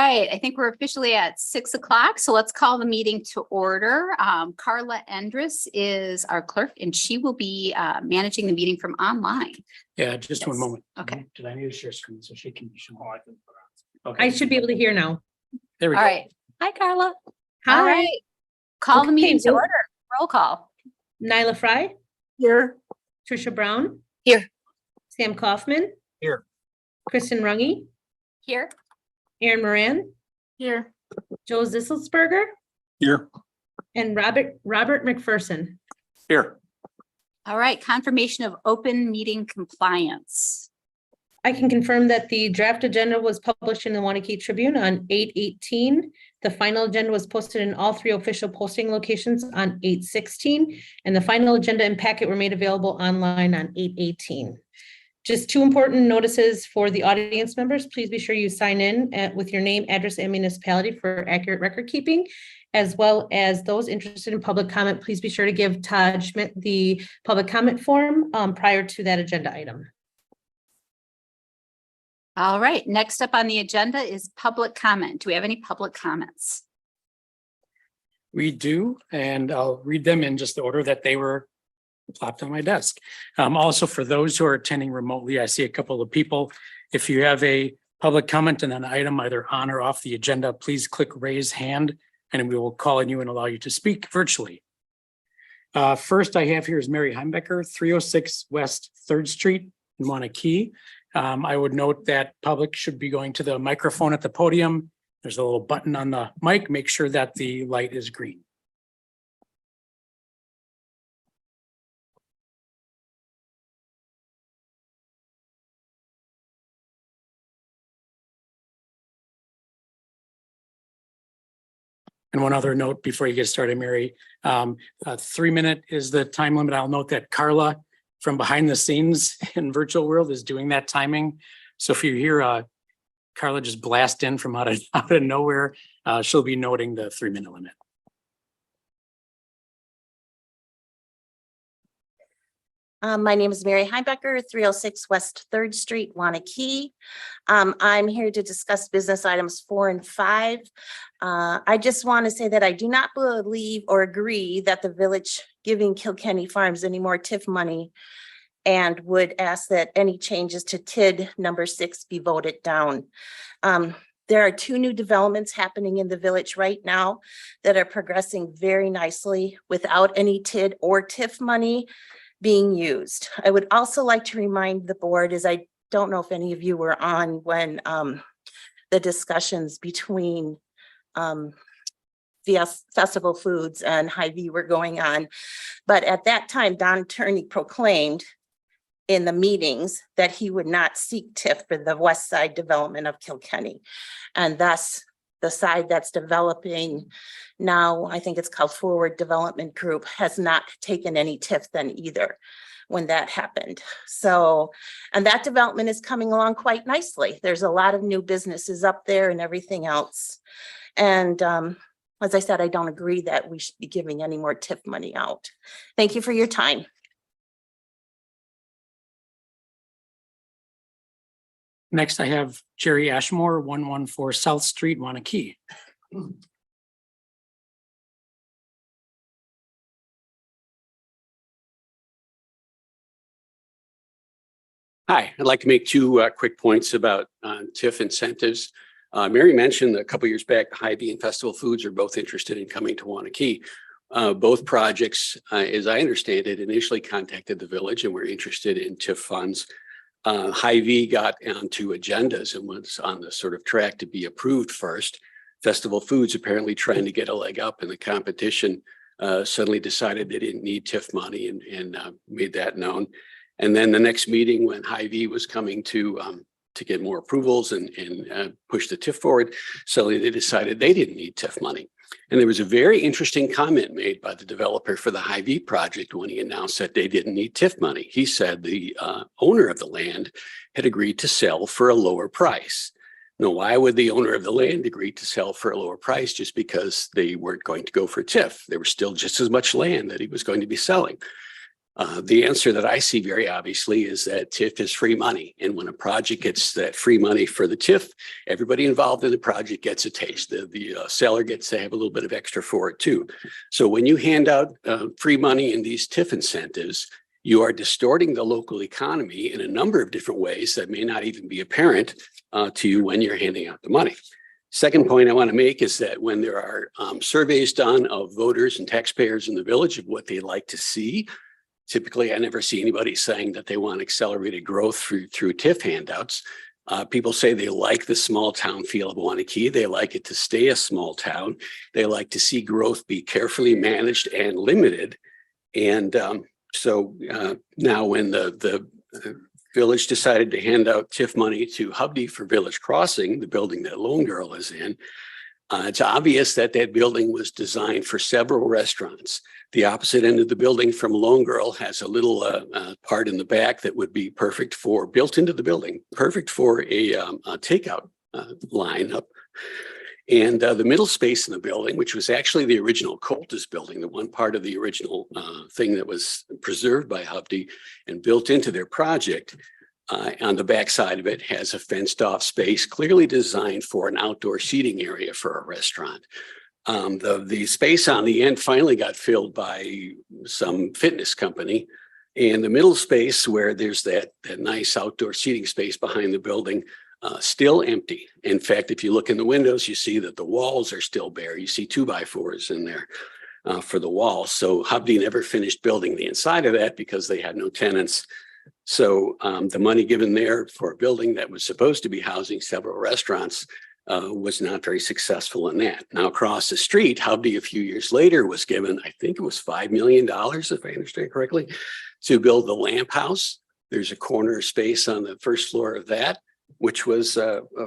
right, I think we're officially at 6 o'clock, so let's call the meeting to order. Carla Endres is our clerk, and she will be managing the meeting from online. Yeah, just Yes. one moment. Okay. Did I need to share screen so she can show? I should be able to hear now. There we All go. right. Hi, Carla. Hi. All right. Call the Okay, meeting to well- order. Roll call. Nyla Fry, Here. Trisha Brown. Here. Sam Kaufman. Here. Kristen Runge, Here. Aaron Moran, Here. Joe Zisselsberger, Here. and Robert McPherson. Here. All right, confirmation of open meeting compliance. I can confirm that the draft agenda was published in the Waunakee Tribune on 8/18. The final agenda was posted in all 3 official posting locations on 8/16, and the final agenda and packet were made available online on 8/18. Just 2 important notices for the audience members. Please be sure you sign in with your name, address, and municipality for accurate record keeping, as well as those interested in public comment. Please be sure to give Todd Schmidt the public comment form prior to that agenda item. All right, next up on the agenda is public comment. Do we have any public comments? We do, and I'll read them in just the order that they were plopped on my desk. Also, for those who are attending remotely, I see a couple of people. If you have a public comment on an item either on or off the agenda, please click raise hand and we will call on you and allow you to speak virtually. First I have here is Mary Heimbecker, 306 West 3rd Street in Waunakee. I would note that public should be going to the microphone at the podium. There's a little button on the mic. Make sure that the light is green. And one other note before you get started, Mary, 3-minute is the time limit. I'll note that Carla from behind the scenes in virtual world is doing that timing. So if you hear Carla just blast in from out of nowhere, she'll be noting the 3-minute limit. My name is Mary Heimbecker, 306 West 3rd Street, Waunakee. I'm here to discuss business items 4 and 5. I just want to say that I do not believe or agree that the village giving Kilkenny Farms any more TIF money, and would ask that any changes to TID number 6 be voted down. There are 2 new developments happening in the village right now that are progressing very nicely without any TID or TIF money being used. I would also like to remind the board, as I don't know if any of you were on when the discussions between Festival Foods and Hy-Vee were going on. But at that time, Don Turney proclaimed in the meetings that he would not seek TIF for the west side development of Kilkenny. And thus the side that's developing now, I think it's called Forward Development Group, has not taken any TIF then either when that happened. So, and that development is coming along quite nicely. There's a lot of new businesses up there and everything else. And as I said, I don't agree that we should be giving any more TIF money out. Thank you for your time. Next, I have Jerry Ashmore, 114 South Street, Waunakee. Hi, I'd like to make 2 quick points about TIF incentives. Mary mentioned a couple years back, Hy-Vee and Festival Foods are both interested in coming to Waunakee. Both projects, as I understand it, initially contacted the village and were interested in TIF funds. Hy-Vee got onto agendas and was on the sort of track to be approved first. Festival Foods, apparently trying to get a leg up in the competition, suddenly decided they didn't need TIF money and made that known. And then the next meeting when Hy-Vee was coming to get more approvals and push the TIF forward, suddenly they decided they didn't need TIF money. And there was a very interesting comment made by the developer for the Hy-Vee project when he announced that they didn't need TIF money. He said the owner of the land had agreed to sell for a lower price. Now, why would the owner of the land agree to sell for a lower price just because they weren't going to go for TIF? There was still just as much land that he was going to be selling. The answer that I see very obviously is that TIF is free money. And when a project gets that free money for the TIF, everybody involved in the project gets a taste. The seller gets to have a little bit of extra for it too. So when you hand out free money in these TIF incentives, you are distorting the local economy in a number of different ways that may not even be apparent to you when you're handing out the money. Second point I want to make is that when there are surveys done of voters and taxpayers in the village of what they'd like to see, typically, I never see anybody saying that they want accelerated growth through TIF handouts. People say they like the small town feel of Waunakee. They like it to stay a small town. They like to see growth be carefully managed and limited. And so now when the village decided to hand out TIF money to Hubdy for Village Crossing, the building that Lone Girl is in, it's obvious that that building was designed for several restaurants. The opposite end of the building from Lone Girl has a little part in the back that would be perfect for, built into the building, perfect for a takeout lineup. And the middle space in the building, which was actually the original Coltis building, the one part of the original thing that was preserved by Hubdy and built into their project, on the back side of it has a fenced off space clearly designed for an outdoor seating area for a restaurant. The space on the end finally got filled by some fitness company, and the middle space where there's that nice outdoor seating space behind the building, still empty. In fact, if you look in the windows, you see that the walls are still bare. You see 2x4s in there for the walls. So Hubdy never finished building the inside of that because they had no tenants. So the money given there for a building that was supposed to be housing several restaurants was not very successful in that. Now across the street, Hubdy a few years later was given, I think it was $5 million, if I understand correctly, to build the Lamp House. There's a corner space on the first floor of that, which was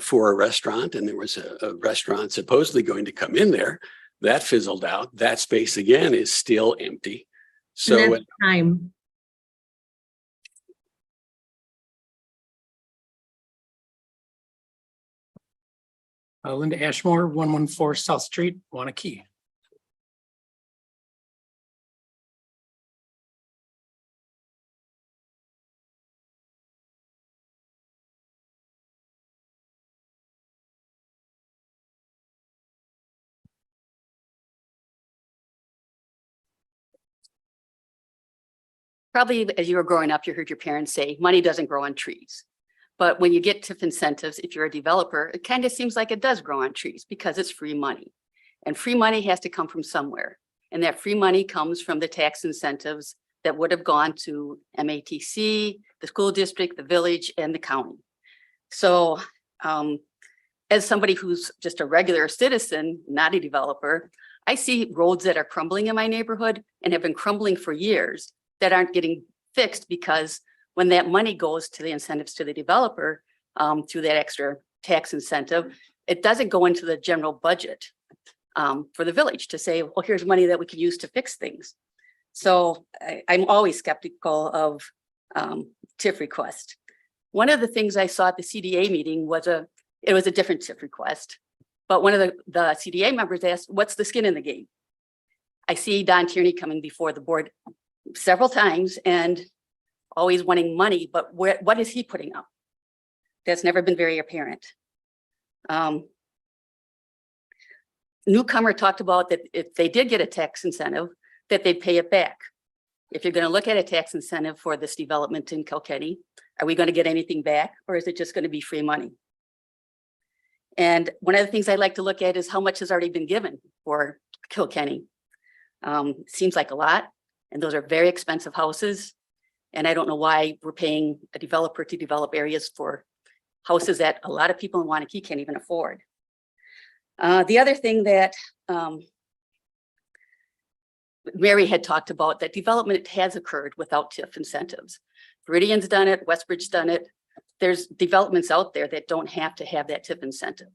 for a restaurant, and there was a restaurant supposedly going to come in there. That fizzled out. That space again is still empty. So And that's time. Linda Ashmore, 114 South Street, Waunakee. Probably as you were growing up, you heard your parents say, money doesn't grow on trees. But when you get TIF incentives, if you're a developer, it kind of seems like it does grow on trees because it's free money. And free money has to come from somewhere. And that free money comes from the tax incentives that would have gone to MATC, the school district, the village, and the county. So as somebody who's just a regular citizen, not a developer, I see roads that are crumbling in my neighborhood and have been crumbling for years that aren't getting fixed because when that money goes to the incentives to the developer through that extra tax incentive, it doesn't go into the general budget for the village to say, well, here's money that we could use to fix things. So I'm always skeptical of TIF request. One of the things I saw at the CDA meeting was it was a different TIF request, but one of the CDA members asked, what's the skin in the game? I see Don Tierney coming before the board several times and always wanting money, but what is he putting up? That's never been very apparent. Newcomer talked about that if they did get a tax incentive, that they'd pay it back. If you're going to look at a tax incentive for this development in Kilkenny, are we going to get anything back, or is it just going to be free money? And one of the things I like to look at is how much has already been given for Kilkenny. Seems like a lot, and those are very expensive houses. And I don't know why we're paying a developer to develop areas for houses that a lot of people in Waunakee can't even afford. The other thing that Mary had talked about, that development has occurred without TIF incentives. Viridian's done it, Westbridge's done it. There's developments out there that don't have to have that TIF incentive.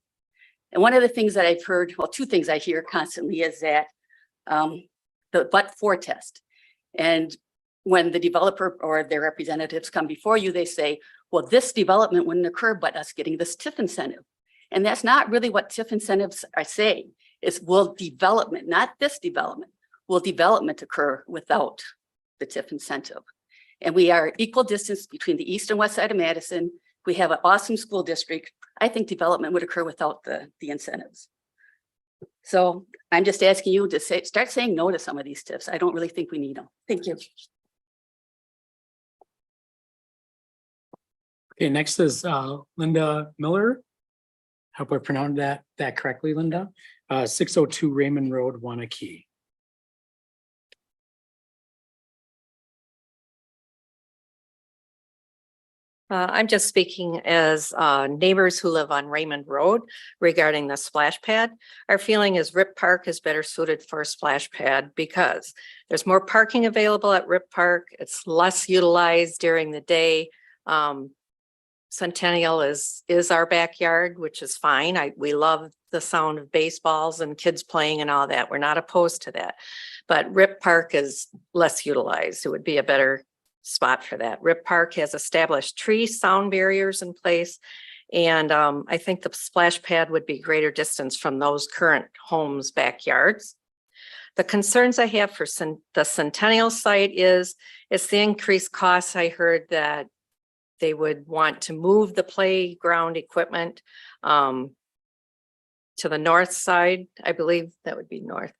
And one of the things that I've heard, well, two things I hear constantly is that the but-for test. And when the developer or their representatives come before you, they say, well, this development wouldn't occur but us getting this TIF incentive. And that's not really what TIF incentives are saying. It's will development, not this development, will development occur without the TIF incentive. And we are equal distance between the east and west side of Madison. We have an awesome school district. I think development would occur without the incentives. So I'm just asking you to start saying no to some of these TIFs. I don't really think we need them. Thank you. Okay, next is Linda Miller. Hope I pronounced that correctly, Linda. 602 Raymond Road, Waunakee. I'm just speaking as neighbors who live on Raymond Road regarding the splash pad. Our feeling is Rip Park is better suited for a splash pad because there's more parking available at Rip Park. It's less utilized during the day. Centennial is our backyard, which is fine. We love the sound of baseballs and kids playing and all that. We're not opposed to that. But Rip Park is less utilized. It would be a better spot for that. Rip Park has established tree sound barriers in place. And I think the splash pad would be greater distance from those current homes' backyards. The concerns I have for the Centennial site is it's the increased costs. I heard that they would want to move the playground equipment to the north side. I believe that would be north.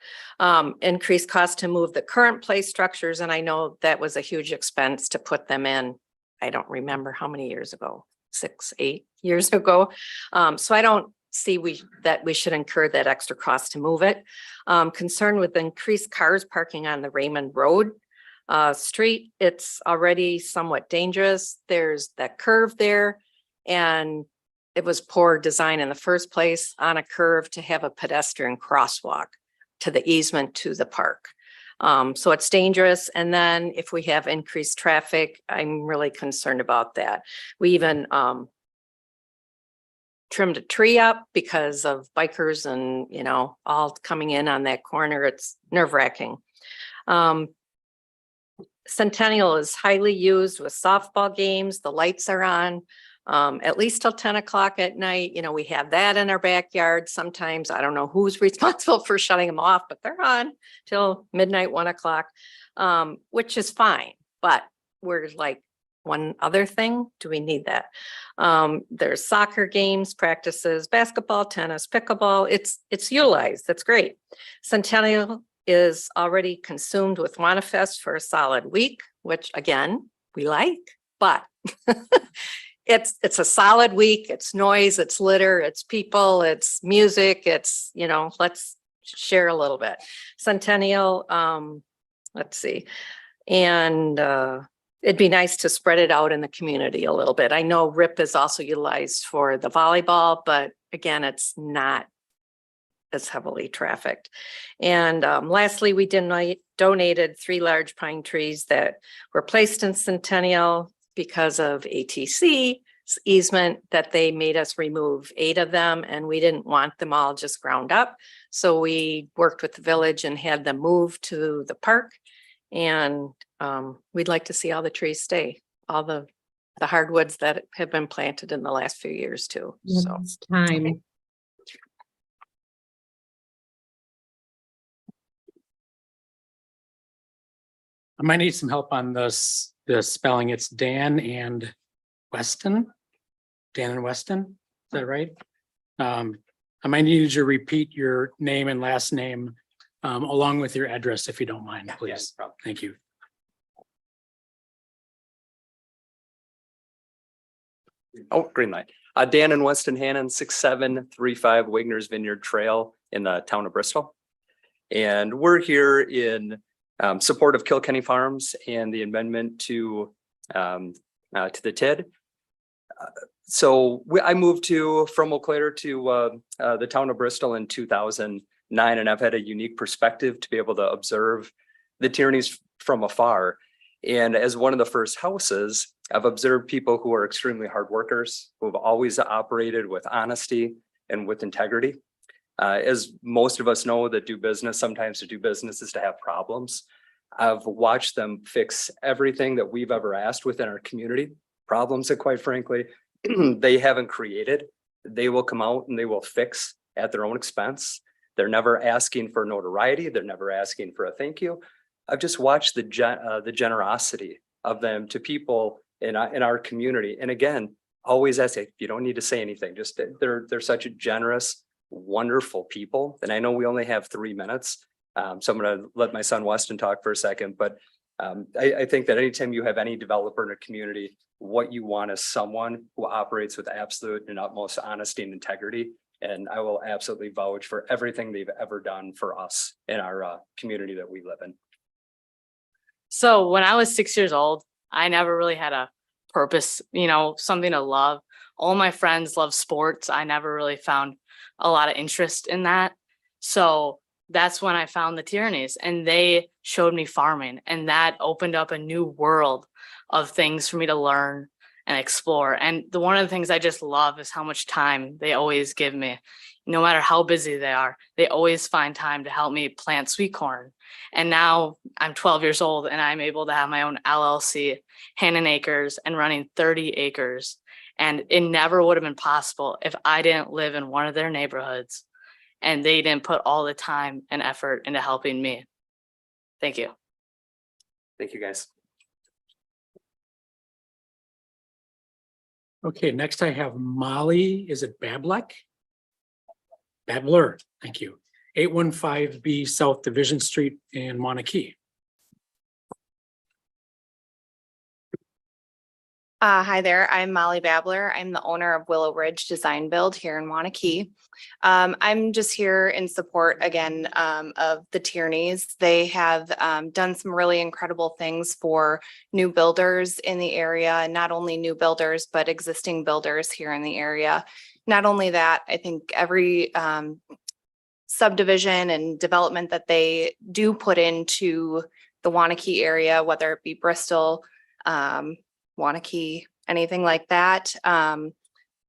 Increased cost to move the current play structures. And I know that was a huge expense to put them in. I don't remember how many years ago, 6, 8 years ago. So I don't see that we should incur that extra cost to move it. Concerned with increased cars parking on the Raymond Road street. It's already somewhat dangerous. There's that curve there, and it was poor design in the first place on a curve to have a pedestrian crosswalk to the easement to the park. So it's dangerous. And then if we have increased traffic, I'm really concerned about that. We even trimmed a tree up because of bikers and, all coming in on that corner. It's nerve-wracking. Centennial is highly used with softball games. The lights are on. At least till 10 o'clock at night. We have that in our backyard. Sometimes I don't know who's responsible for shutting them off, but they're on till midnight, 1 o'clock, which is fine. But we're like, one other thing, do we need that? There's soccer games, practices, basketball, tennis, pickleball. It's utilized. That's great. Centennial is already consumed with Waunakee for a solid week, which again, we like, but it's a solid week. It's noise, it's litter, it's people, it's music, it's, let's share a little bit. Centennial, let's see. And it'd be nice to spread it out in the community a little bit. I know RIP is also utilized for the volleyball, but again, it's not as heavily trafficked. And lastly, we donated 3 large pine trees that were placed in Centennial because of ATC easement that they made us remove 8 of them, and we didn't want them all just ground up. So we worked with the village and had them moved to the park. And we'd like to see all the trees stay, all the hardwoods that have been planted in the last few years too. So It's time. I might need some help on this, the spelling. It's Dan and Weston. Dan and Weston, is that right? I might need you to repeat your name and last name along with your address, if you don't mind, please. Yes, no problem. Thank you. Oh, green light. Dan and Weston Hannon, 6735 Wigner's Vineyard Trail in the town of Bristol. And we're here in support of Kilkenny Farms and the amendment to the TID. I moved from Eau Claire to the town of Bristol in 2009, and I've had a unique perspective to be able to observe the Tierneys from afar. And as one of the first houses, I've observed people who are extremely hard workers, who have always operated with honesty and with integrity. As most of us know that do business, sometimes to do business is to have problems. I've watched them fix everything that we've ever asked within our community, problems that quite frankly, they haven't created. They will come out and they will fix at their own expense. They're never asking for notoriety. They're never asking for a thank you. I've just watched the generosity of them to people in our community. And again, always I say, you don't need to say anything, just they're such a generous, wonderful people. And I know we only have 3 minutes. So I'm going to let my son Weston talk for a second, but I think that anytime you have any developer in a community, what you want is someone who operates with absolute and utmost honesty and integrity. And I will absolutely vouch for everything they've ever done for us in our community that we live in. So when I was 6 years old, I never really had a purpose, something to love. All my friends love sports. I never really found a lot of interest in that. So that's when I found the Tyrannies, and they showed me farming, and that opened up a new world of things for me to learn and explore. And one of the things I just love is how much time they always give me. No matter how busy they are, they always find time to help me plant sweet corn. And now I'm 12 years old and I'm able to have my own LLC, Hannon Acres, and running 30 acres. And it never would have been possible if I didn't live in one of their neighborhoods and they didn't put all the time and effort into helping me. Thank you. Thank you, guys. Okay, next I have Molly, is it Bablek? Babler, thank you. 815B South Division Street in Waunakee. Hi there, I'm Molly Babler. I'm the owner of Willow Ridge Design Build here in Waunakee. I'm just here in support again of the Tyrannies. They have done some really incredible things for new builders in the area, and not only new builders, but existing builders here in the area. Not only that, I think every subdivision and development that they do put into the Waunakee area, whether it be Bristol, Waunakee, anything like that.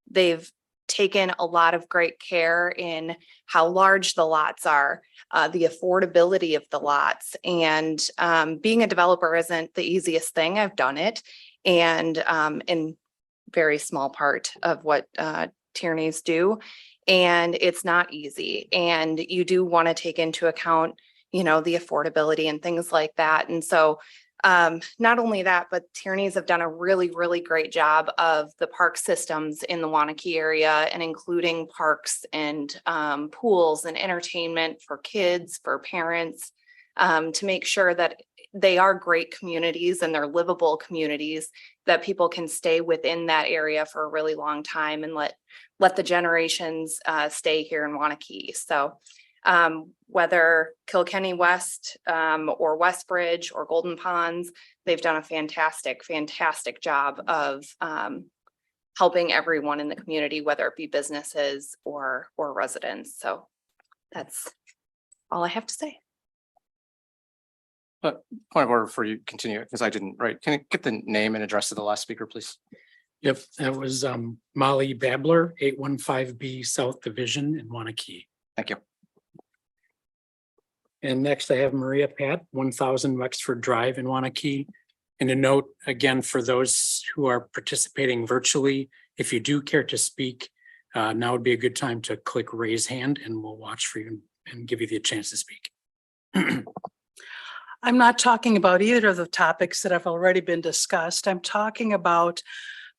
They've taken a lot of great care in how large the lots are, the affordability of the lots. And being a developer isn't the easiest thing. I've done it. And in very small part of what Tyrannies do. And it's not easy. And you do want to take into account, the affordability and things like that. And so not only that, but Tyrannies have done a really, really great job of the park systems in the Waunakee area, and including parks and pools and entertainment for kids, for parents, to make sure that they are great communities and they're livable communities that people can stay within that area for a really long time and let the generations stay here in Waunakee. So whether Kilkenny West or Westbridge or Golden Ponds, they've done a fantastic, fantastic job of helping everyone in the community, whether it be businesses or residents. So that's all I have to say. Point of order for you, continue, because I didn't write. Can I get the name and address of the last speaker, please? Yep, that was Molly Babler, 815B South Division in Waunakee. Thank you. And next I have Maria Pat, 1000 Wexford Drive in Waunakee. And a note again for those who are participating virtually, if you do care to speak, now would be a good time to click raise hand and we'll watch for you and give you the chance to speak. I'm not talking about either of the topics that have already been discussed. I'm talking about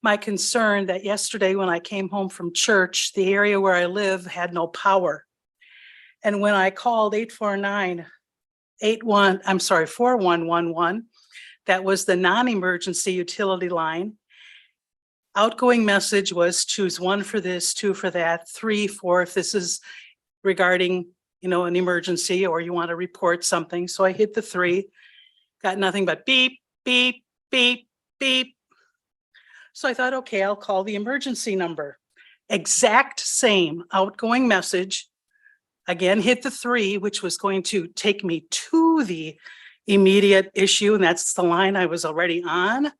my concern that yesterday when I came home from church, the area where I live had no power. And when I called 4111, that was the non-emergency utility line. Outgoing message was choose 1 for this, 2 for that, 3, 4 if this is regarding an emergency or you want to report something. So I hit the 3, got nothing but beep, beep, beep, beep. So I thought, okay, I'll call the emergency number. Exact same outgoing message. Again, hit the 3, which was going to take me to the immediate issue. And that's the line I was already on.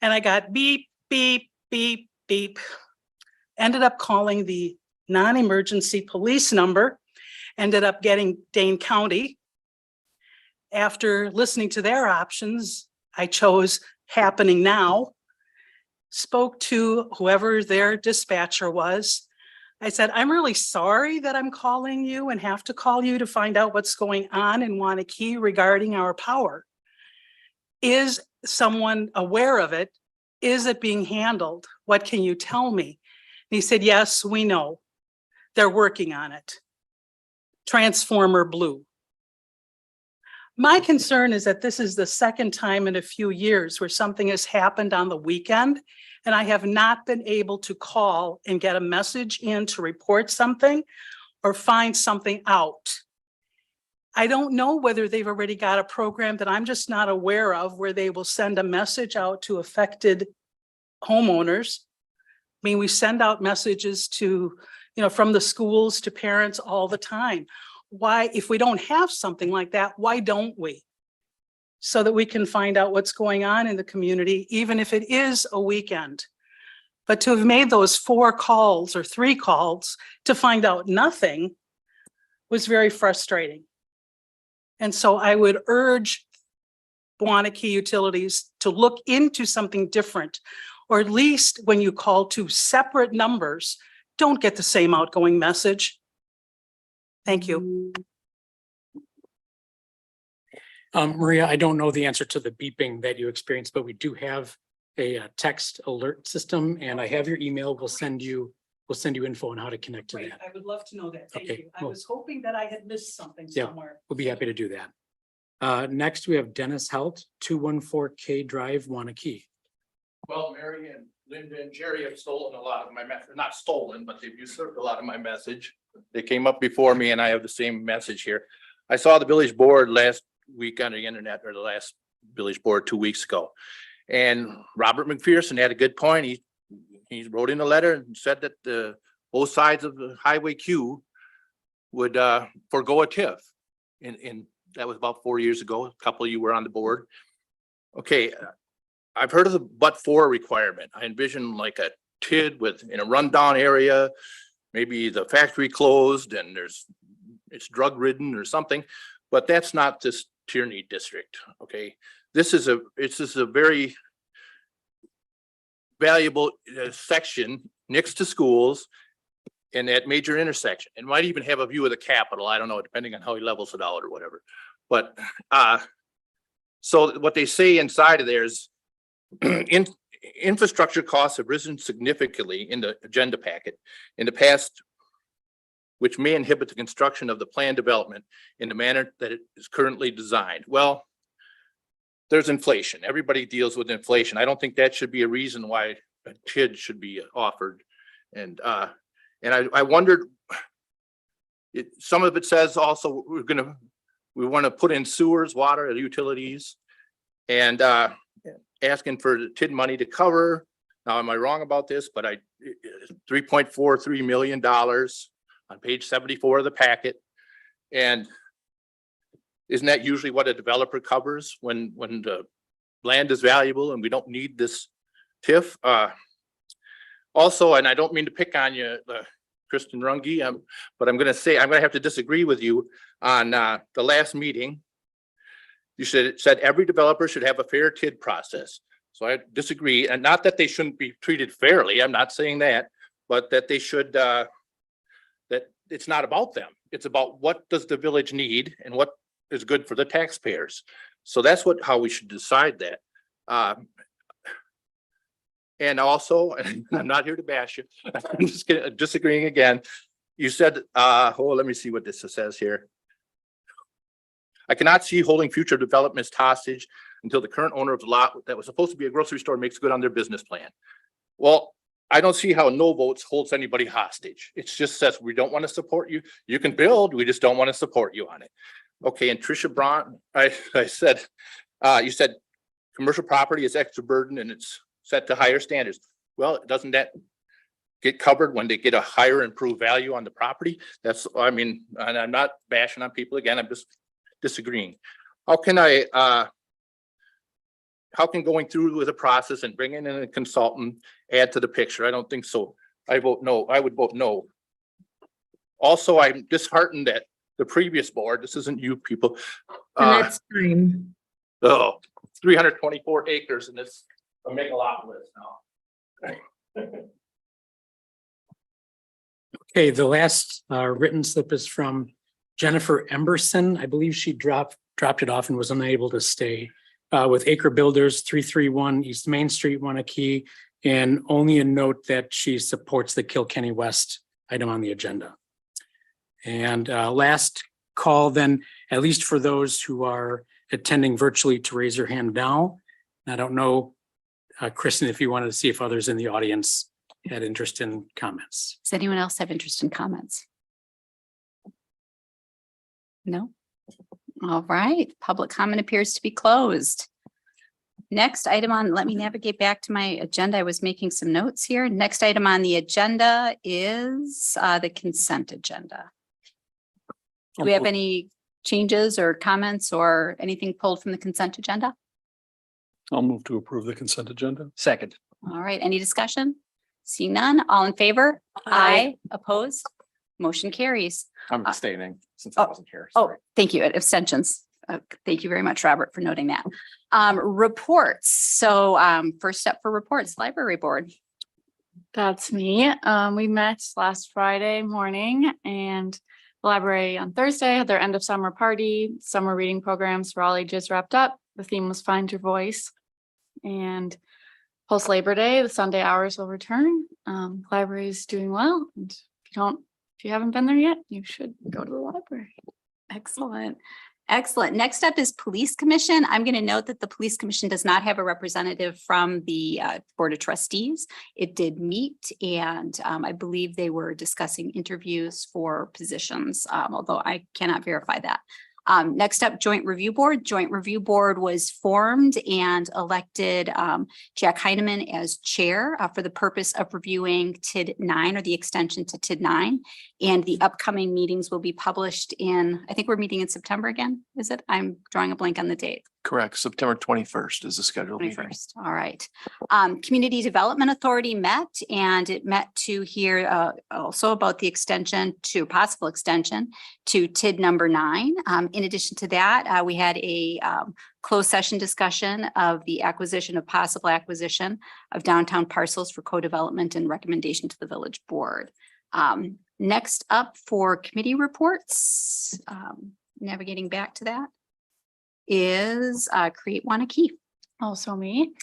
And I got beep, beep, beep, beep. Ended up calling the non-emergency police number. Ended up getting Dane County. After listening to their options, I chose Happening Now, spoke to whoever their dispatcher was. I said, I'm really sorry that I'm calling you and have to call you to find out what's going on in Waunakee regarding our power. Is someone aware of it? Is it being handled? What can you tell me? And he said, yes, we know. They're working on it. Transformer blue. My concern is that this is the second time in a few years where something has happened on the weekend, and I have not been able to call and get a message in to report something or find something out. I don't know whether they've already got a program that I'm just not aware of where they will send a message out to affected homeowners. I mean, we send out messages to, from the schools to parents all the time. Why, if we don't have something like that, why don't we? So that we can find out what's going on in the community, even if it is a weekend. But to have made those 4 calls or 3 calls to find out nothing was very frustrating. And so I would urge Waunakee Utilities to look into something different, or at least when you call 2 separate numbers, don't get the same outgoing message. Thank you. Maria, I don't know the answer to the beeping that you experienced, but we do have a text alert system, and I have your email. We'll send you info on how to connect to Great. that. I would love to know that. Thank Okay, you. I cool. was hoping that I had missed something Yeah. somewhere. We'll be happy to do that. Next, we have Dennis Helt, 214 K Drive, Waunakee. Well, Mary and Linda and Jerry have stolen a lot of my message, not stolen, but they've usurped a lot of my message. They came up before me and I have the same message here. I saw the village board last week on the internet, or the last village board 2 weeks ago. And Robert McPherson had a good point. He wrote in a letter and said that both sides of the highway queue would forego a TIF. And that was about 4 years ago. A couple of you were on the board. Okay. I've heard of the but-for requirement. I envision like a TID in a rundown area, maybe the factory closed and it's drug ridden or something, but that's not this Tierney district. Okay. This is a very valuable section next to schools and at major intersection. It might even have a view of the Capitol. I don't know, depending on how he levels it out or whatever. But so what they say inside of there is infrastructure costs have risen significantly in the agenda packet in the past, which may inhibit the construction of the planned development in the manner that it is currently designed. Well, there's inflation. Everybody deals with inflation. I don't think that should be a reason why a TID should be offered. And I wondered, some of it says also we want to put in sewers, water, utilities, and asking for the TID money to cover. Now, am I wrong about this? But $3.43 million on page 74 of the packet. And isn't that usually what a developer covers when the land is valuable and we don't need this TIF? Also, and I don't mean to pick on you, Kristen Runge, but I'm going to have to disagree with you on the last meeting. You said every developer should have a fair TID process. So I disagree, and not that they shouldn't be treated fairly. I'm not saying that, but that they should, that it's not about them. It's about what does the village need and what is good for the taxpayers. So that's how we should decide that. And also, and I'm not here to bash you. I'm just disagreeing again. You said, let me see what this says here. I cannot see holding future developments hostage until the current owner of the lot that was supposed to be a grocery store makes good on their business plan. Well, I don't see how no votes holds anybody hostage. It just says, we don't want to support you. You can build, we just don't want to support you on it. Okay, and Tricia Braun, I said, you said commercial property is extra burden and it's set to higher standards. Well, doesn't that get covered when they get a higher improved value on the property? And I'm not bashing on people again, I'm just disagreeing. How can going through with a process and bringing in a consultant add to the picture? I don't think so. I vote no. I would vote no. Also, I'm disheartened that the previous board, this isn't you people. And that's time. 324 acres in this megalopolis now. Okay, the last written slip is from Jennifer Emberson. I believe she dropped it off and was unable to stay with Acre Builders, 331 East Main Street, Waunakee, and only a note that she supports the Kilkenny West item on the agenda. And last call then, at least for those who are attending virtually, to raise your hand now. I don't know, Kristen, if you wanted to see if others in the audience had interest in comments. Does anyone else have interest in comments? No? All right, public comment appears to be closed. Next item on, let me navigate back to my agenda. I was making some notes here. Next item on the agenda is the consent agenda. Do we have any changes or comments or anything pulled from the consent agenda? I'll move to approve the consent agenda. Second. All right, any discussion? See none, all in favor? Aye. Opposed? Motion carries. I'm abstaining since I wasn't here. Oh, Sorry. thank you. Abstentions. Thank you very much, Robert, for noting that. Reports. So first up for reports, library board. That's me. We met last Friday morning and the library on Thursday had their end of summer party. Summer reading programs for all ages wrapped up. The theme was Find Your Voice. And post Labor Day, the Sunday hours will return. Library is doing well. And if you haven't been there yet, you should go to the library. Excellent. Excellent. Next up is Police Commission. I'm going to note that the Police Commission does not have a representative from the Board of Trustees. It did meet, and I believe they were discussing interviews for positions, although I cannot verify that. Next up, Joint Review Board. Joint Review Board was formed and elected Jack Heineman as chair for the purpose of reviewing TID 9 or the extension to TID 9. And the upcoming meetings will be published in, I think we're meeting in September again, is it? I'm drawing a blank on the date. Correct. September 21st is the scheduled meeting. 21st. All right. Community Development Authority met, and it met to hear also about the extension to possible extension to TID number 9. In addition to that, we had a closed session discussion of the possible acquisition of downtown parcels for co-development and recommendation to the village board. Next up for committee reports, navigating back to that, is Create Waunakee. Also me.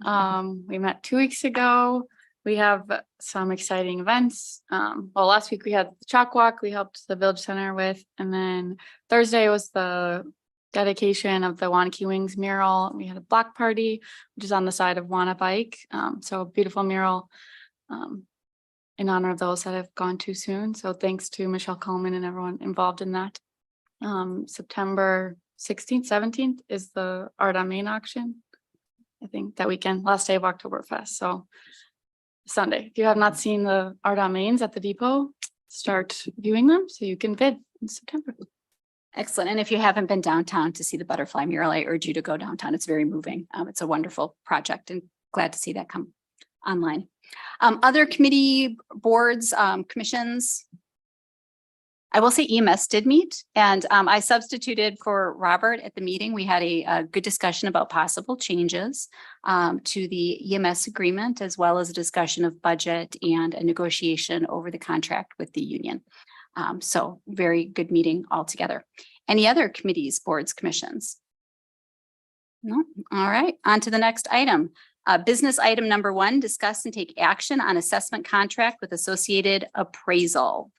We met 2 weeks ago. We have some exciting events. Well, last week we had the chalk walk we helped the village center with, and then Thursday was the dedication of the Waunakee Wings mural. We had a block party, which is on the side of Waunabike. So a beautiful mural in honor of those that have gone too soon. So thanks to Michelle Coleman and everyone involved in that. September 16th, 17th is the Art on Main auction. I think that weekend, last day of Oktoberfest. So Sunday, if you have not seen the Art on Mains at the depot, start viewing them so you can bid in September. Excellent. And if you haven't been downtown to see the butterfly mural, I urge you to go downtown. It's very moving. It's a wonderful project and glad to see that come online. Other committee boards, commissions. I will say EMS did meet, and I substituted for Robert at the meeting. We had a good discussion about possible changes to the EMS agreement, as well as a discussion of budget and a negotiation over the contract with the union. So very good meeting altogether. Any other committees, boards, commissions? No. All right, on to the next item. Business item number 1, discuss and take action on assessment contract with associated appraisal.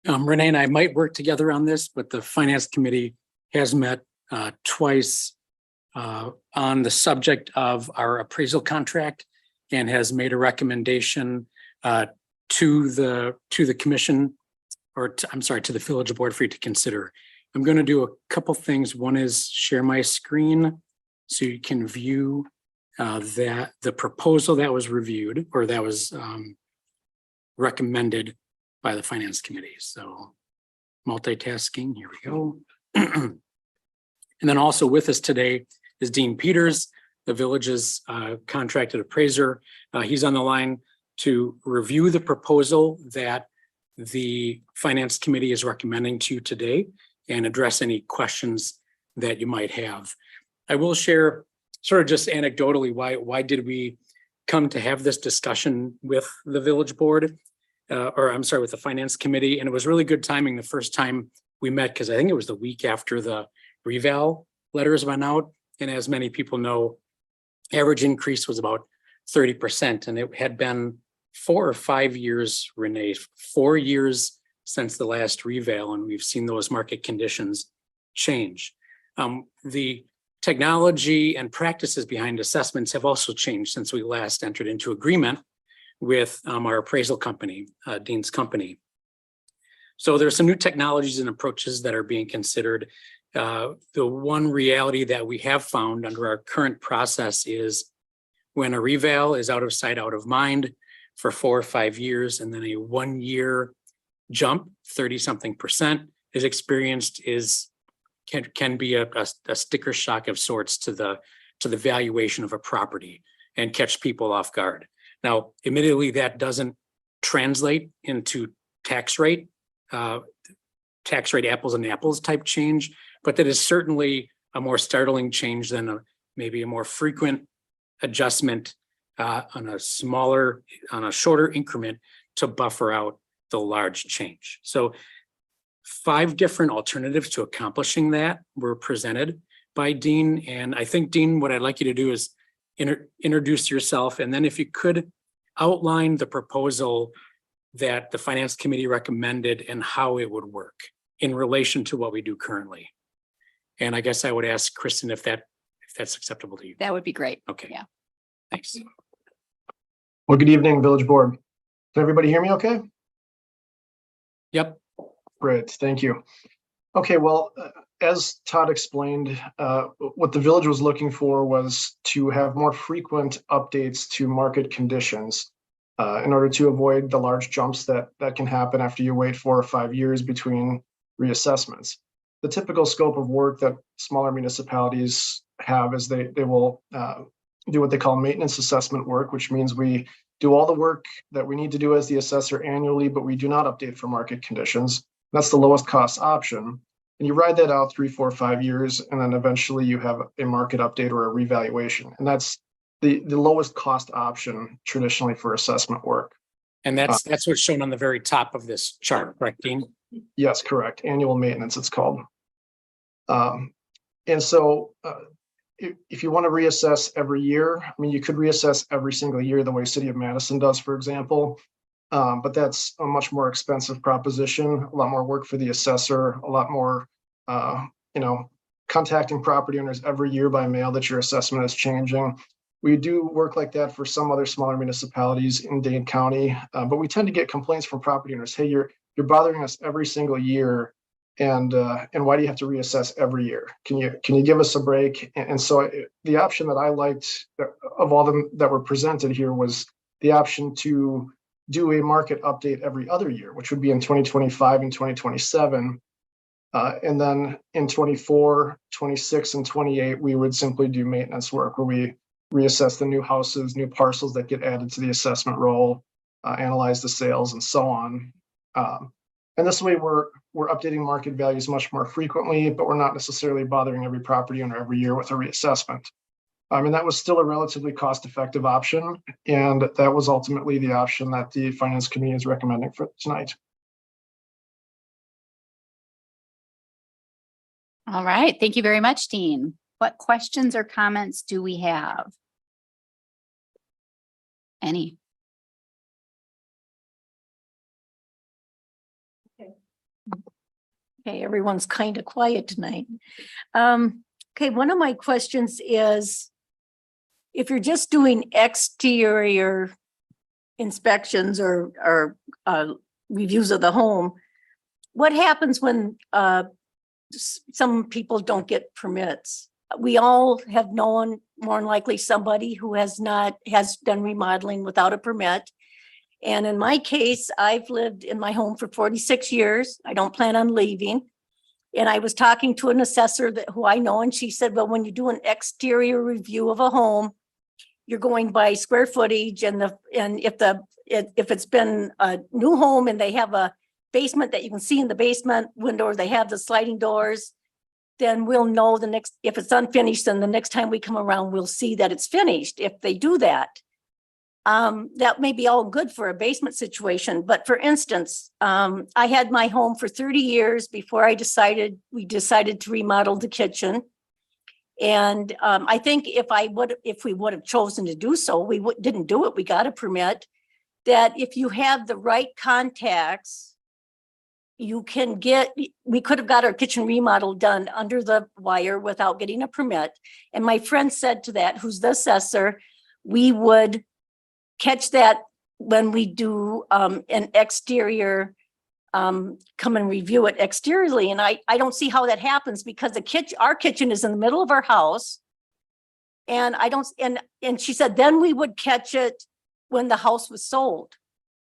Renee and I might work together on this, but the finance committee has met twice on the subject of our appraisal contract and has made a recommendation to the commission, or to the village board for you to consider. I'm going to do a couple things. One is share my screen so you can view that the proposal that was reviewed or that was recommended by the finance committee. So multitasking, here we go. And then also with us today is Dean Peters, the village's contracted appraiser. He's on the line to review the proposal that the finance committee is recommending to you today and address any questions that you might have. I will share sort of just anecdotally why did we come to have this discussion with the village board, or I'm sorry, with the finance committee. And it was really good timing the first time we met, because I think it was the week after the reval letters went out. And as many people know, average increase was about 30%. And it had been 4 or 5 years, Renee, 4 years since the last reval, and we've seen those market conditions change. The technology and practices behind assessments have also changed since we last entered into agreement with our appraisal company, Dean's company. So there's some new technologies and approaches that are being considered. The one reality that we have found under our current process is when a reval is out of sight, out of mind for 4 or 5 years, and then a 1 year jump, 30-something% is experienced, can be a sticker shock of sorts to the valuation of a property and catch people off guard. Now, admittedly, that doesn't translate into tax rate apples and apples type change, but that is certainly a more startling change than maybe a more frequent adjustment on a shorter increment to buffer out the large change. So 5 different alternatives to accomplishing that were presented by Dean. And I think, Dean, what I'd like you to do is introduce yourself. And then if you could outline the proposal that the finance committee recommended and how it would work in relation to what we do currently. And I guess I would ask Kristen if that's acceptable to you. That would be great. Okay. Yeah. Thanks. Well, good evening, Village Board. Can everybody hear me okay? Yep. Great, thank you. Okay, well, as Todd explained, what the village was looking for was to have more frequent updates to market conditions in order to avoid the large jumps that can happen after you wait 4 or 5 years between reassessments. The typical scope of work that smaller municipalities have is they will do what they call maintenance assessment work, which means we do all the work that we need to do as the assessor annually, but we do not update for market conditions. That's the lowest cost option. And you ride that out 3, 4, 5 years, and then eventually you have a market update or a revaluation. And that's the lowest cost option traditionally for assessment work. And that's what's shown on the very top of this chart, correct, Dean? Yes, correct. Annual maintenance, it's called. And so if you want to reassess every year, I mean, you could reassess every single year the way City of Madison does, for example. But that's a much more expensive proposition, a lot more work for the assessor, a lot more, contacting property owners every year by mail that your assessment is changing. We do work like that for some other smaller municipalities in Dane County, but we tend to get complaints from property owners. Hey, you're bothering us every single year, and why do you have to reassess every year? Can you give us a break? And so the option that I liked of all them that were presented here was the option to do a market update every other year, which would be in 2025 and 2027. And then in 24, 26, and 28, we would simply do maintenance work where we reassess the new houses, new parcels that get added to the assessment roll, analyze the sales, and so on. And this way we're updating market values much more frequently, but we're not necessarily bothering every property owner every year with a reassessment. And that was still a relatively cost-effective option, and that was ultimately the option that the Finance Committee is recommending for tonight. All right. Thank you very much, Dean. What questions or comments do we have? Any? Okay, everyone's kind of quiet tonight. Okay, one of my questions is, if you're just doing exterior inspections or reviews of the home, what happens when some people don't get permits? We all have known more than likely somebody who has done remodeling without a permit. And in my case, I've lived in my home for 46 years. I don't plan on leaving. And I was talking to an assessor who I know, and she said, well, when you do an exterior review of a home, you're going by square footage, and if it's been a new home and they have a basement that you can see in the basement window, or they have the sliding doors, then we'll know if it's unfinished, then the next time we come around, we'll see that it's finished if they do that. that may be all good for a basement situation, but for instance, I had my home for 30 years before we decided to remodel the kitchen. And I think if we would have chosen to do so, didn't do it, we got a permit, that if you have the right contacts, we could have got our kitchen remodel done under the wire without getting a permit. And my friend said to that, who's the assessor, we would catch that when we do an exterior, come and review it exteriorly. And I don't see how that happens because our kitchen is in the middle of our house. And and she said, then we would catch it when the house was sold.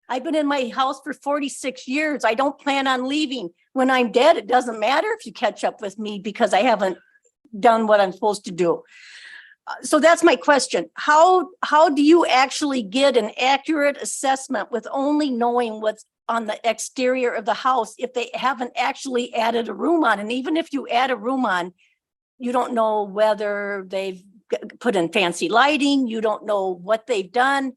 I've been in my house for 46 years. I don't plan on leaving. When I'm dead, it doesn't matter if you catch up with me because I haven't done what I'm supposed to do. So that's my question. How do you actually get an accurate assessment with only knowing what's on the exterior of the house if they haven't actually added a room on? And even if you add a room on, you don't know whether they've put in fancy lighting, you don't know what they've done.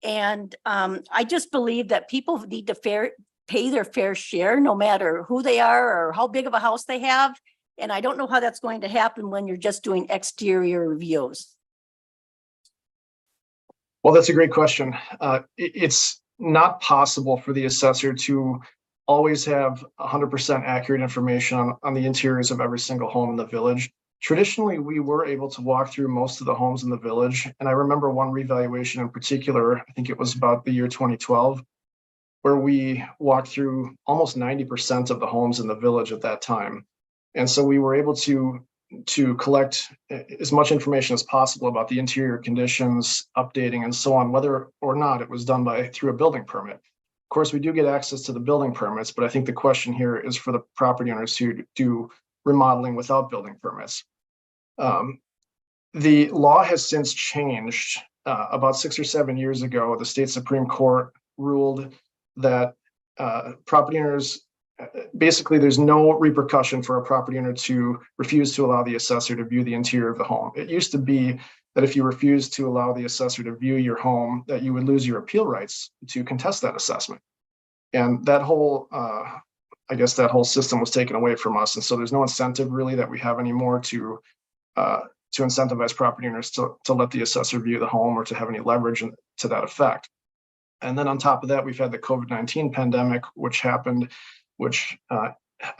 And I just believe that people need to pay their fair share, no matter who they are or how big of a house they have. And I don't know how that's going to happen when you're just doing exterior reviews. Well, that's a great question. It's not possible for the assessor to always have 100% accurate information on the interiors of every single home in the village. Traditionally, we were able to walk through most of the homes in the village. And I remember one revaluation in particular, I think it was about the year 2012, where we walked through almost 90% of the homes in the village at that time. And so we were able to collect as much information as possible about the interior conditions, updating and so on, whether or not it was done through a building permit. Of course, we do get access to the building permits, but I think the question here is for the property owners who do remodeling without building permits. The law has since changed. About 6 or 7 years ago, the state Supreme Court ruled that property owners, basically there's no repercussion for a property owner to refuse to allow the assessor to view the interior of the home. It used to be that if you refused to allow the assessor to view your home, that you would lose your appeal rights to contest that assessment. And that whole, I guess that whole system was taken away from us. And so there's no incentive really that we have anymore to incentivize property owners to let the assessor view the home or to have any leverage to that effect. And then on top of that, we've had the COVID-19 pandemic, which happened, which I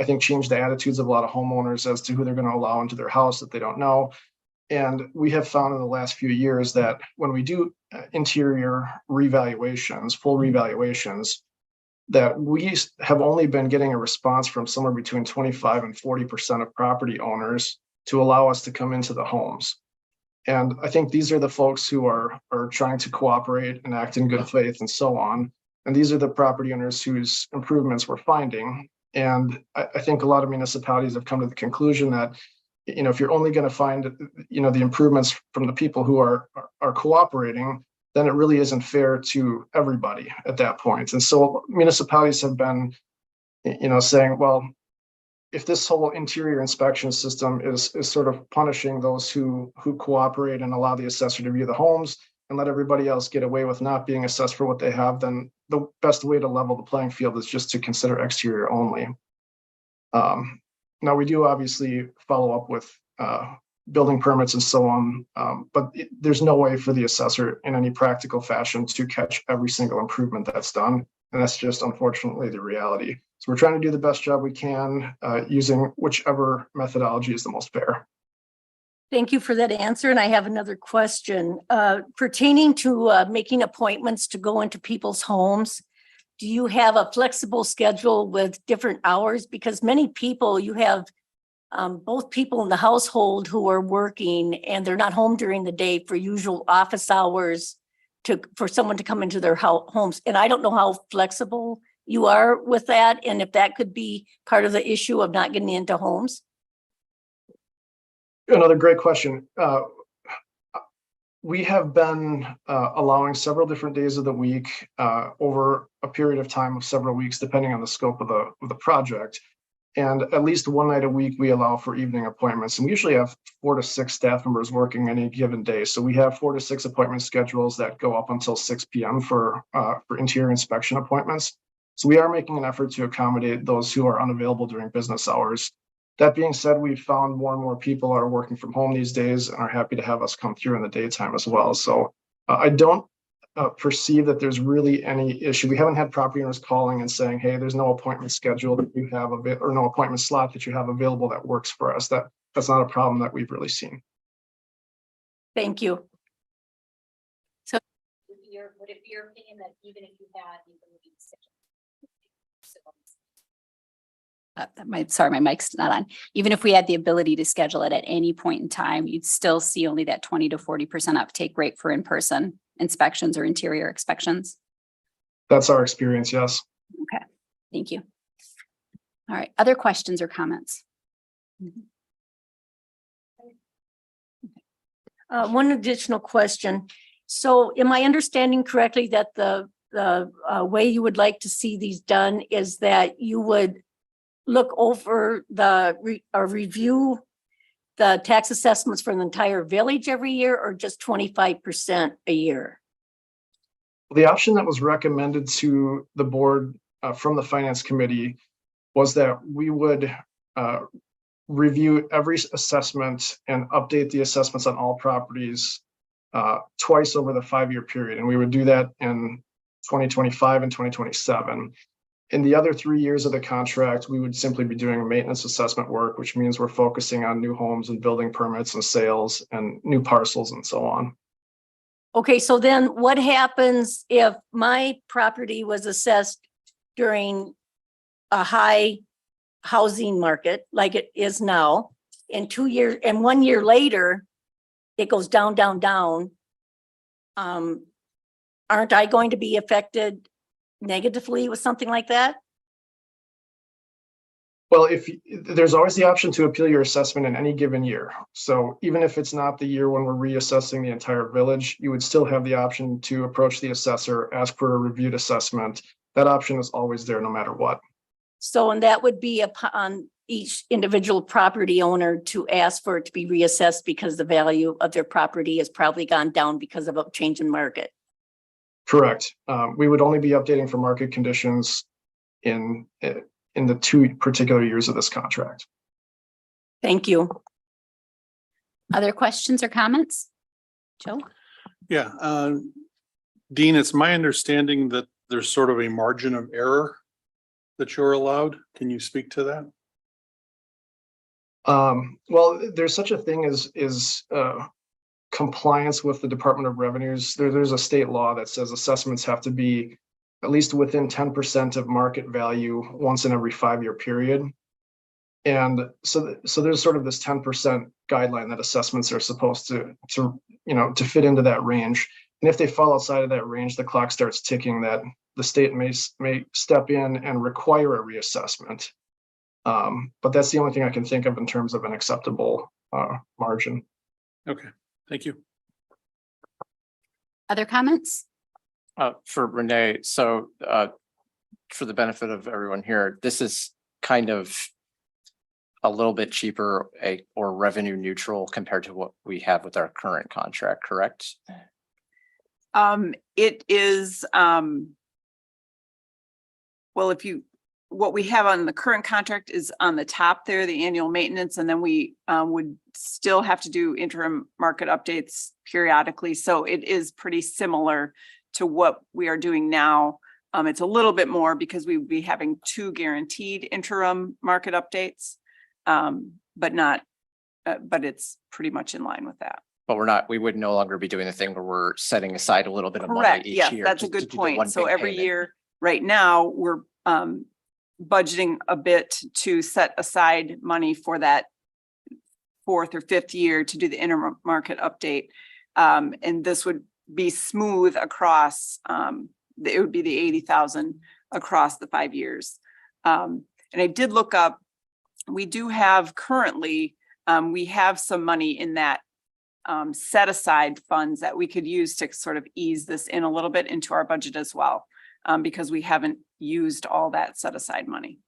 think changed the attitudes of a lot of homeowners as to who they're going to allow into their house that they don't know. And we have found in the last few years that when we do interior revaluations, full revaluations, that we have only been getting a response from somewhere between 25 and 40% of property owners to allow us to come into the homes. And I think these are the folks who are trying to cooperate and act in good faith and so on. And these are the property owners whose improvements we're finding. And I think a lot of municipalities have come to the conclusion that, if you're only going to find, the improvements from the people who are cooperating, then it really isn't fair to everybody at that point. And so municipalities have been, saying, well, if this whole interior inspection system is sort of punishing those who cooperate and allow the assessor to view the homes and let everybody else get away with not being assessed for what they have, then the best way to level the playing field is just to consider exterior only. Now, we do obviously follow up with building permits and so on, but there's no way for the assessor in any practical fashion to catch every single improvement that's done. And that's just unfortunately the reality. So we're trying to do the best job we can using whichever methodology is the most fair. Thank you for that answer. And I have another question pertaining to making appointments to go into people's homes. Do you have a flexible schedule with different hours? Because many people, you have both people in the household who are working and they're not home during the day for usual office hours for someone to come into their homes. And I don't know how flexible you are with that, and if that could be part of the issue of not getting into homes. Another great question. We have been allowing several different days of the week over a period of time of several weeks, depending on the scope of the project. And at least one night a week, we allow for evening appointments. And we usually have 4 to 6 staff members working any given day. So we have 4 to 6 appointment schedules that go up until 6 p.m. for interior inspection appointments. So we are making an effort to accommodate those who are unavailable during business hours. That being said, we've found more and more people are working from home these days and are happy to have us come through in the daytime as well. So I don't perceive that there's really any issue. We haven't had property owners calling and saying, hey, there's no appointment schedule that you have or no appointment slot that you have available that works for us. That's not a problem that we've really seen. Thank you. So would it be your opinion that even if you had the ability to schedule, sorry, my mic's not on. Even if we had the ability to schedule it at any point in time, you'd still see only that 20 to 40% uptake rate for in-person inspections or interior inspections? That's our experience, yes. Okay, thank you. All right, other questions or comments? One additional question. So am I understanding correctly that the way you would like to see these done is that you would look over review the tax assessments for the entire village every year, or just 25% a year? The option that was recommended to the board from the finance committee was that we would review every assessment and update the assessments on all properties twice over the 5-year period. And we would do that in 2025 and 2027. In the other 3 years of the contract, we would simply be doing maintenance assessment work, which means we're focusing on new homes and building permits and sales and new parcels and so on. Okay, so then what happens if my property was assessed during a high housing market like it is now, in 2 years and 1 year later, it goes down, down, down? Aren't I going to be affected negatively with something like that? Well, if there's always the option to appeal your assessment in any given year. So even if it's not the year when we're reassessing the entire village, you would still have the option to approach the assessor, ask for a reviewed assessment. That option is always there no matter what. So, and that would be upon each individual property owner to ask for it to be reassessed because the value of their property has probably gone down because of a change in market. Correct. We would only be updating for market conditions in the 2 particular years of this contract. Thank you. Other questions or comments? Joe? Yeah, Dean, it's my understanding that there's sort of a margin of error that you're allowed. Can you speak to that? Well, there's such a thing as compliance with the Department of Revenues. There's a state law that says assessments have to be at least within 10% of market value once in every 5-year period. And so there's sort of this 10% guideline that assessments are supposed to fit into that range. And if they fall outside of that range, the clock starts ticking that the state may step in and require a reassessment. But that's the only thing I can think of in terms of an acceptable margin. Okay, thank you. Other comments? For Renee, so for the benefit of everyone here, this is kind of a little bit cheaper or revenue neutral compared to what we have with our current contract, correct? It is, well, what we have on the current contract is on the top there, the annual maintenance, and then we would still have to do interim market updates periodically. So it is pretty similar to what we are doing now. It's a little bit more because we would be having 2 guaranteed interim market updates, but it's pretty much in line with that. But we would no longer be doing the thing where we're setting aside a little bit of money Correct. each Yes, year. that's a to good do the point. one So big every payment. year, right now, we're budgeting a bit to set aside money for that 4th or 5th year to do the interim market update. And this would be smooth across, it would be the 80,000 across the 5 years. And I did look up, we do have currently, we have some money in that set aside funds that we could use to sort of ease this in a little bit into our budget as well, because we haven't used all that set aside money.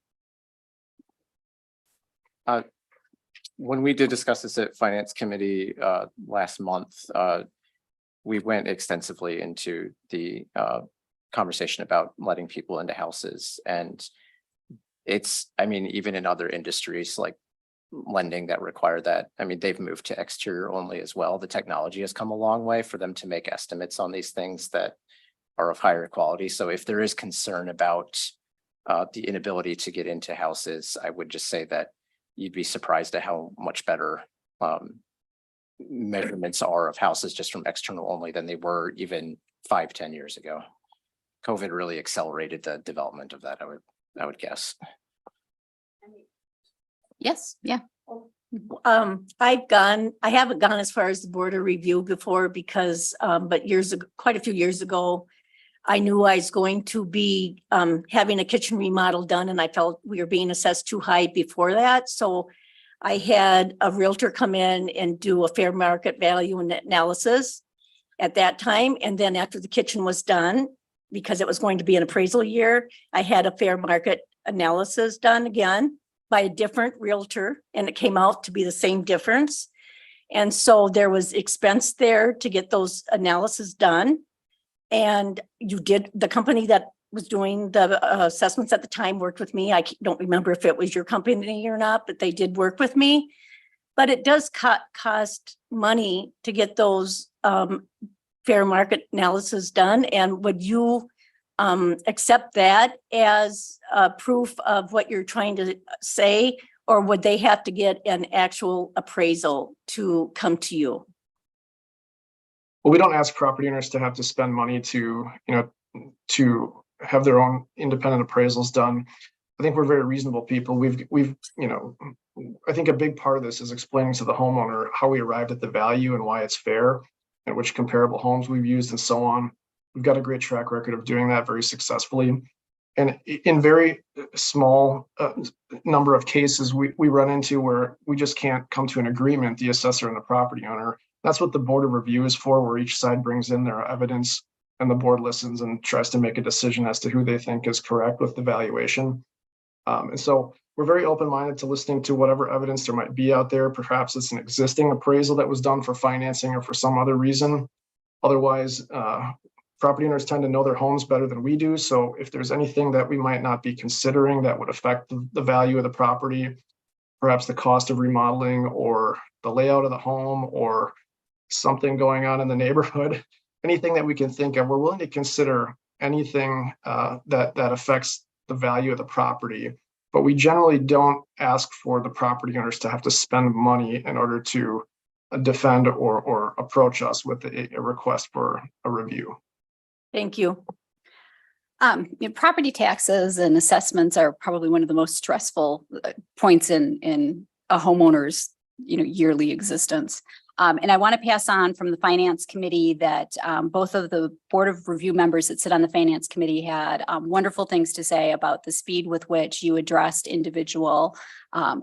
When we did discuss this at Finance Committee last month, we went extensively into the conversation about letting people into houses. And it's, I mean, even in other industries like lending that require that, I mean, they've moved to exterior only as well. The technology has come a long way for them to make estimates on these things that are of higher quality. So if there is concern about the inability to get into houses, I would just say that you'd be surprised at how much better measurements are of houses just from external only than they were even 5-10 years ago. COVID really accelerated the development of that, I would guess. Yes, yeah. I haven't gone as far as the board of review before because, but years ago, quite a few years ago, I knew I was going to be having a kitchen remodel done and I felt we were being assessed too high before that. So I had a realtor come in and do a fair market value analysis at that time. And then after the kitchen was done, because it was going to be an appraisal year, I had a fair market analysis done again by a different realtor, and it came out to be the same difference. And so there was expense there to get those analyses done. And the company that was doing the assessments at the time worked with me. I don't remember if it was your company or not, but they did work with me. But it does cost money to get those fair market analysis done. And would you accept that as proof of what you're trying to say, or would they have to get an actual appraisal to come to you? Well, we don't ask property owners to have to spend money to, to have their own independent appraisals done. I think we're very reasonable people. We've, I think a big part of this is explaining to the homeowner how we arrived at the value and why it's fair and which comparable homes we've used and so on. We've got a great track record of doing that very successfully. And in very small number of cases, we run into where we just can't come to an agreement, the assessor and the property owner. That's what the board of review is for, where each side brings in their evidence and the board listens and tries to make a decision as to who they think is correct with the valuation. And so we're very open-minded to listening to whatever evidence there might be out there. Perhaps it's an existing appraisal that was done for financing or for some other reason. Otherwise, property owners tend to know their homes better than we do. So if there's anything that we might not be considering that would affect the value of the property, perhaps the cost of remodeling or the layout of the home or something going on in the neighborhood, anything that we can think of, we're willing to consider anything that affects the value of the property. But we generally don't ask for the property owners to have to spend money in order to defend or approach us with a request for a review. Thank you. Property taxes and assessments are probably one of the most stressful points in a homeowner's, yearly existence. And I want to pass on from the Finance Committee that both of the Board of Review members that sit on the Finance Committee had wonderful things to say about the speed with which you addressed individual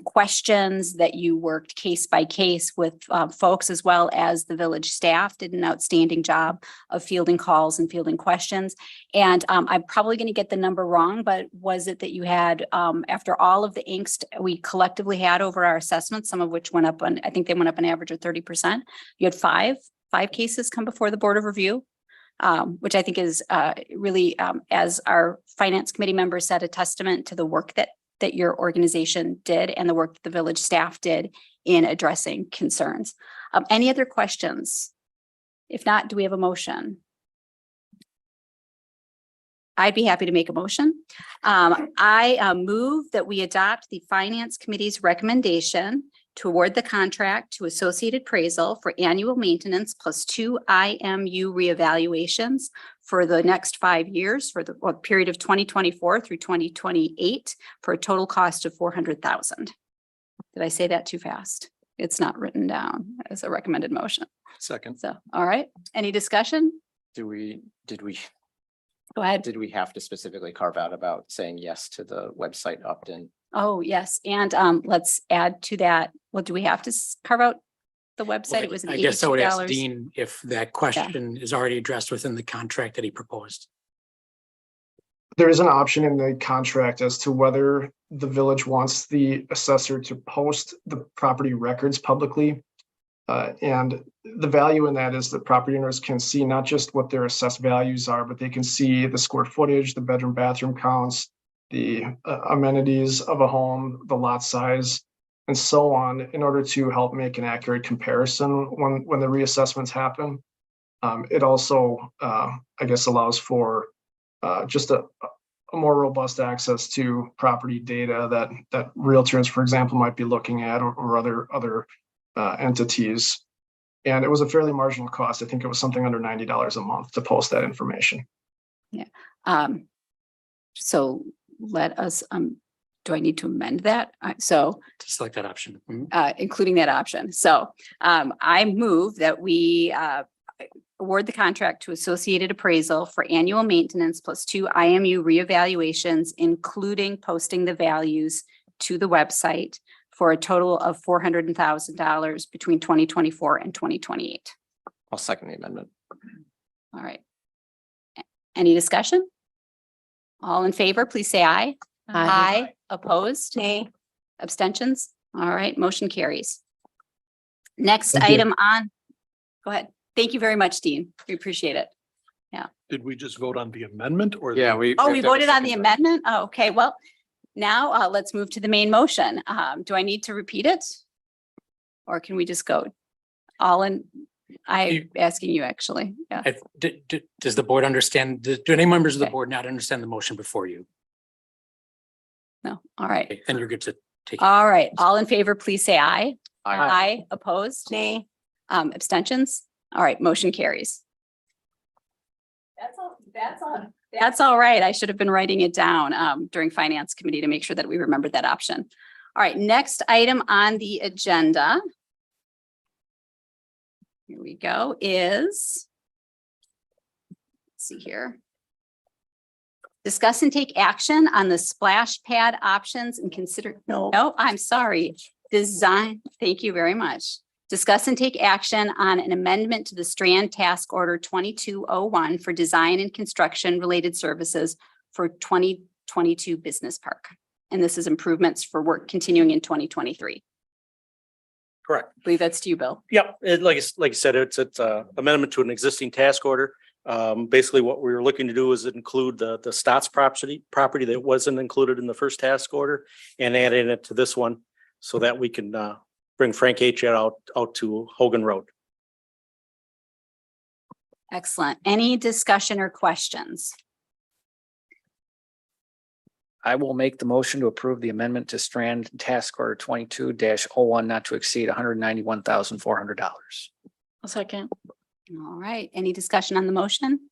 questions, that you worked case by case with folks, as well as the village staff did an outstanding job of fielding calls and fielding questions. And I'm probably going to get the number wrong, but was it that you had, after all of the angst we collectively had over our assessments, some of which went up on, I think they went up an average of 30%. You had five cases come before the Board of Review, which I think is really, as our Finance Committee members said, a testament to the work that your organization did and the work that the village staff did in addressing concerns. Any other questions? If not, do we have a motion? I'd be happy to make a motion. I move that we adopt the Finance Committee's recommendation to award the contract to Associated Appraisal for annual maintenance plus 2 IMU reevaluations for the next 5 years for the period of 2024 through 2028 for a total cost of $400,000. Did I say that too fast? It's not written down as a recommended motion. Second. So, all right. Any discussion? Did we Go ahead. Did we have to specifically carve out about saying yes to the website opt-in? Oh, yes. And let's add to that. Well, do we have to carve out the website? It was I guess I would ask $82. Dean if that question is already addressed within the contract that he proposed. There is an option in the contract as to whether the village wants the assessor to post the property records publicly. And the value in that is that property owners can see not just what their assessed values are, but they can see the square footage, the bedroom, bathroom counts, the amenities of a home, the lot size, and so on, in order to help make an accurate comparison when the reassessments happen. It also, I guess, allows for just a more robust access to property data that realtors, for example, might be looking at, or other entities. And it was a fairly marginal cost. I think it was something under $90 a month to post that information. So let us, do I need to amend that? So To select that option. including that option. So I move that we award the contract to Associated Appraisal for annual maintenance plus 2 IMU reevaluations, including posting the values to the website, for a total of $400,000 between 2024 and 2028. I'll second the amendment. All right. Any discussion? All in favor, please say aye. Aye. Opposed? Nay. Abstentions? All right, motion carries. Next Thank you. item on, go ahead. Thank you very much, Dean. We appreciate it. Did we just vote on the amendment or? Yeah, the- we. Oh, have we to have a voted on the second. amendment? Oh, okay, well, now let's move to the main motion. Do I need to repeat it? Or can we just go? I'm asking you actually, yeah. Does the board understand, do any members of the Okay. board not understand the motion before you? No, all right. Okay, then you're good to take. All right, all in favor, please say aye. Aye. Opposed? Nay. Abstentions? All right, motion carries. That's all right. I should have been writing it down during finance committee to make sure that we remembered that option. All right, next item on the agenda. Here we go, is. Let's see here. Discuss and take action on the splash pad options and consider, No. no, I'm sorry. Design, thank you very much. Discuss and take action on an amendment to the Strand Task Order 2201 for design and construction related services for 2022 Business Park. And this is improvements for work continuing in 2023. Correct. I believe that's to you, Bill. Yep, like you said, it's a amendment to an existing task order. Basically, what we were looking to do is include the Stotts property that wasn't included in the first task order and add in it to this one so that we can bring Frank H. out to Hogan Road. Excellent. Any discussion or questions? I will make the motion to approve the amendment to Strand Task Order 22-01 not to exceed $191,400. A second. All right, any discussion on the motion?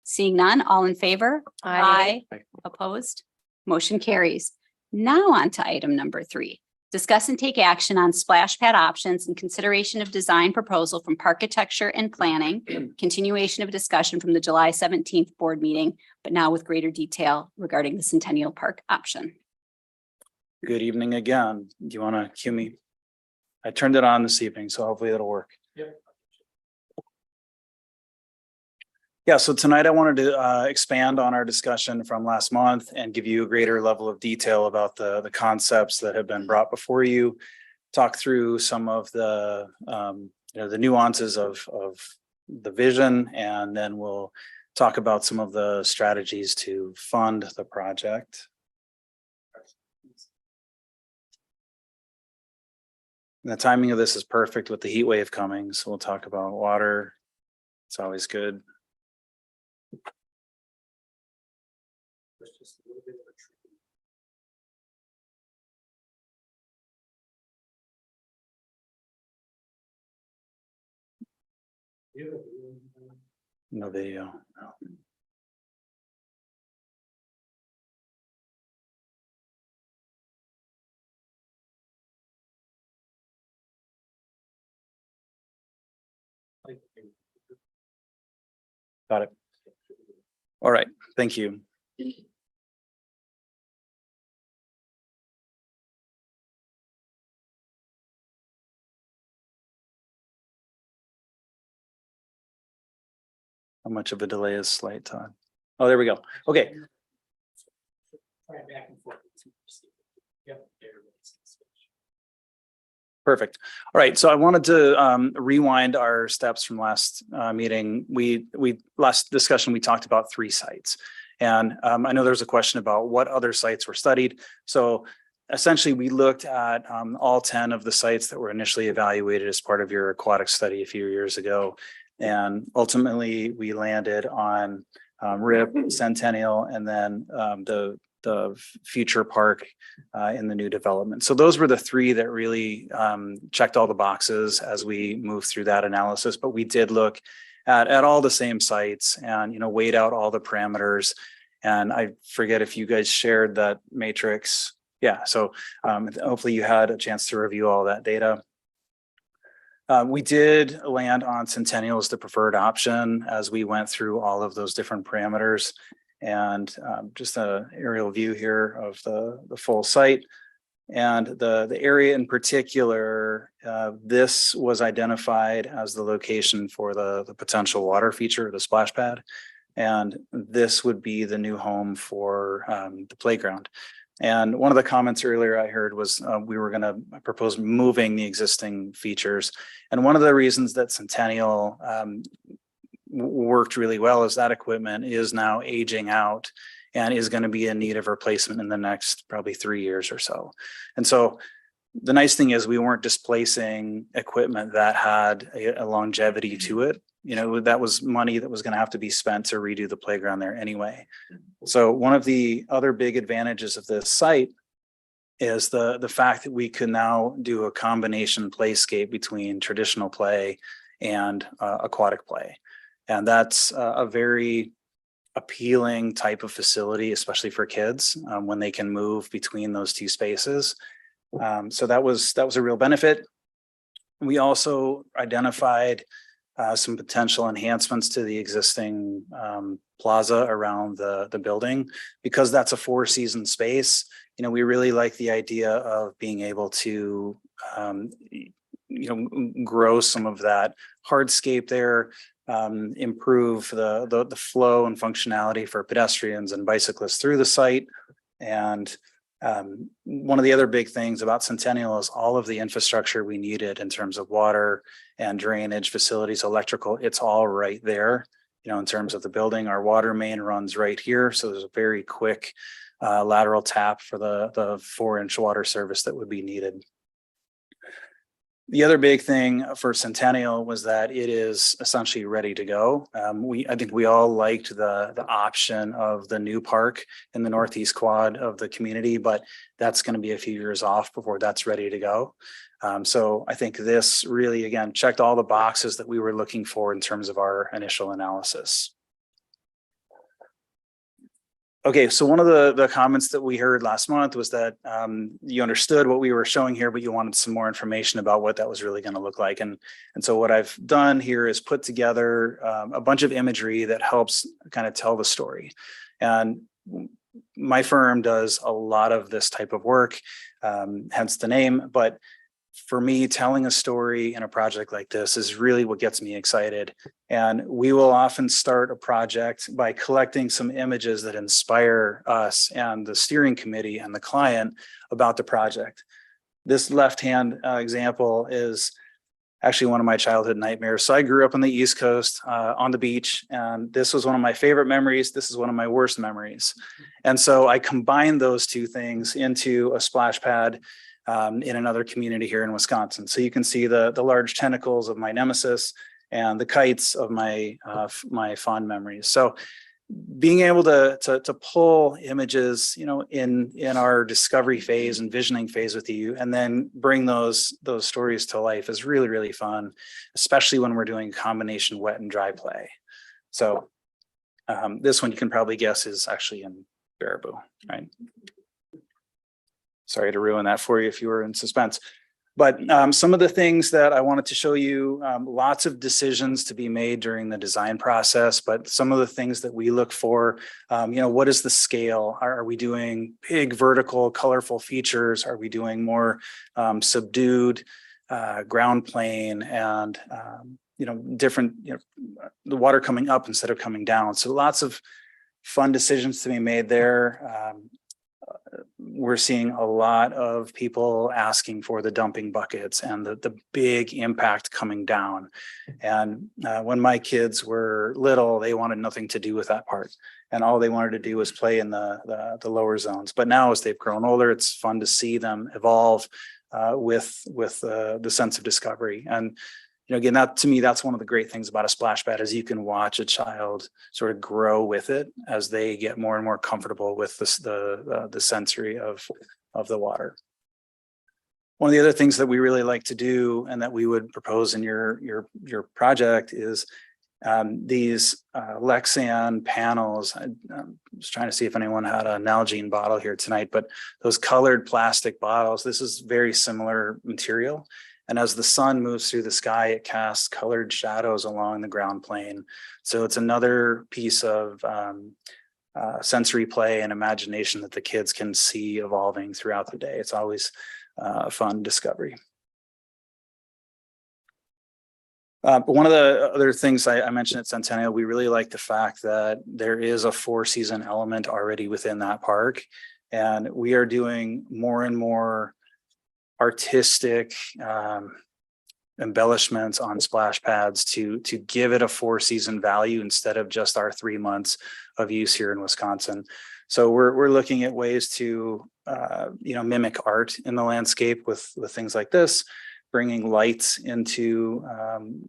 Seeing none, all in favor? Aye. Opposed? Motion carries. Now on to item number 3. Discuss and take action on splash pad options and consideration of design proposal from Parkitecture and Planning. Continuation of discussion from the July 17th board meeting, but now with greater detail regarding the Centennial Park option. Good evening again. Do you want to cue me? I turned it on this evening, so hopefully that'll work. Yeah, so tonight I wanted to expand on our discussion from last month and give you a greater level of detail about the concepts that have been brought before you. Talk through some of the the nuances of the vision, and then we'll talk about some of the strategies to fund the project. And the timing of this is perfect with the heat wave coming, so we'll talk about water. It's always good. No video. No. Got it. All right, thank you. How much of a delay is slight, Todd? Oh, there we go. Okay. Back and forth. Yep. Perfect. All right, so I wanted to rewind our steps from last meeting. Last discussion, we talked about 3 sites. And I know there was a question about what other sites were studied. So essentially, we looked at all 10 of the sites that were initially evaluated as part of your aquatic study a few years ago. And ultimately, we landed on RIP, Centennial, and then the future park in the new development. So those were the 3 that really checked all the boxes as we moved through that analysis. But we did look at all the same sites and, weighed out all the parameters. And I forget if you guys shared that matrix. Yeah, so hopefully you had a chance to review all that data. We did land on Centennial as the preferred option as we went through all of those different parameters. And just an aerial view here of the full site. And the area in particular, this was identified as the location for the potential water feature, the splash pad. And this would be the new home for the playground. And one of the comments earlier I heard was we were going to propose moving the existing features. And one of the reasons that Centennial worked really well is that equipment is now aging out and is going to be in need of replacement in the next probably 3 years or so. And so the nice thing is we weren't displacing equipment that had a longevity to it. That was money that was going to have to be spent to redo the playground there anyway. So one of the other big advantages of this site is the fact that we can now do a combination playscape between traditional play and aquatic play. And that's a very appealing type of facility, especially for kids, when they can move between those 2 spaces. So that was a real benefit. We also identified some potential enhancements to the existing plaza around the building, because that's a 4-season space. We really like the idea of being able to grow some of that hardscape there, improve the flow and functionality for pedestrians and bicyclists through the site. And one of the other big things about Centennial is all of the infrastructure we needed in terms of water and drainage facilities, electrical, it's all right there. In terms of the building, our water main runs right here. So there's a very quick lateral tap for the 4-inch water service that would be needed. The other big thing for Centennial was that it is essentially ready to go. I think we all liked the option of the new park in the northeast quad of the community, but that's going to be a few years off before that's ready to go. So I think this really, again, checked all the boxes that we were looking for in terms of our initial analysis. Okay, so one of the comments that we heard last month was that you understood what we were showing here, but you wanted some more information about what that was really going to look like. And so what I've done here is put together a bunch of imagery that helps kind of tell the story. And my firm does a lot of this type of work, hence the name. But for me, telling a story in a project like this is really what gets me excited. And we will often start a project by collecting some images that inspire us and the steering committee and the client about the project. This left-hand example is actually one of my childhood nightmares. So I grew up on the East Coast on the beach, and this was one of my favorite memories. This is one of my worst memories. And so I combined those 2 things into a splash pad in another community here in Wisconsin. So you can see the large tentacles of my nemesis and the kites of my fond memories. So being able to pull images, in our discovery phase and visioning phase with you, and then bring those stories to life is really, really fun, especially when we're doing combination wet and dry play. So this one you can probably guess is actually in Baraboo, right? Sorry to ruin that for you if you were in suspense. But some of the things that I wanted to show you, lots of decisions to be made during the design process, but some of the things that we look for, what is the scale? Are we doing big, vertical, colorful features? Are we doing more subdued ground plane and, different, the water coming up instead of coming down? So lots of fun decisions to be made there. we're seeing a lot of people asking for the dumping buckets and the big impact coming down. And when my kids were little, they wanted nothing to do with that part. And all they wanted to do was play in the lower zones. But now as they've grown older, it's fun to see them evolve with the sense of discovery. And again, that to me, that's one of the great things about a splash pad is you can watch a child sort of grow with it as they get more and more comfortable with the sensory of the water. One of the other things that we really like to do and that we would propose in your project is these Lexan panels. I'm just trying to see if anyone had a Nalgene bottle here tonight, but those colored plastic bottles, this is very similar material. And as the sun moves through the sky, it casts colored shadows along the ground plane. So it's another piece of sensory play and imagination that the kids can see evolving throughout the day. It's always a fun discovery. But one of the other things I mentioned at Centennial, we really like the fact that there is a 4-season element already within that park. And we are doing more and more artistic embellishments on splash pads to give it a 4-season value instead of just our 3 months of use here in Wisconsin. So we're looking at ways to mimic art in the landscape with things like this, bringing lights into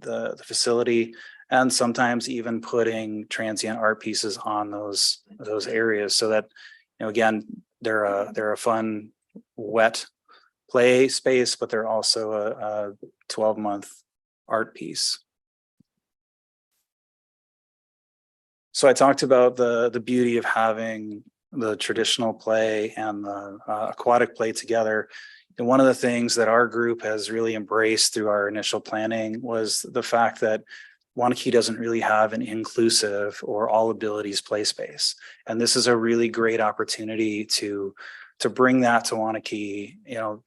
the facility, and sometimes even putting transient art pieces on those areas so that again they're a fun wet play space, but they're also a 12-month art piece. So I talked about the beauty of having the traditional play and the aquatic play together. And one of the things that our group has really embraced through our initial planning was the fact that Waunakee doesn't really have an inclusive or all abilities play space. And this is a really great opportunity to bring that to Waunakee.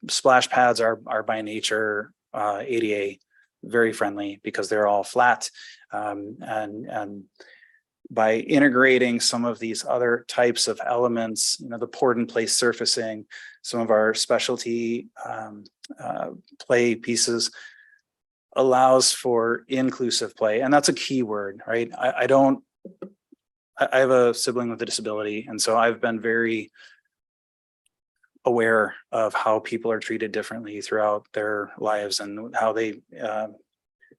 Splash pads are by nature ADA very friendly because they're all flat. And by integrating some of these other types of elements, the poured in place surfacing, some of our specialty play pieces allows for inclusive play. And that's a key word, right? I have a sibling with a disability. And so I've been very aware of how people are treated differently throughout their lives and how they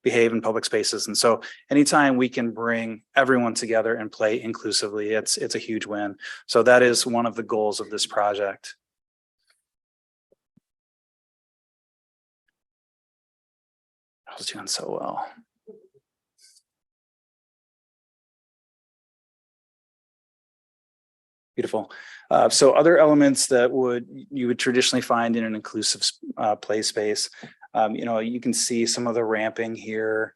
behave in public spaces. And so anytime we can bring everyone together and play inclusively, it's a huge win. So that is one of the goals of this project. I was doing so well. Beautiful. So other elements that you would traditionally find in an inclusive play space, you can see some of the ramping here,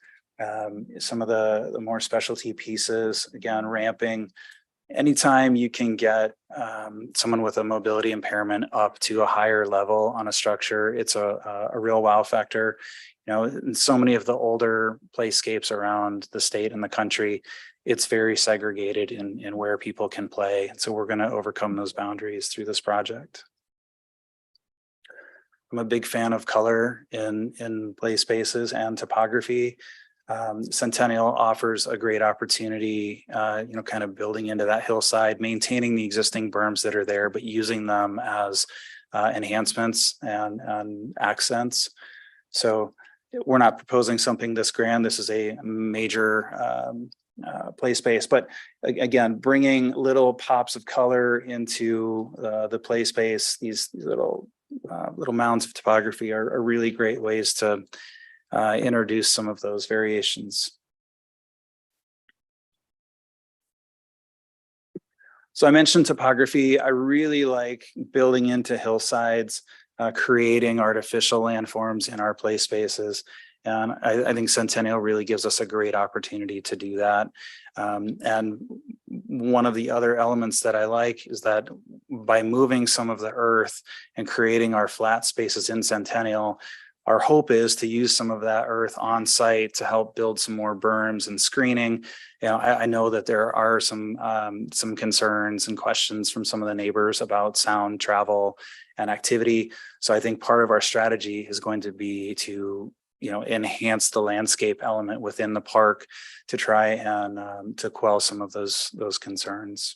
some of the more specialty pieces, again, ramping. Anytime you can get someone with a mobility impairment up to a higher level on a structure, it's a real wow factor. In so many of the older playscapes around the state and the country, it's very segregated in where people can play. And so we're going to overcome those boundaries through this project. I'm a big fan of color in play spaces and topography. Centennial offers a great opportunity, kind of building into that hillside, maintaining the existing berms that are there, but using them as enhancements and accents. So we're not proposing something this grand. This is a major play space, but again, bringing little pops of color into the play space, these little mounds of topography are really great ways to introduce some of those variations. So I mentioned topography. I really like building into hillsides, creating artificial landforms in our play spaces. And I think Centennial really gives us a great opportunity to do that. And one of the other elements that I like is that by moving some of the earth and creating our flat spaces in Centennial, our hope is to use some of that earth on site to help build some more berms and screening. You know, I know that there are some concerns and questions from some of the neighbors about sound travel and activity. So I think part of our strategy is going to be to, you know, enhance the landscape element within the park to try and to quell some of those concerns.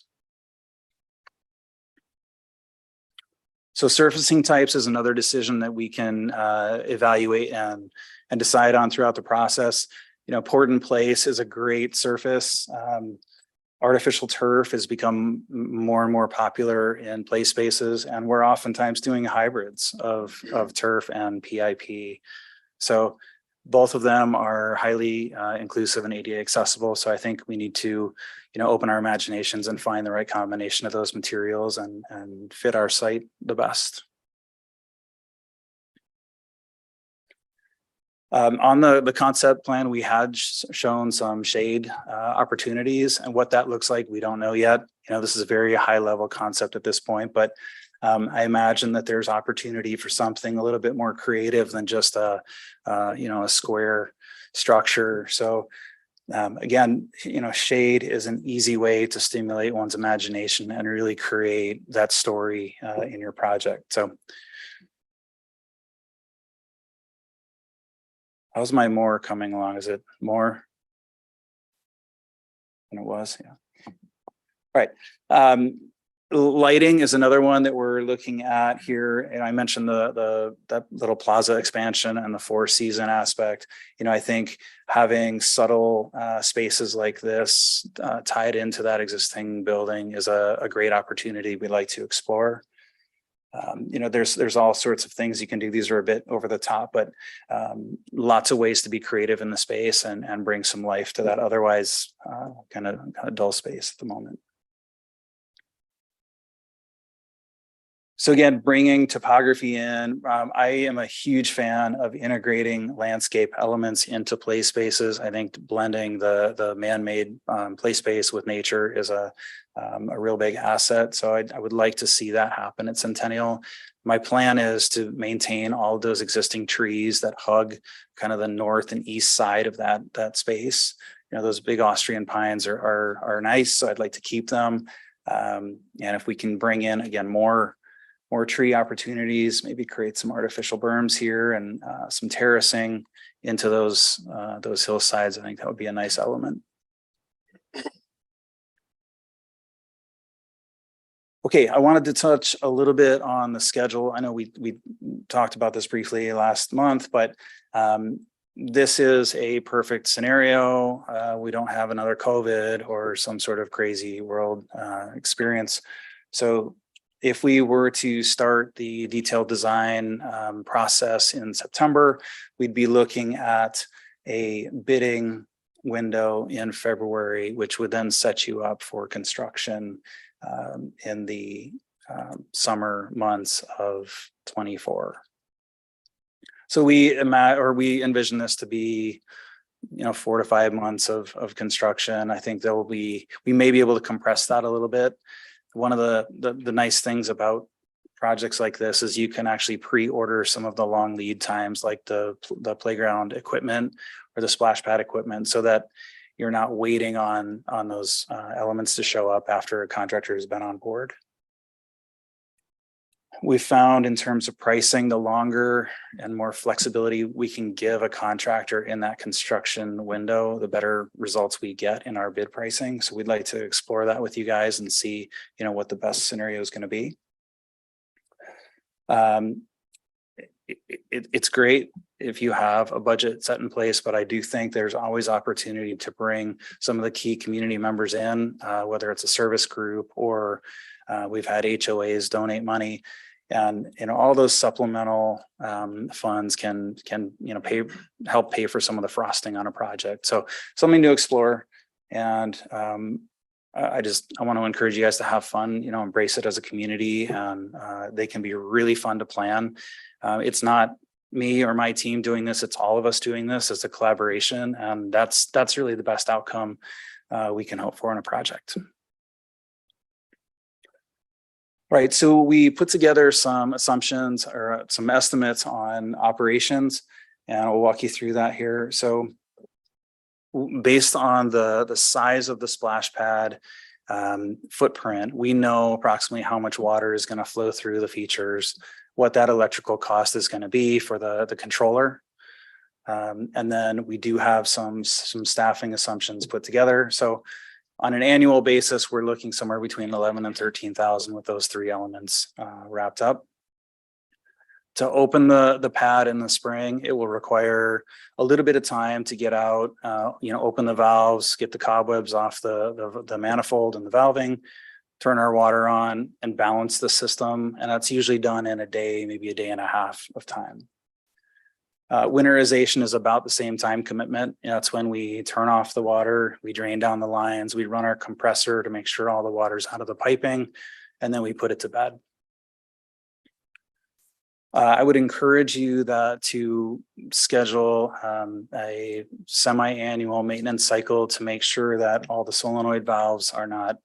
So surfacing types is another decision that we can evaluate and decide on throughout the process. You know, Port in Place is a great surface. Artificial turf has become more and more popular in play spaces, and we're oftentimes doing hybrids of turf and PIP. So both of them are highly inclusive and ADA accessible. So I think we need to, you know, open our imaginations and find the right combination of those materials and fit our site the best. On the concept plan, we had shown some shade opportunities, and what that looks like, we don't know yet. You know, this is a very high level concept at this point, but I imagine that there's opportunity for something a little bit more creative than just a square structure. So again, you know, shade is an easy way to stimulate one's imagination and really create that story in your project. So how's my more coming along? Is it more than it was? Yeah. All right. Lighting is another one that we're looking at here. And I mentioned that little plaza expansion and the 4-season aspect. You know, I think having subtle spaces like this tied into that existing building is a great opportunity we'd like to explore. You know, there's all sorts of things you can do. These are a bit over the top, but lots of ways to be creative in the space and bring some life to that otherwise kind of dull space at the moment. So again, bringing topography in, I am a huge fan of integrating landscape elements into play spaces. I think blending the man-made play space with nature is a real big asset. So I would like to see that happen at Centennial. My plan is to maintain all of those existing trees that hug kind of the north and east side of that space. You know, those big Austrian pines are nice, so I'd like to keep them. And if we can bring in, again, more tree opportunities, maybe create some artificial berms here and some terracing into those hillsides, I think that would be a nice element. Okay, I wanted to touch a little bit on the schedule. I know we talked about this briefly last month, but this is a perfect scenario. We don't have another COVID or some sort of crazy world experience. So if we were to start the detailed design process in September, we'd be looking at a bidding window in February, which would then set you up for construction in the summer months of 24. So we envision this to be, you know, 4 to 5 months of construction. I think we may be able to compress that a little bit. One of the nice things about projects like this is you can actually pre-order some of the long lead times, like the playground equipment or the splash pad equipment, so that you're not waiting on those elements to show up after a contractor has been on board. We found in terms of pricing, the longer and more flexibility we can give a contractor in that construction window, the better results we get in our bid pricing. So we'd like to explore that with you guys and see, you know, what the best scenario is going to be. It's great if you have a budget set in place, but I do think there's always opportunity to bring some of the key community members in, whether it's a service group or we've had HOAs donate money. And you know, all those supplemental funds can you know help pay for some of the frosting on a project. So something to explore. And I want to encourage you guys to have fun. You know, embrace it as a community, and they can be really fun to plan. It's not me or my team doing this; it's all of us doing this. It's a collaboration, and that's really the best outcome we can hope for in a project. Right, so we put together some assumptions or some estimates on operations, and I'll walk you through that here. So based on the size of the splash pad footprint, we know approximately how much water is going to flow through the features, what that electrical cost is going to be for the controller. And then we do have some staffing assumptions put together. So on an annual basis, we're looking somewhere between 11 and 13,000 with those three elements wrapped up. To open the pad in the spring, it will require a little bit of time to get out, open the valves, get the cobwebs off the manifold and the valving, turn our water on and balance the system. And that's usually done in a day, maybe a day and a half of time. Winterization is about the same time commitment. That's when we turn off the water, we drain down the lines, we run our compressor to make sure all the water's out of the piping, and then we put it to bed. I would encourage you to schedule a semi-annual maintenance cycle to make sure that all the solenoid valves are not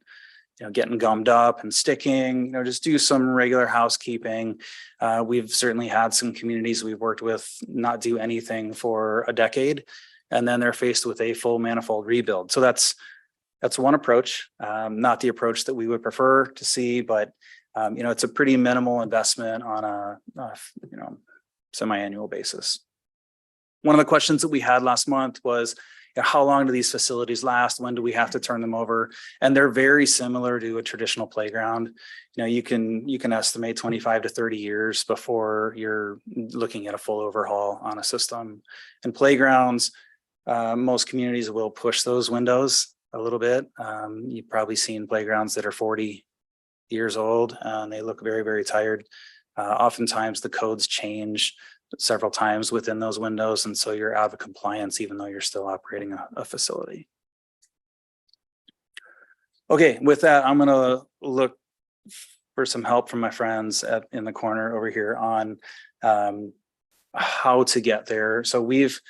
getting gummed up and sticking. Just do some regular housekeeping. We've certainly had some communities we've worked with not do anything for a decade, and then they're faced with a full manifold rebuild. So that's one approach, not the approach that we would prefer to see, but it's a pretty minimal investment on a semi-annual basis. One of the questions that we had last month was, how long do these facilities last? When do we have to turn them over? And they're very similar to a traditional playground. You can estimate 25 to 30 years before you're looking at a full overhaul on a system. And playgrounds, most communities will push those windows a little bit. You've probably seen playgrounds that are 40 years old and they look very, very tired. Oftentimes the codes change several times within those windows, and so you're out of compliance even though you're still operating a facility. Okay, with that, I'm going to look for some help from my friends in the corner over here on how to get there. So we've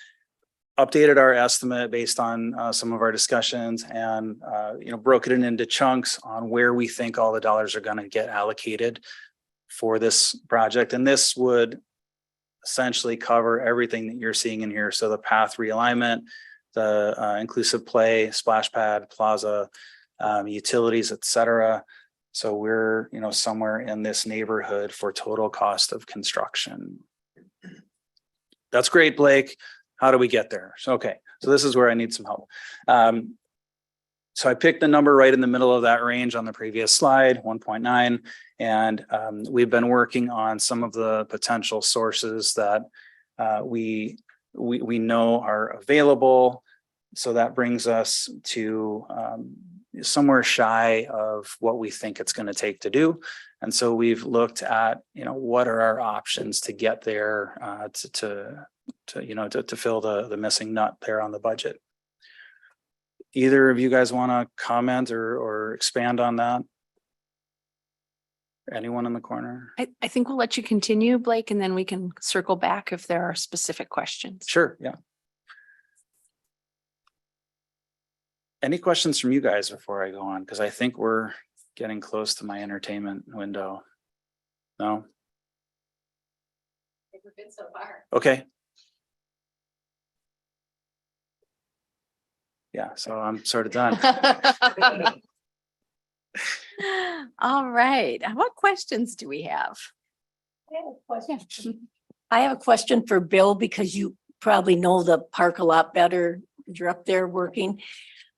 updated our estimate based on some of our discussions and broken it into chunks on where we think all the dollars are going to get allocated for this project. And this would essentially cover everything that you're seeing in here. So the path realignment, the inclusive play, splash pad, plaza, utilities, etc. So we're somewhere in this neighborhood for total cost of construction. That's great, Blake. How do we get there? So this is where I need some help. So I picked the number right in the middle of that range on the previous slide, 1.9. And we've been working on some of the potential sources that we know are available. So that brings us to somewhere shy of what we think it's going to take to do. And so we've looked at, what are our options to get there to fill the missing nut there on the budget. Either of you guys want to comment or expand on that? Anyone in the corner? I think we'll let you continue, Blake, and then we can circle back if there are specific questions. Sure, yeah. Any questions from you guys before I go on? Because I think we're getting close to my entertainment window. No? I think we're good so far. Okay. Yeah, so I'm sort of done. All right. What questions do we have? I have a question for Bill because you probably know the park a lot better. You're up there working.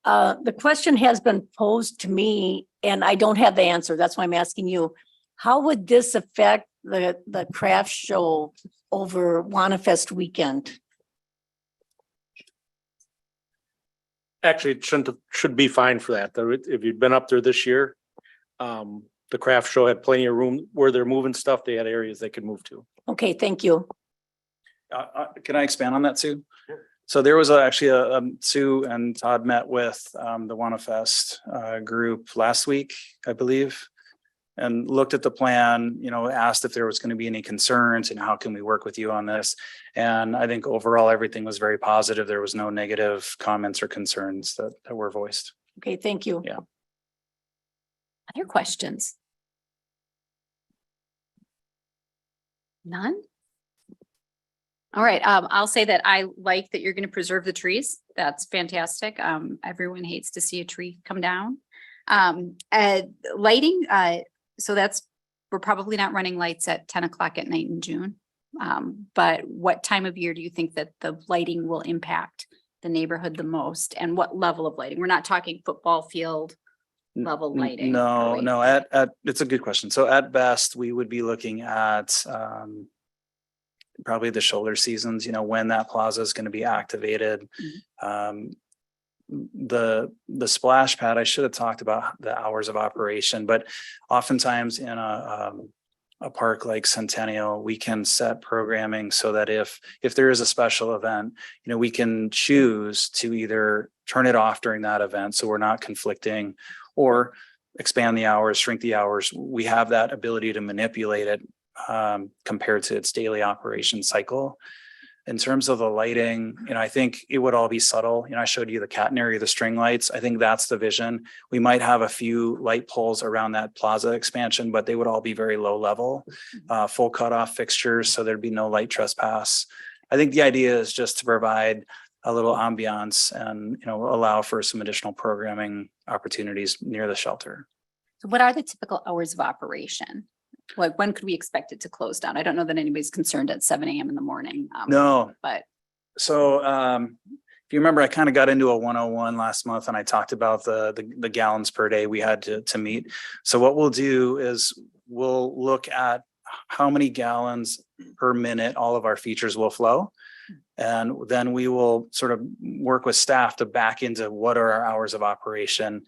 The question has been posed to me and I don't have the answer. That's why I'm asking you. How would this affect the craft show over Waunakee weekend? Actually, it should be fine for that. If you've been up there this year, the craft show had plenty of room where they're moving stuff. They had areas they could move to. Okay, thank you. Can I expand on that, Sue? Sure. So there was actually Sue and Todd met with the Waunakee group last week, I believe, and looked at the plan, asked if there was going to be any concerns and how can we work with you on this. And I think overall, everything was very positive. There was no negative comments or concerns that were voiced. Okay, thank you. Yeah. Other questions? None? All right, I'll say that I like that you're going to preserve the trees. That's fantastic. Everyone hates to see a tree come down. Lighting, so we're probably not running lights at 10 o'clock at night in June. But what time of year do you think that the lighting will impact the neighborhood the most, and what level of lighting? We're not talking football field level lighting. are we? No, at, it's a good question. So at best, we would be looking at, probably the shoulder seasons, you know, when that plaza is going to be activated. The splash pad, I should have talked about the hours of operation, but oftentimes in a park like Centennial, we can set programming so that if there is a special event, you know, we can choose to either turn it off during that event, so we're not conflicting, or expand the hours, shrink the hours. We have that ability to manipulate it compared to its daily operation cycle. In terms of the lighting, you know, I think it would all be subtle. You know, I showed you the catenary, the string lights. I think that's the vision. We might have a few light poles around that plaza expansion, but they would all be very low level, full cutoff fixtures, so there'd be no light trespass. I think the idea is just to provide a little ambiance and, you know, allow for some additional programming opportunities near the shelter. So what are the typical hours of operation? Like, when could we expect it to close down? I don't know that anybody's concerned at 7 a.m. in the morning. No. But So if you remember, I kind of got into a 101 last month and I talked about the gallons per day we had to meet. So what we'll do is we'll look at how many gallons per minute all of our features will flow. And then we will sort of work with staff to back into what are our hours of operation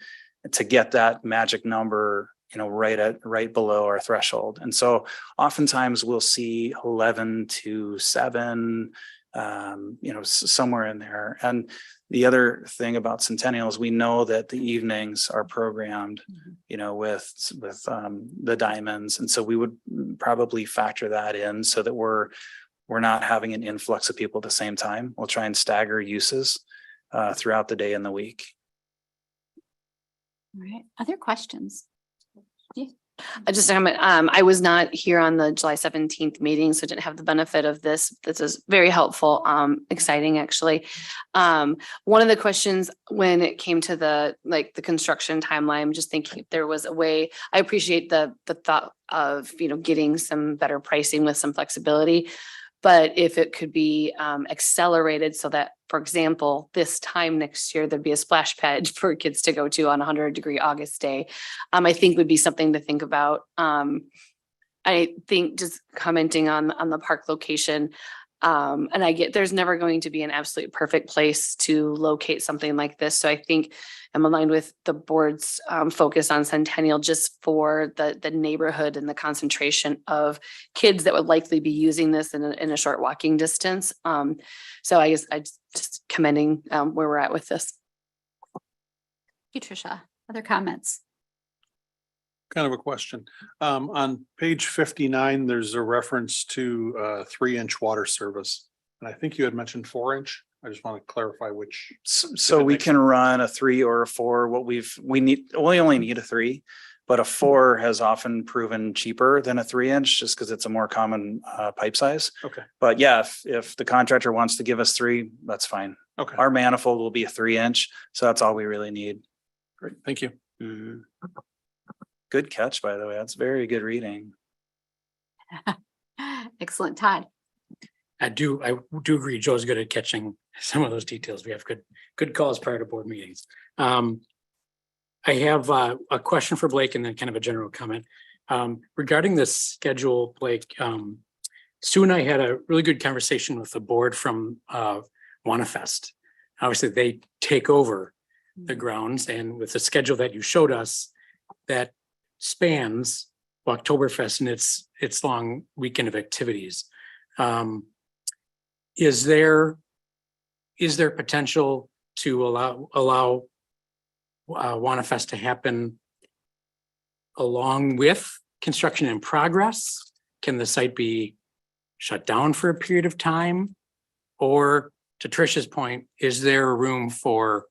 to get that magic number, you know, right below our threshold. And so oftentimes we'll see 11 to 7, you know, somewhere in there. And the other thing about Centennial is we know that the evenings are programmed, you know, with the diamonds. And so we would probably factor that in so that we're not having an influx of people at the same time. We'll try and stagger uses throughout the day and the week. all right, other questions? I just, I was not here on the July 17th meeting, so didn't have the benefit of this. This is very helpful, exciting, actually. One of the questions when it came to the construction timeline, I'm just thinking if there was a way. I appreciate the thought of, you know, getting some better pricing with some flexibility. But if it could be accelerated so that, for example, this time next year, there'd be a splash pad for kids to go to on 100-degree August day, I think would be something to think about. I think just commenting on the park location, and I get there's never going to be an absolute perfect place to locate something like this. So I think I'm aligned with the board's focus on Centennial just for the neighborhood and the concentration of kids that would likely be using this in a short walking distance. So I guess I just commending where we're at with this. Thank you, Tricia. Other comments? Kind of a question. On page 59, there's a reference to 3-inch water service. And I think you had mentioned 4-inch. I just want to clarify which. So we can run a 3 or a 4. We only need a 3, but a 4 has often proven cheaper than a 3-inch just because it's a more common pipe size. Okay. But yeah, if the contractor wants to give us 3, that's fine. Okay. Our manifold will be a 3-inch. So that's all we really need. Great. Thank you. Mm-hmm. Good catch, by the way. That's very good reading. Excellent, Todd. I do agree. Joe's good at catching some of those details. We have good calls prior to board meetings. I have a question for Blake and then kind of a general comment. Regarding this schedule, Blake, Sue and I had a really good conversation with the board from Waunakee. Obviously, they take over the grounds, and with the schedule that you showed us, that spans Oktoberfest and its long weekend of activities. Is there potential to allow Waunakee to happen along with construction in progress? Can the site be shut down for a period of time? Or to Tricia's point, is there room for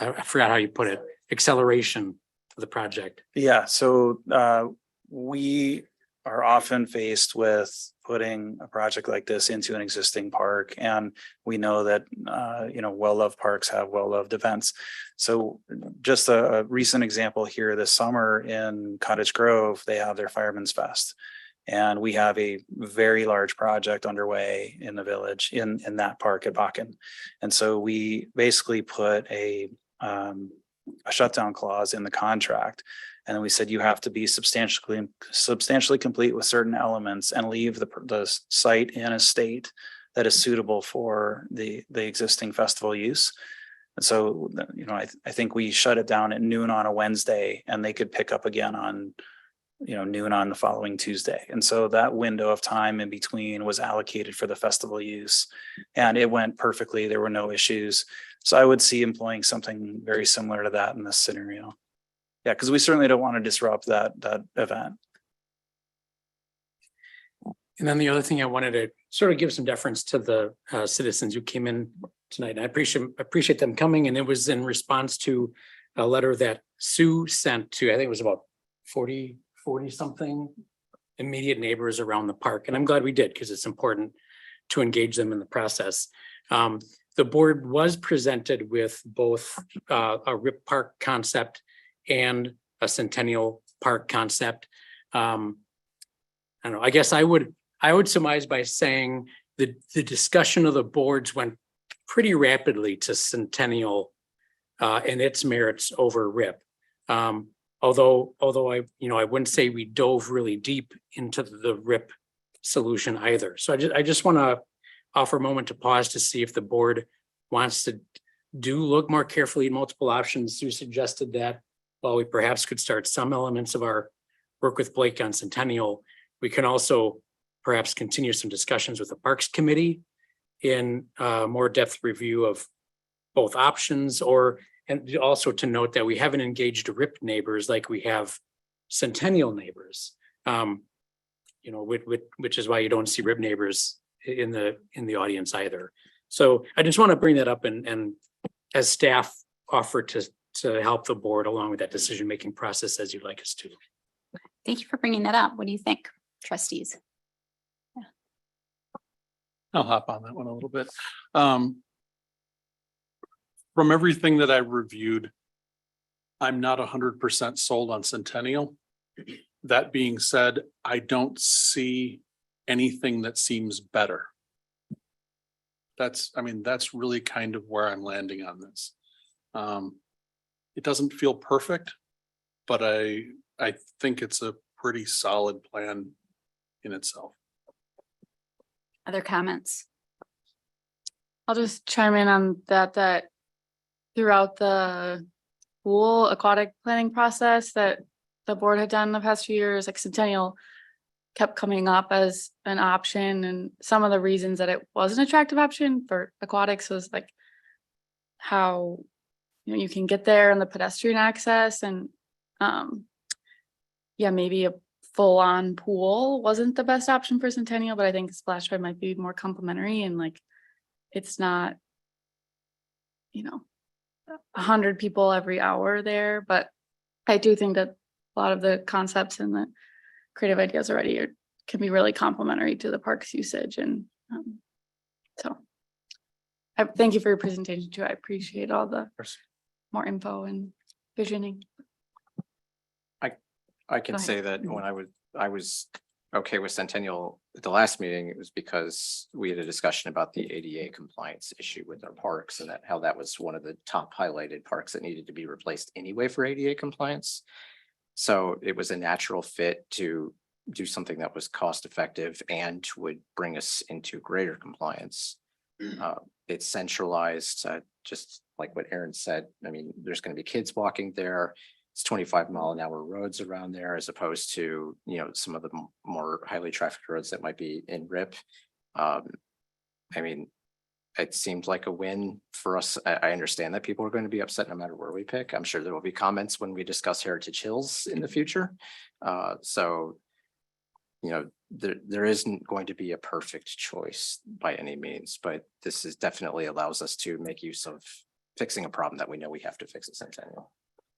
I forgot how you put it, acceleration of the project? Yeah, so we are often faced with putting a project like this into an existing park. And we know that, well-loved parks have well-loved events. So just a recent example here this summer in Cottage Grove, they have their Fireman's Fest. And we have a very large project underway in the village in that park at Bakken. And so we basically put a shutdown clause in the contract. And then we said, you have to be substantially complete with certain elements and leave the site in a state that is suitable for the existing festival use. And so, I think we shut it down at noon on a Wednesday, and they could pick up again on, noon on the following Tuesday. And so that window of time in between was allocated for the festival use, and it went perfectly. There were no issues. So I would see employing something very similar to that in this scenario. Yeah, because we certainly don't want to disrupt that event. And then the other thing I wanted to sort of give some deference to the citizens who came in tonight. And I appreciate them coming. And it was in response to a letter that Sue sent to, I think it was about 40 something immediate neighbors around the park. And I'm glad we did, because it's important to engage them in the process. The board was presented with both a RIP park concept and a Centennial Park concept. I don't know, I guess I would surmise by saying the discussion of the boards went pretty rapidly to Centennial and its merits over RIP. Although I wouldn't say we dove really deep into the RIP solution either. So I just want to offer a moment to pause to see if the board wants to look more carefully at multiple options. Sue suggested that while we perhaps could start some elements of our work with Blake on Centennial, we can also perhaps continue some discussions with the Parks Committee in more depth review of both options, and also to note that we haven't engaged RIP neighbors like we have Centennial neighbors, which is why you don't see RIP neighbors in the audience either. So I just want to bring that up and as staff offer to help the board along with that decision-making process as you'd like us to. Thank you for bringing that up. What do you think, trustees? I'll hop on that one a little bit. From everything that I reviewed, I'm not 100% sold on Centennial. That being said, I don't see anything that seems better. That's really kind of where I'm landing on this. It doesn't feel perfect, but I think it's a pretty solid plan in itself. Other comments? I'll just chime in on that throughout the pool aquatic planning process that the board had done the past few years, like Centennial kept coming up as an option, and some of the reasons that it was an attractive option for aquatics was like how you can get there and the pedestrian access, and maybe a full-on pool wasn't the best option for Centennial, but I think splash pad might be more complimentary, and like it's not 100 people every hour there, but I do think that a lot of the concepts and the creative ideas already can be really complementary to the park's usage. And so I thank you for your presentation too. I appreciate all the more info and visioning. I can say that when I was okay with Centennial at the last meeting, it was because we had a discussion about the ADA compliance issue with our parks, and how that was one of the top highlighted parks that needed to be replaced anyway for ADA compliance. So it was a natural fit to do something that was cost effective and would bring us into greater compliance. It's centralized, just like what Aaron said. I mean, there's going to be kids walking there. It's 25-mile-an-hour roads around there, as opposed to, some of the more highly trafficked roads that might be in RIP. It seemed like a win for us. I understand that people are going to be upset no matter where we pick. I'm sure there will be comments when we discuss Heritage Hills in the future. There isn't going to be a perfect choice by any means, but this definitely allows us to make use of fixing a problem that we know we have to fix at Centennial.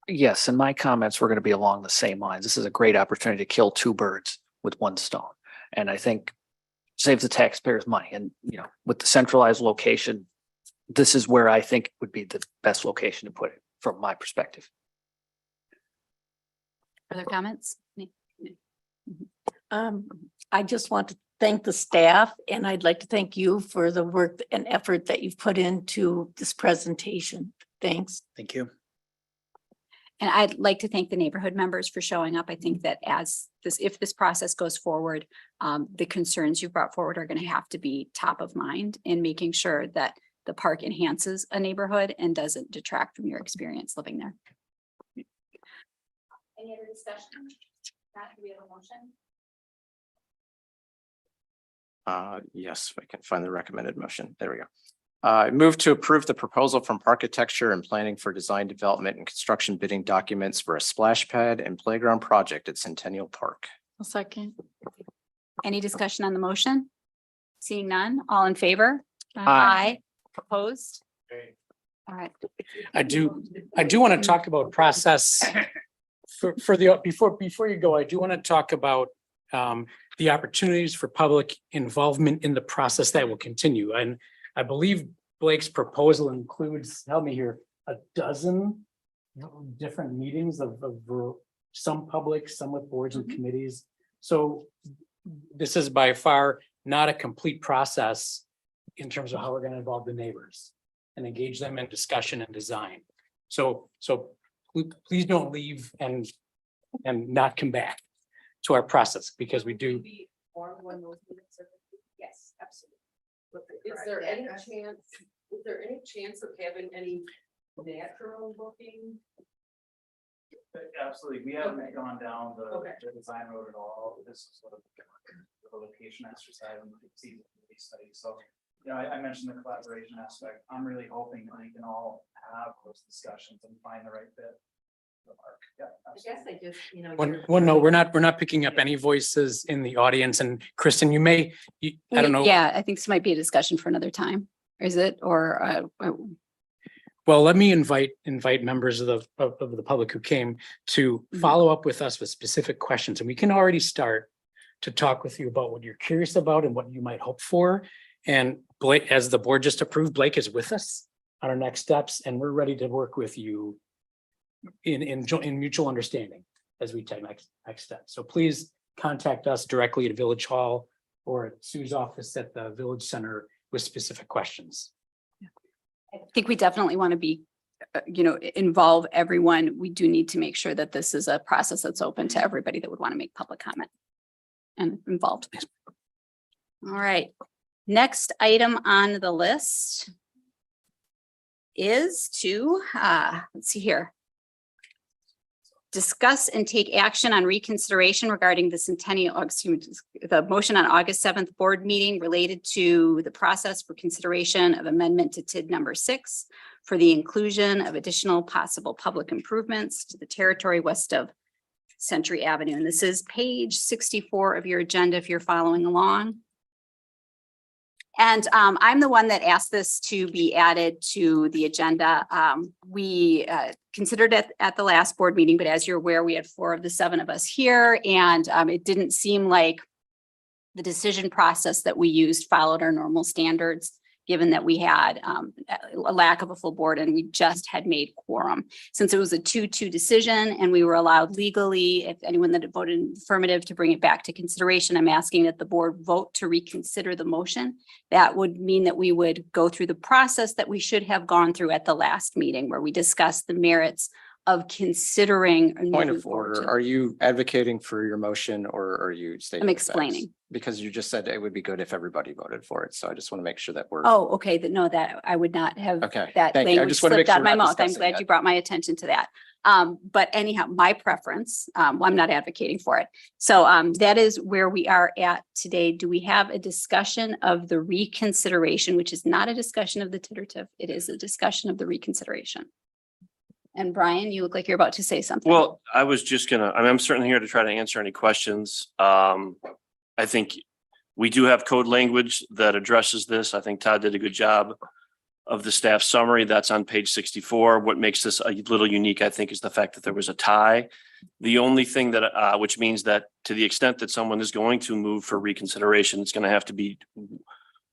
Yes, and my comments were going to be along the same lines. This is a great opportunity to kill two birds with one stone. And I think saves the taxpayers money. And, you know, with the centralized location, this is where I think would be the best location to put it from my perspective. Further comments? I just want to thank the staff, and I'd like to thank you for the work and effort that you've put into this presentation. Thanks. Thank you. And I'd like to thank the neighborhood members for showing up. I think that if this process goes forward, the concerns you brought forward are going to have to be top of mind in making sure that the park enhances a neighborhood and doesn't detract from your experience living there. Any other discussion? Not, do we have a motion? Yes, if I can find the recommended motion. There we go. I move to approve the proposal from Architecture and Planning for Design Development and Construction bidding documents for a splash pad and playground project at Centennial Park. A second. Any discussion on the motion? Seeing none, all in favor? Aye. Opposed? All right. I do want to talk about process for the, before you go, I do want to talk about the opportunities for public involvement in the process that will continue. And I believe Blake's proposal includes, help me here, a dozen different meetings of some public, some with boards and committees. So this is by far not a complete process in terms of how we're going to involve the neighbors and engage them in discussion and design. So please don't leave and not come back to our process, because we do. Yes, absolutely. Is there any chance of having any natural looking? Absolutely. We haven't gone down the design road at all. This is sort of the location exercise and the feasibility study. So, you know, I mentioned the collaboration aspect. I'm really hoping that we can all have those discussions and find the right fit. Yeah, I guess I just, you know. Well, no, we're not picking up any voices in the audience. And Kristen, I don't know. Yeah, I think this might be a discussion for another time. Is it? Or Well, let me invite members of the public who came to follow up with us with specific questions, and we can already start to talk with you about what you're curious about and what you might hope for. And Blake, as the board just approved, Blake is with us on our next steps, and we're ready to work with you in mutual understanding as we take next steps. So please contact us directly at Village Hall or at Sue's office at the Village Center with specific questions. I think we definitely want to be, involve everyone. We do need to make sure that this is a process that's open to everybody that would want to make public comment and involved. All right. Next item on the list is to, let's see here. Discuss and take action on reconsideration regarding the the motion on August 7th board meeting related to the process for consideration of amendment to TID number 6 for the inclusion of additional possible public improvements to the territory west of Century Avenue. And this is page 64 of your agenda if you're following along. And I'm the one that asked this to be added to the agenda. We considered it at the last board meeting, but as you're aware, we had 4 of the 7 of us here, and it didn't seem like the decision process that we used followed our normal standards, given that we had a lack of a full board and we just had made quorum. Since it was a 2-2 decision and we were allowed legally, if anyone that voted affirmative, to bring it back to consideration, I'm asking that the board vote to reconsider the motion. That would mean that we would go through the process that we should have gone through at the last meeting, where we discussed the merits of considering. Point of order, are you advocating for your motion or are you stating? I'm the facts? explaining. Because you just said it would be good if everybody voted for it. So I just want to make sure that we're. Oh, okay, that I would not have. Okay, That thank you. I language just want to make slipped out sure of my we're not mouth. I'm discussing glad that. you brought my attention to that. But anyhow, my preference, I'm not advocating for it. So that is where we are at today. Do we have a discussion of the reconsideration, which is not a discussion of the tentative? It is a discussion of the reconsideration. And Brian, you look like you're about to say something. Well, I was just I'm certainly here to try to answer any questions. I think we do have code language that addresses this. I think Todd did a good job of the staff summary. That's on page 64. What makes this a little unique, I think, is the fact that there was a tie. The only thing that, which means that to the extent that someone is going to move for reconsideration, it's going to have to be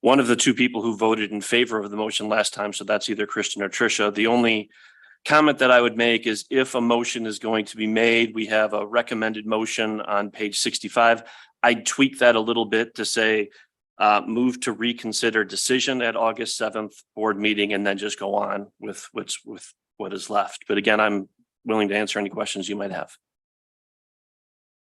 one of the two people who voted in favor of the motion last time. So that's either Christian or Tricia. The only comment that I would make is if a motion is going to be made, we have a recommended motion on page 65. I'd tweak that a little bit to say, move to reconsider decision at August 7th board meeting, and then just go on with what is left. But again, I'm willing to answer any questions you might have.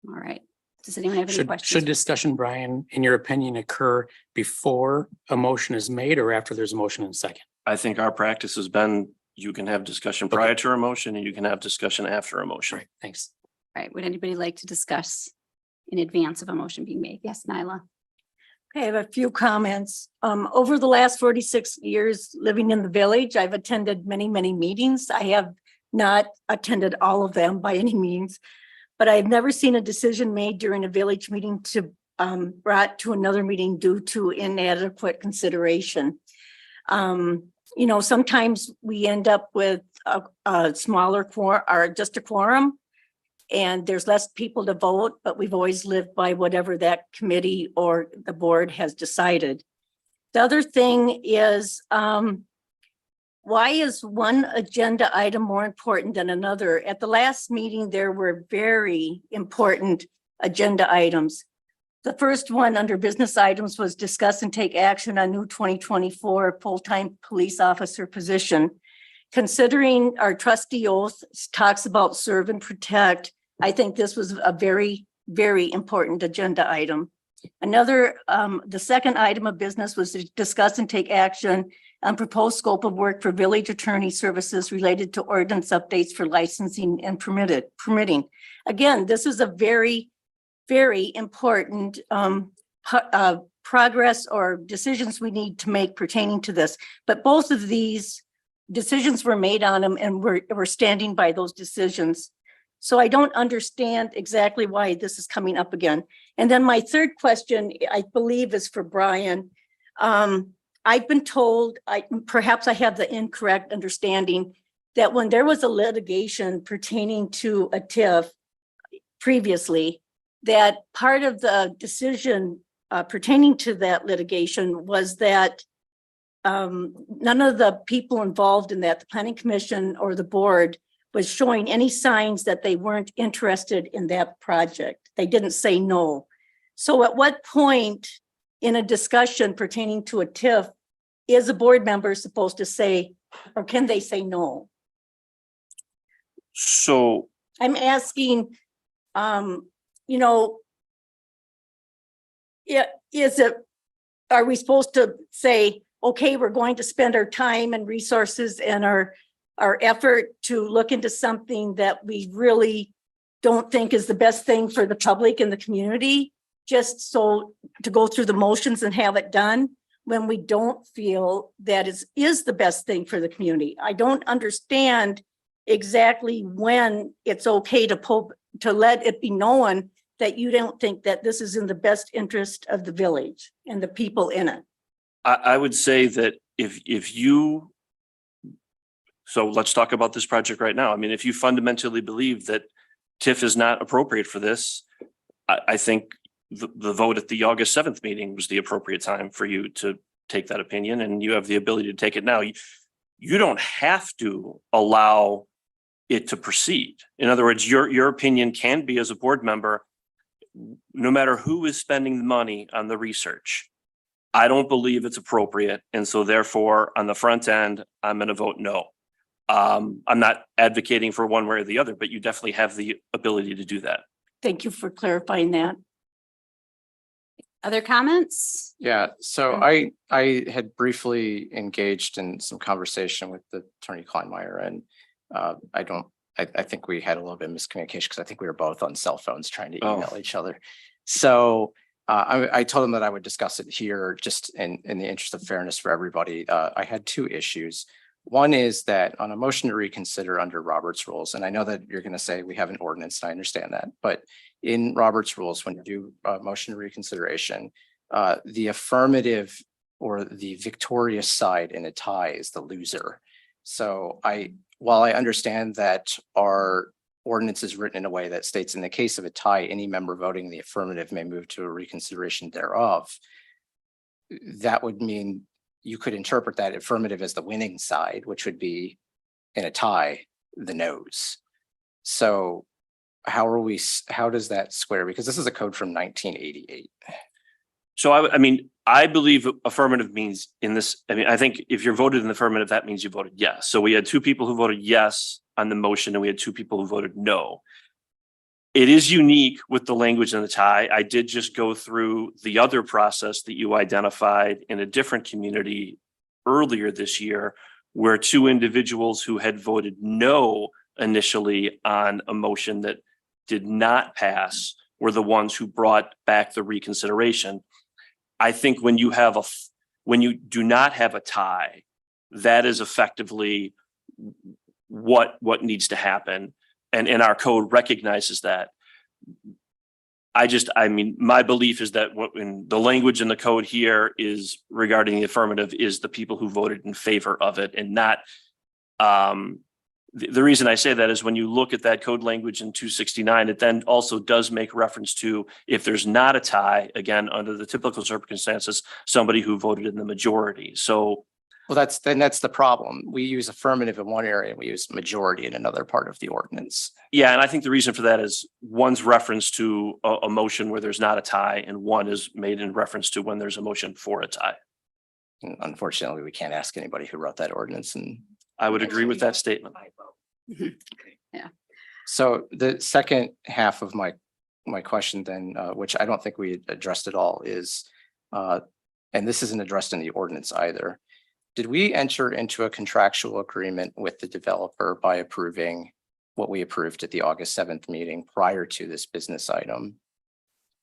All right. Does anyone have any Should questions? discussion, Brian, in your opinion, occur before a motion is made or after there's a motion in second? I think our practice has been, you can have discussion prior to a motion and you can have discussion after a motion. Right, thanks. All right. Would anybody like to discuss in advance of a motion being made? Yes, Nyla. Okay, I have a few comments. Over the last 46 years living in the village, I've attended many, many meetings. I have not attended all of them by any means, but I've never seen a decision made during a village meeting to brought to another meeting due to inadequate consideration. You know, sometimes we end up with a smaller quorum or just a quorum, and there's less people to vote, but we've always lived by whatever that committee or the board has decided. The other thing is, why is one agenda item more important than another? At the last meeting, there were very important agenda items. The first one under business items was discuss and take action on new 2024 full-time police officer position. Considering our trustee oath talks about serve and protect, I think this was a very, very important agenda item. Another, the second item of business was to discuss and take action on proposed scope of work for village attorney services related to ordinance updates for licensing and permitting. Again, this is a very, very important progress or decisions we need to make pertaining to this. But both of these decisions were made on them, and we're standing by those decisions. So I don't understand exactly why this is coming up again. And then my third question, I believe, is for Brian. I've been told, perhaps I have the incorrect understanding, that when there was a litigation pertaining to a TIF previously, that part of the decision pertaining to that litigation was that none of the people involved in that, the planning commission or the board, was showing any signs that they weren't interested in that project. They didn't say no. So at what point in a discussion pertaining to a TIF is a board member supposed to say, or can they say no? So I'm asking, you know, are we supposed to say, okay, we're going to spend our time and resources and our effort to look into something that we really don't think is the best thing for the public and the community, just so to go through the motions and have it done, when we don't feel that is the best thing for the community? I don't understand exactly when it's okay to let it be known that you don't think that this is in the best interest of the village and the people in it. I would say that if you, so let's talk about this project right now. I mean, if you fundamentally believe that TIF is not appropriate for this, I think the vote at the August 7th meeting was the appropriate time for you to take that opinion, and you have the ability to take it now. You don't have to allow it to proceed. In other words, your opinion can be, as a board member, no matter who is spending the money on the research, I don't believe it's appropriate. And so therefore, on the front end, I'm going to vote no. I'm not advocating for one way or the other, but you definitely have the ability to do that. Thank you for clarifying that. Other comments? Yeah, so I had briefly engaged in some conversation with the Attorney Kleinmeyer, and I think we had a little bit of miscommunication because I think we were both on cell phones trying to email each other. So I told him that I would discuss it here just in the interest of fairness for everybody. I had two issues. One is that on a motion to reconsider under Robert's rules, and I know that you're going to say we have an ordinance, and I understand that, but in Robert's rules, when you do a motion to reconsideration, the affirmative or the victorious side in a tie is the loser. So while I understand that our ordinance is written in a way that states in the case of a tie, any member voting in the affirmative may move to a reconsideration thereof, that would mean you could interpret that affirmative as the winning side, which would be in a tie, the noes. So how does that square? Because this is a code from 1988. So I believe affirmative means in this, I think if you're voted in the affirmative, that means you voted yes. So we had two people who voted yes on the motion and we had two people who voted no. It is unique with the language in the tie. I did just go through the other process that you identified in a different community earlier this year, where two individuals who had voted no initially on a motion that did not pass were the ones who brought back the reconsideration. I think when you do not have a tie, that is effectively what needs to happen. And our code recognizes that. My belief is that when the language in the code here is regarding the affirmative is the people who voted in favor of it, and not, the reason I say that is when you look at that code language in 269, it then also does make reference to, if there's not a tie, again, under the typical circumstances, somebody who voted in the majority. So, well, that's the problem. We use affirmative in one area and we use majority in another part of the ordinance. yeah, and I think the reason for that is one's reference to a motion where there's not a tie, and one is made in reference to when there's a motion for a tie. And unfortunately, we can't ask anybody who wrote that ordinance, and I would agree with that statement. Yeah. so the second half of my question then, which I don't think we addressed at all, is, and this isn't addressed in the ordinance either. Did we enter into a contractual agreement with the developer by approving what we approved at the August 7th meeting prior to this business item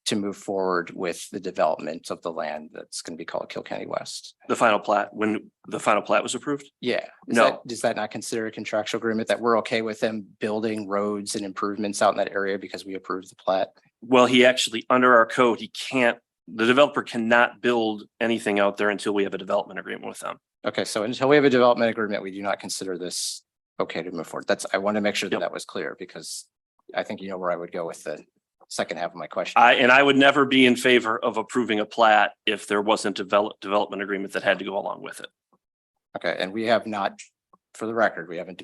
to move forward with the development of the land that's going to be called Kilkenny West? The final plat, when the final plat was approved? Yeah. No. Does that not consider a contractual agreement that we're okay with them building roads and improvements out in that area because we approved the plat? Well, he actually, under our code, the developer cannot build anything out there until we have a development agreement with them. Okay, so until we have a development agreement, we do not consider this okay to move forward. I want to make sure that that was clear, because I think you know where I would go with the second half of my question. I would never be in favor of approving a plat if there wasn't a development agreement that had to go along with it. Okay, and we have not, for the record, we haven't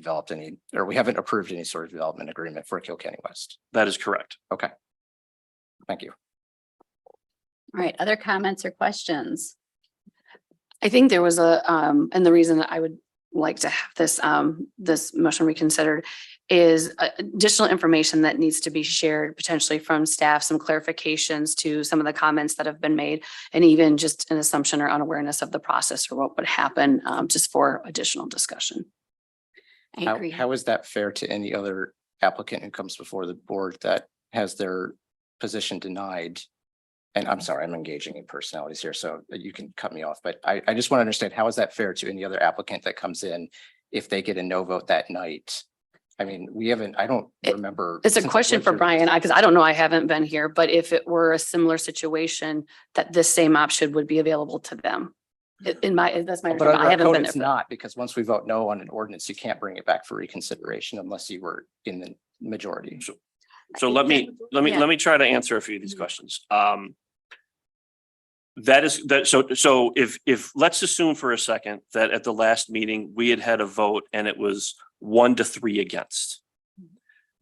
we haven't approved any sort of development agreement for Kilkenny West. That is correct. Okay. Thank you. All right, other comments or questions? I think there was and the reason that I would like to have this motion reconsidered is additional information that needs to be shared potentially from staff, some clarifications to some of the comments that have been made, and even just an assumption or unawareness of the process or what would happen, just for additional discussion. I agree. How is that fair to any other applicant who comes before the board that has their position denied? And I'm sorry, I'm engaging in personalities here, so you can cut me off, but I just want to understand, how is that fair to any other applicant that comes in if they get a no vote that night? I mean, I don't remember. It's a question for Brian, because I don't know, I haven't been here, but if it were a similar situation, that this same option would be available to them. That's my But understanding. under I our haven't code, been it's there. not, because once we vote no on an ordinance, you can't bring it back for reconsideration unless you were in the majority. So let me try to answer a few of these questions. So if let's assume for a second that at the last meeting, we had a vote and it was 1-3 against.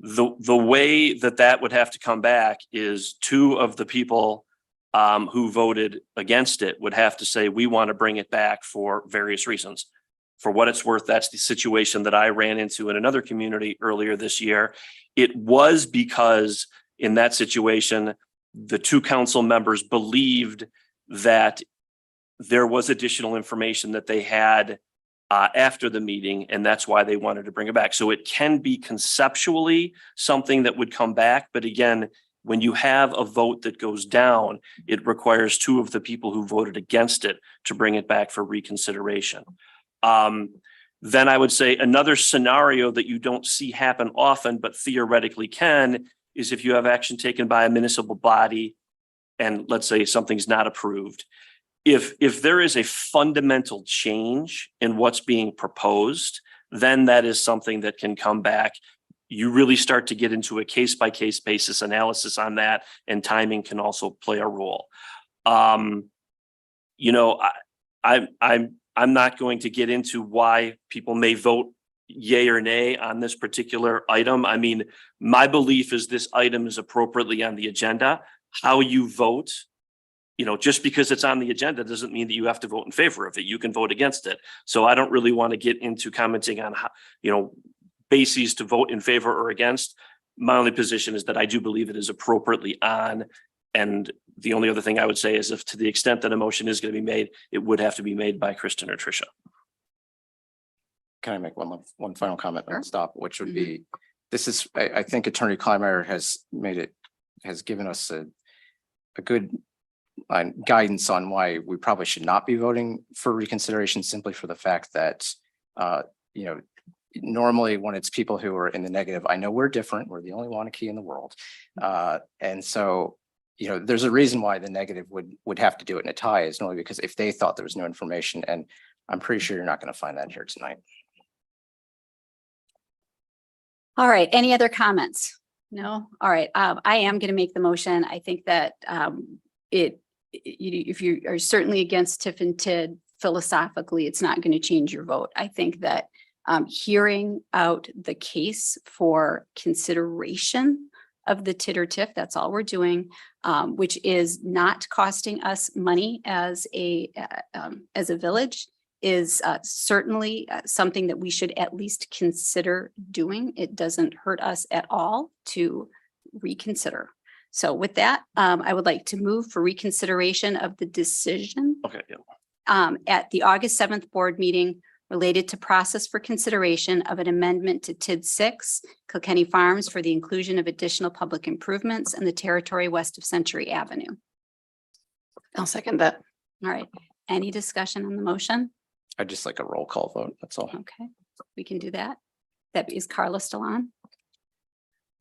The way that would have to come back is two of the people who voted against it would have to say, we want to bring it back for various reasons. For what it's worth, that's the situation that I ran into in another community earlier this year. It was because in that situation, the two council members believed that there was additional information that they had after the meeting, and that's why they wanted to bring it back. So it can be conceptually something that would come back. But again, when you have a vote that goes down, it requires two of the people who voted against it to bring it back for reconsideration. Then I would say another scenario that you don't see happen often, but theoretically can, is if you have action taken by a municipal body and let's say something's not approved. if there is a fundamental change in what's being proposed, then that is something that can come back. You really start to get into a case by case basis analysis on that, and timing can also play a role. You know, I'm not going to get into why people may vote yay or nay on this particular item. I mean, my belief is this item is appropriately on the agenda. How you vote, you know, just because it's on the agenda doesn't mean that you have to vote in favor of it. You can vote against it. So I don't really want to get into commenting on how, you know, bases to vote in favor or against. My only position is that I do believe it is appropriately on. And the only other thing I would say is, if to the extent that a motion is going to be made, it would have to be made by Kristen or Tricia. Can I make one final comment on stop, which would be, this is, I think Attorney Kleinmeyer has given us a good guidance on why we probably should not be voting for reconsideration, simply for the fact that, you know, normally when it's people who are in the negative, I know we're different. We're the only Waunakee in the world. And so, you know, there's a reason why the negative would have to do it in a tie, is normally because if they thought there was no information, and I'm pretty sure you're not going to find that here tonight. All right, any other comments? No? All right, I am going to make the motion. I think that if you are certainly against TIF and TID, philosophically, it's not going to change your vote. I think that hearing out the case for consideration of the TID or TIF, that's all we're doing, which is not costing us money as a village, is certainly something that we should at least consider doing. It doesn't hurt us at all to reconsider. So with that, I would like to move for reconsideration of the decision Okay. Yeah. at the August 7th board meeting related to process for consideration of an amendment to TID 6, Kilkenny Farms, for the inclusion of additional public improvements in the territory west of Century Avenue. I'll second that. All right. Any discussion on the motion? I'd just like a roll call vote. That's all. Okay, we can do that. That is Carla still on?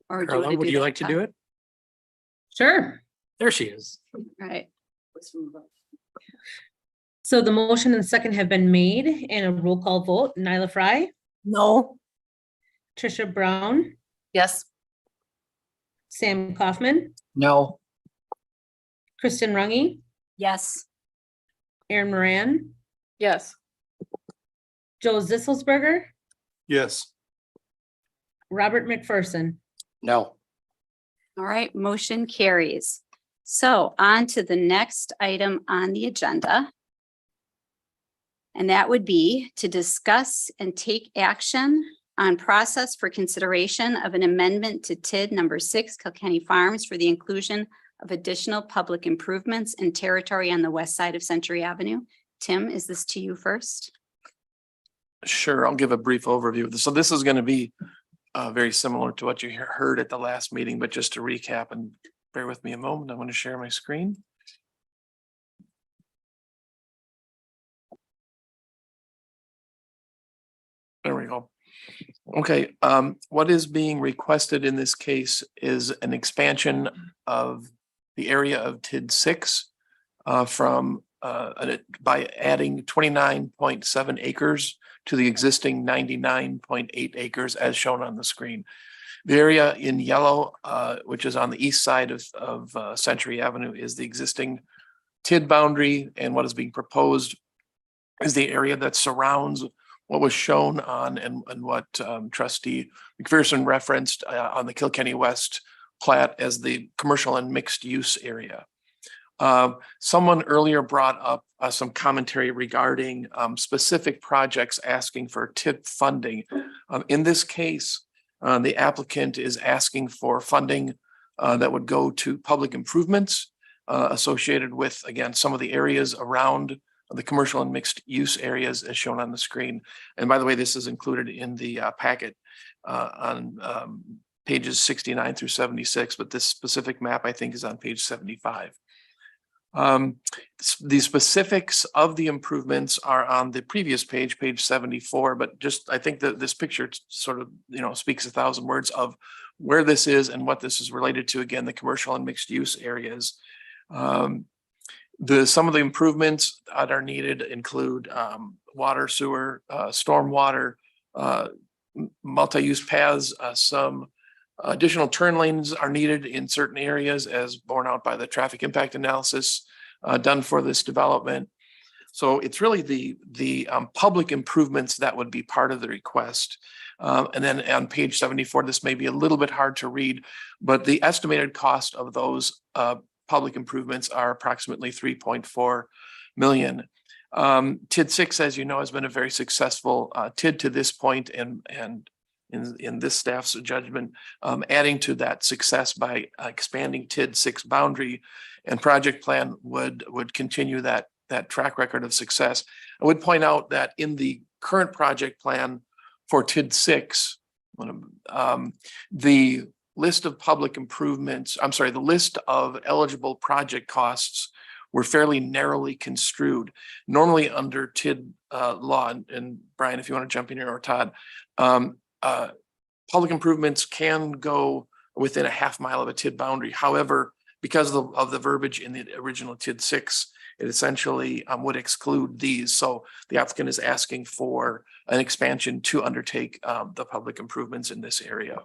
Or do you Carla, want to would do you that, like to Todd? do it? Sure. There she is. All right. So the motion and second have been made, and a roll call vote. Nyla Fry, No. Trisha Brown, Yes. Sam Kaufman, No. Kristen Rungy, Yes. Aaron Moran, Yes. Joe Zisselsberger, Yes. Robert McPherson. No. All right, motion carries. So on to the next item on the agenda. And that would be to discuss and take action on process for consideration of an amendment to TID number 6, Kilkenny Farms, for the inclusion of additional public improvements in territory on the west side of Century Avenue. Tim, is this to you first? Sure, I'll give a brief overview. So this is going to be very similar to what you heard at the last meeting, but just to recap, and bear with me a moment, I'm going to share my screen. There we go. Okay, what is being requested in this case is an expansion of the area of TID 6 by adding 29.7 acres to the existing 99.8 acres as shown on the screen. The area in yellow, which is on the east side of Century Avenue, is the existing TID boundary, and what is being proposed is the area that surrounds what was shown on and what Trustee McPherson referenced on the Kilkenny West plat as the commercial and mixed use area. Someone earlier brought up some commentary regarding specific projects asking for TIP funding. In this case, the applicant is asking for funding that would go to public improvements associated with, again, some of the areas around the commercial and mixed use areas as shown on the screen. And by the way, this is included in the packet on pages 69 through 76, but this specific map I think is on page 75. The specifics of the improvements are on the previous page, page 74, but just I think that this picture sort of, speaks 1,000 words of where this is and what this is related to. Again, the commercial and mixed use areas. Some of the improvements that are needed include water, sewer, stormwater, multi-use paths, some additional turn lanes are needed in certain areas as borne out by the traffic impact analysis done for this development. So it's really the public improvements that would be part of the request. And then on page 74, this may be a little bit hard to read, but the estimated cost of those public improvements are approximately 3.4 million. TID 6, as you know, has been a very successful TID to this point, and in this staff's judgment, adding to that success by expanding TID 6 boundary and project plan would continue that track record of success. I would point out that in the current project plan for TID 6, the list of public improvements, the list of eligible project costs were fairly narrowly construed. Normally under TID law, and Brian, if you want to jump in here, or Todd, public improvements can go within a half mile of a TID boundary. However, because of the verbiage in the original TID 6, it essentially would exclude these. So the applicant is asking for an expansion to undertake the public improvements in this area.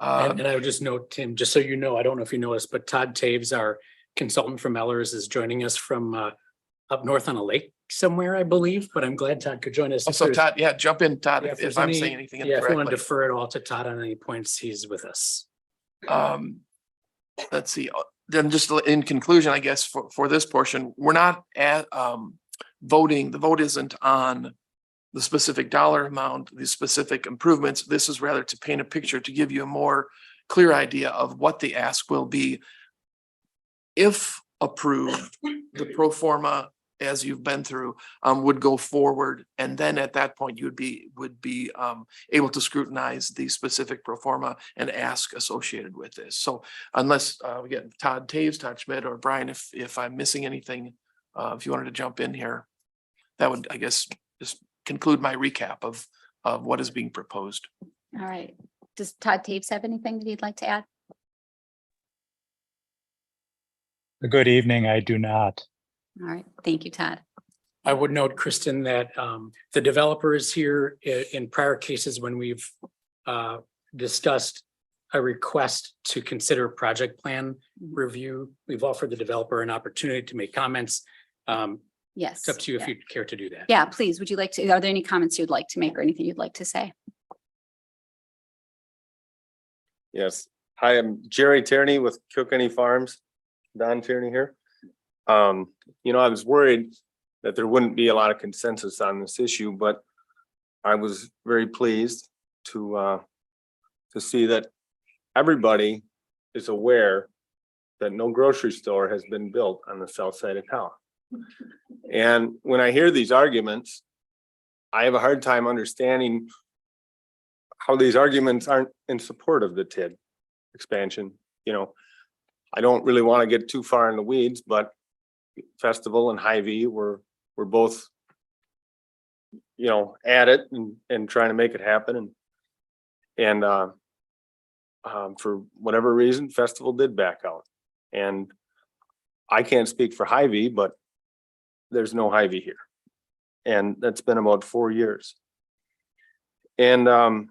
And I would just note, Tim, just so you know, I don't know if you know us, but Todd Taves, our consultant from Ellers, is joining us from up north on a lake somewhere, I believe, but I'm glad Todd could join us. So Todd, yeah, jump in, Todd, if I'm any- saying anything Yeah, if you want to incorrectly. defer it all to Todd on any points, he's with us. Let's see, then just in conclusion, I guess for this portion, we're not at voting. The vote isn't on the specific dollar amount, the specific improvements. This is rather to paint a picture, to give you a more clear idea of what the ask will be. If approved, the pro forma, as you've been through, would go forward, and then at that point you would be able to scrutinize the specific pro forma and ask associated with this. So unless we get Todd Taves, Todd Schmidt, or Brian, if I'm missing anything, if you wanted to jump in here, that would, I guess, just conclude my recap of what is being proposed. All right. Does Todd Taves have anything that he'd like to add? Good evening. I do not. All right. Thank you, Todd. I would note, Kristen, that the developers here in prior cases when we've discussed a request to consider project plan review, we've offered the developer an opportunity to make comments. Yes. It's up to you if you'd care to do that. Yeah, please. Would you like to, are there any comments you'd like to make or anything you'd like to say? Yes. Hi, I'm Jerry Tierney with Kilkenny Farms. Don Tierney here. I was worried that there wouldn't be a lot of consensus on this issue, but I was very pleased to see that everybody is aware that no grocery store has been built on the south side of town. And when I hear these arguments, I have a hard time understanding how these arguments aren't in support of the TID expansion. I don't really want to get too far in the weeds, but Festival and Hy-Vee were both, at it and trying to make it happen. And for whatever reason, Festival did back out. And I can't speak for Hy-Vee, but there's no Hy-Vee here. And that's been about 4 years. And I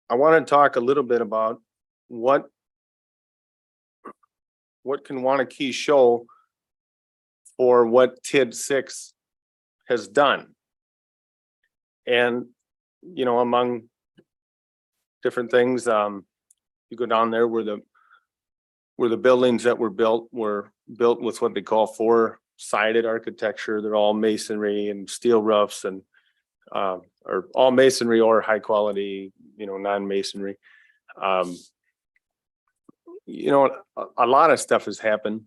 want to talk a little bit about what can Waunakee show for what TID 6 has done. And, among different things, you go down there where the buildings that were built with what they call four-sided architecture. They're all masonry and steel roofs and or all masonry or high quality, non-masonry. A lot of stuff has happened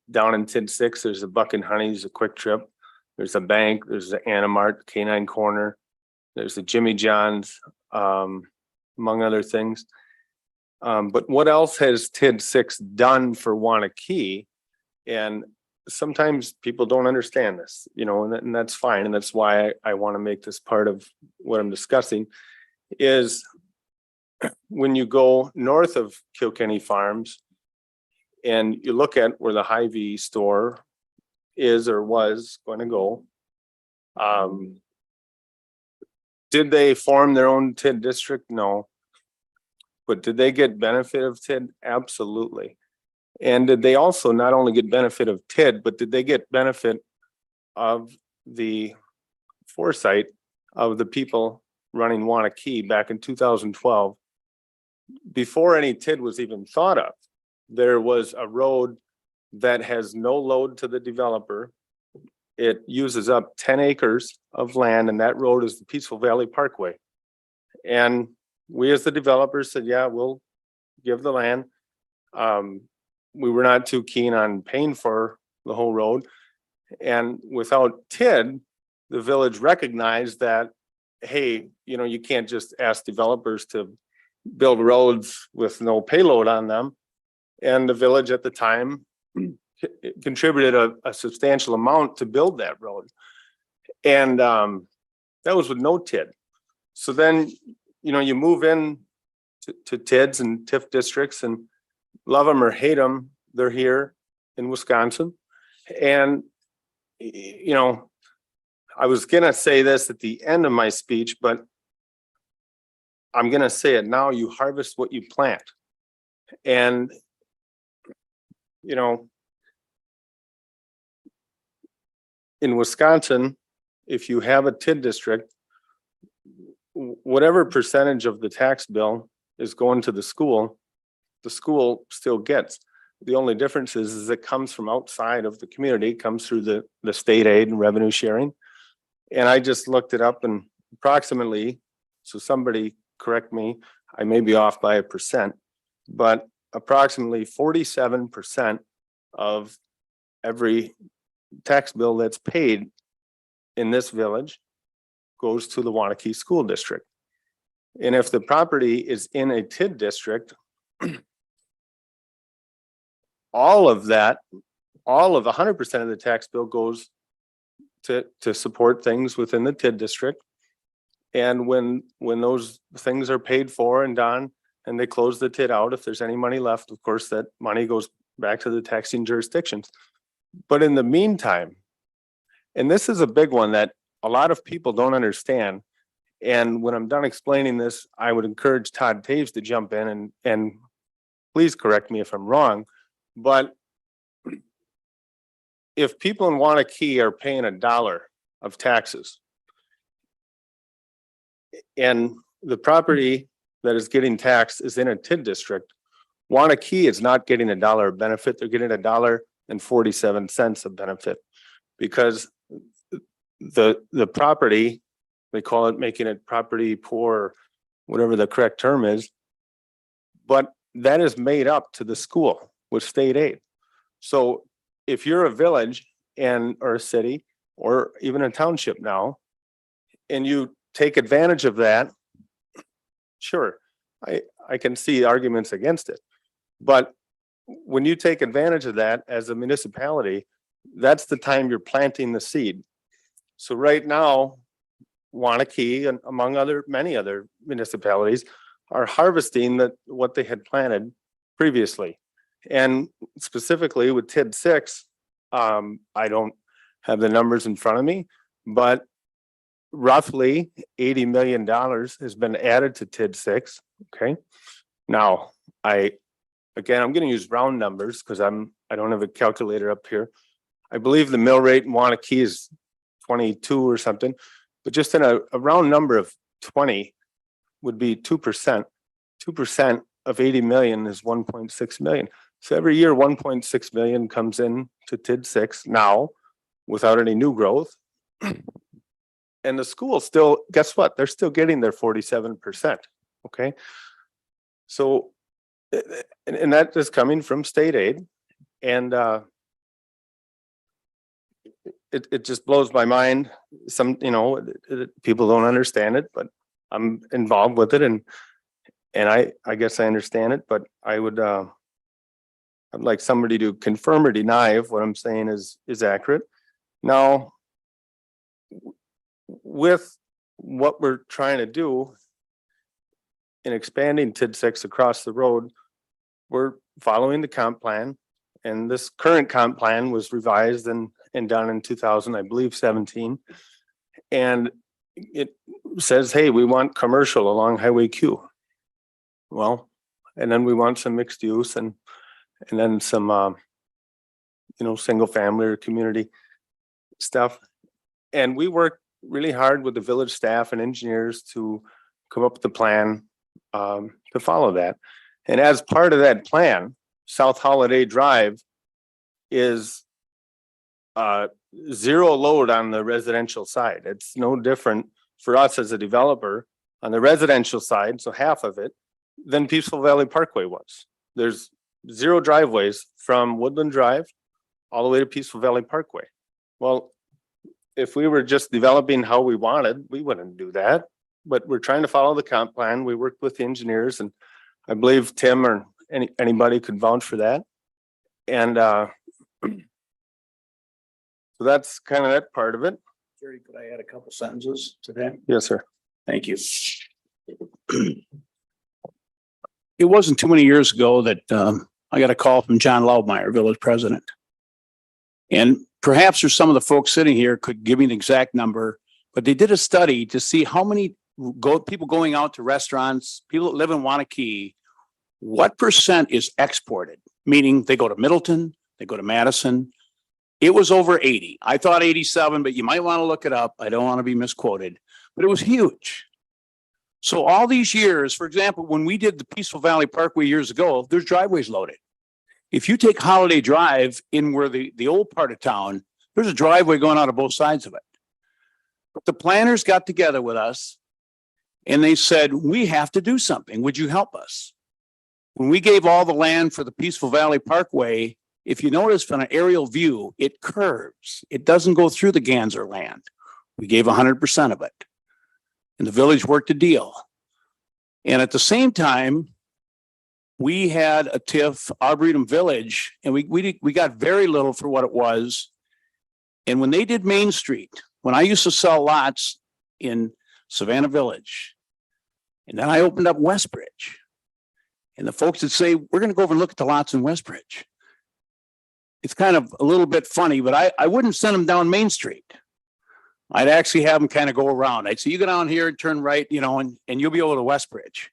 down in TID 6. There's a Buck and Honey's, a Quick Trip. There's a bank. There's the Animart, Canine Corner. There's the Jimmy John's, among other things. But what else has TID 6 done for Waunakee? And sometimes people don't understand this, and that's fine. And that's why I want to make this part of what I'm discussing is when you go north of Kilkenny Farms, and you look at where the Hy-Vee store is or was going to go. Did they form their own TID district? No. But did they get benefit of TID? Absolutely. And did they also not only get benefit of TID, but did they get benefit of the foresight of the people running Waunakee back in 2012? Before any TID was even thought of, there was a road that has no load to the developer. It uses up 10 acres of land, and that road is the Peaceful Valley Parkway. And we as the developers said, yeah, we'll give the land. We were not too keen on paying for the whole road. And without TID, the village recognized that, hey, you know, you can't just ask developers to build roads with no payload on them. And the village at the time contributed a substantial amount to build that road. And that was with no TID. So then, you know, you move in to TIDs and TIF districts, and love them or hate them, they're here in Wisconsin. And, you know, I was gonna say this at the end of my speech, but I'm gonna say it now: you harvest what you plant. And, you know, in Wisconsin, if you have a TID district, whatever percentage of the tax bill is going to the school still gets. The only difference is it comes from outside of the community, it comes through the state aid and revenue sharing. And I just looked it up, and approximately, so somebody correct me, I may be off by 1%, but approximately 47% of every tax bill that's paid in this village goes to the Waunakee School District. And if the property is in a TID district, all of 100% of the tax bill goes to support things within the TID district. And when those things are paid for and done, and they close the TID out, if there's any money left, of course, that money goes back to the taxing jurisdictions. But in the meantime, and this is a big one that a lot of people don't understand, and when I'm done explaining this, I would encourage Todd Taves to jump in and please correct me if I'm wrong, but if people in Waunakee are paying $1 of taxes, and the property that is getting taxed is in a TID district, Waunakee is not getting $1 of benefit, they're getting $1.47 of benefit, because the property, they call it making it property poor, whatever the correct term is, but that is made up to the school with state aid. So if you're a village or a city or even a township now, and you take advantage of that, sure, I can see arguments against it. But when you take advantage of that as a municipality, that's the time you're planting the seed. So right now, Waunakee and among many other municipalities are harvesting what they had planted previously. And specifically with TID 6, I don't have the numbers in front of me, but roughly $80 million has been added to TID 6. Okay. Now, I'm going to use round numbers because I don't have a calculator up here. I believe the mill rate in Waunakee is 22 or something, but just in a round number of 20 would be 2%. 2% of 80 million is 1.6 million. So every year, 1.6 million comes in to TID 6 now without any new growth. And the school still, guess what? They're still getting their 47%. Okay. So, and that is coming from state aid. And it just blows my mind. People don't understand it, but I'm involved with it. And I guess I understand it, but I'd like somebody to confirm or deny if what I'm saying is accurate. Now, with what we're trying to do in expanding TID 6 across the road, we're following the comp plan. And this current comp plan was revised and done in 2000, I believe 17. And it says, hey, we want commercial along Highway Q. Well, and then we want some mixed use and then some, single family or community stuff. And we worked really hard with the village staff and engineers to come up with a plan to follow that. And as part of that plan, South Holiday Drive is zero load on the residential side. It's no different for us as a developer on the residential side, so half of it, than Peaceful Valley Parkway was. There's 0 driveways from Woodland Drive all the way to Peaceful Valley Parkway. Well, if we were just developing how we wanted, we wouldn't do that. But we're trying to follow the comp plan. We worked with the engineers, and I believe Tim or anybody could vouch for that. And so that's kind of that part of it. Jerry, could I add a couple sentences to that? Yes, sir. Thank you. It wasn't too many years ago that I got a call from John Loudmeyer, village president. And perhaps there's some of the folks sitting here could give me an exact number, but they did a study to see how many people going out to restaurants, people that live in Waunakee, what percent is exported? Meaning they go to Middleton, they go to Madison. It was over 80. I thought 87, but you might want to look it up. I don't want to be misquoted, but it was huge. So all these years, for example, when we did the Peaceful Valley Parkway years ago, there's driveways loaded. If you take Holiday Drive in where the old part of town, there's a driveway going out of both sides of it. But the planners got together with us and they said, we have to do something. Would you help us? When we gave all the land for the Peaceful Valley Parkway, if you notice from an aerial view, it curves. It doesn't go through the Ganser land. We gave 100% of it. And the village worked a deal. And at the same time, we had a TIF, Arboretum Village, and we got very little for what it was. And when they did Main Street, when I used to sell lots in Savannah Village, and then I opened up Westbridge, and the folks would say, we're going to go over and look at the lots in Westbridge. It's kind of a little bit funny, but I wouldn't send them down Main Street. I'd actually have them kind of go around. I'd say, you go down here and turn right, and you'll be able to Westbridge.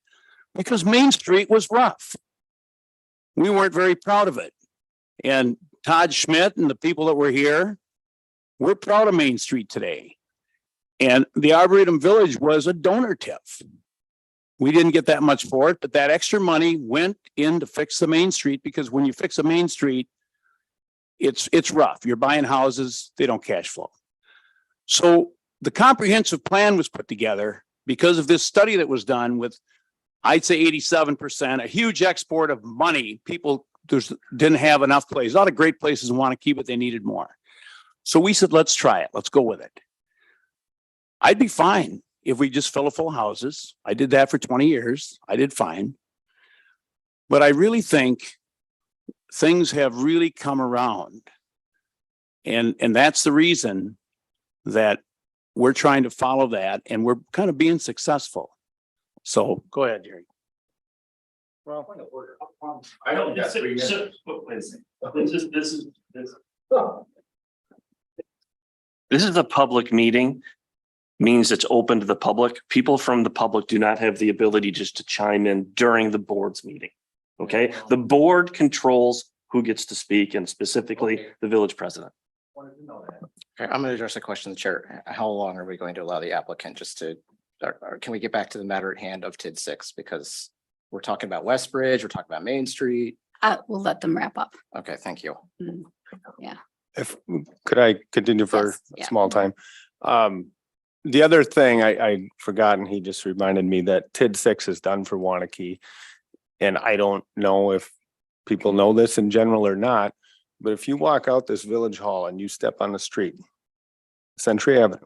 Because Main Street was rough. We weren't very proud of it. And Todd Schmidt and the people that were here, we're proud of Main Street today. And the Arboretum Village was a donor TIF. We didn't get that much for it, but that extra money went in to fix the Main Street, because when you fix a Main Street, it's rough. You're buying houses, they don't cash flow. So the comprehensive plan was put together because of this study that was done with, I'd say 87%, a huge export of money. People didn't have enough places. A lot of great places want to keep it, they needed more. So we said, let's try it. Let's go with it. I'd be fine if we just fill it full of houses. I did that for 20 years. I did fine. But I really think things have really come around. And that's the reason that we're trying to follow that, and we're kind of being successful. So go ahead, Jerry. Well, I don't. This is a public meeting, means it's open to the public. People from the public do not have the ability just to chime in during the board's meeting. Okay, the board controls who gets to speak, and specifically the village president. Okay, I'm going to address a question to the chair. How long are we going to allow the applicant just to, or can we get back to the matter at hand of TID 6? Because we're talking about Westbridge, we're talking about Main Street. We'll let them wrap up. Okay, thank you. Yeah. Could I continue for Yes, a yeah. small time? The other thing I forgot, and he just reminded me that TID 6 is done for Waunakee. And I don't know if people know this in general or not, but if you walk out this village hall and you step on the street, Century Avenue,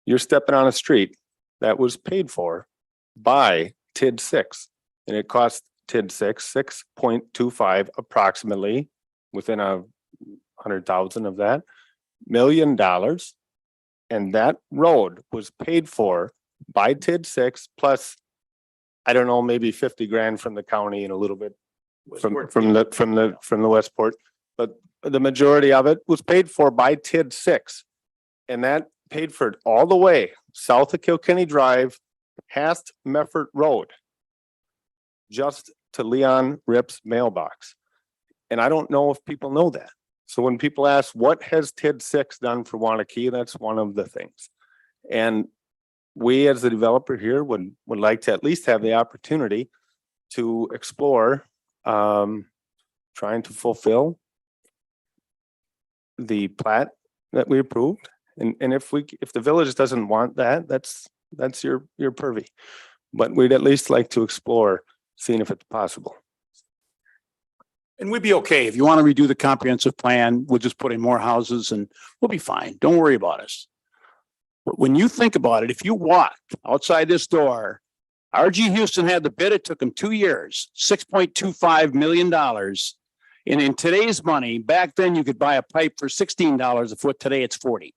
you're stepping on a street that was paid for by TID 6. And it cost TID 6.25 approximately, within $100,000 of that, $1 million. And that road was paid for by TID 6 plus, I don't know, maybe 50 grand from the county and a little bit from the Westport. But the majority of it was paid for by TID 6. And that paid for it all the way south of Kilkenny Drive, past Mefford Road, just to Leon Rip's mailbox. And I don't know if people know that. So when people ask, what has TID 6 done for Waunakee? That's one of the things. And we as the developer here would like to at least have the opportunity to explore trying to fulfill the plat that we approved. And if the village doesn't want that, that's your purview. But we'd at least like to explore seeing if it's possible. And we'd be okay. If you want to redo the comprehensive plan, we'll just put in more houses and we'll be fine. Don't worry about us. But when you think about it, if you walk outside this door, RG Houston had the bid, it took them 2 years, $6.25 million. And in today's money, back then you could buy a pipe for $16 a foot. Today it's 40.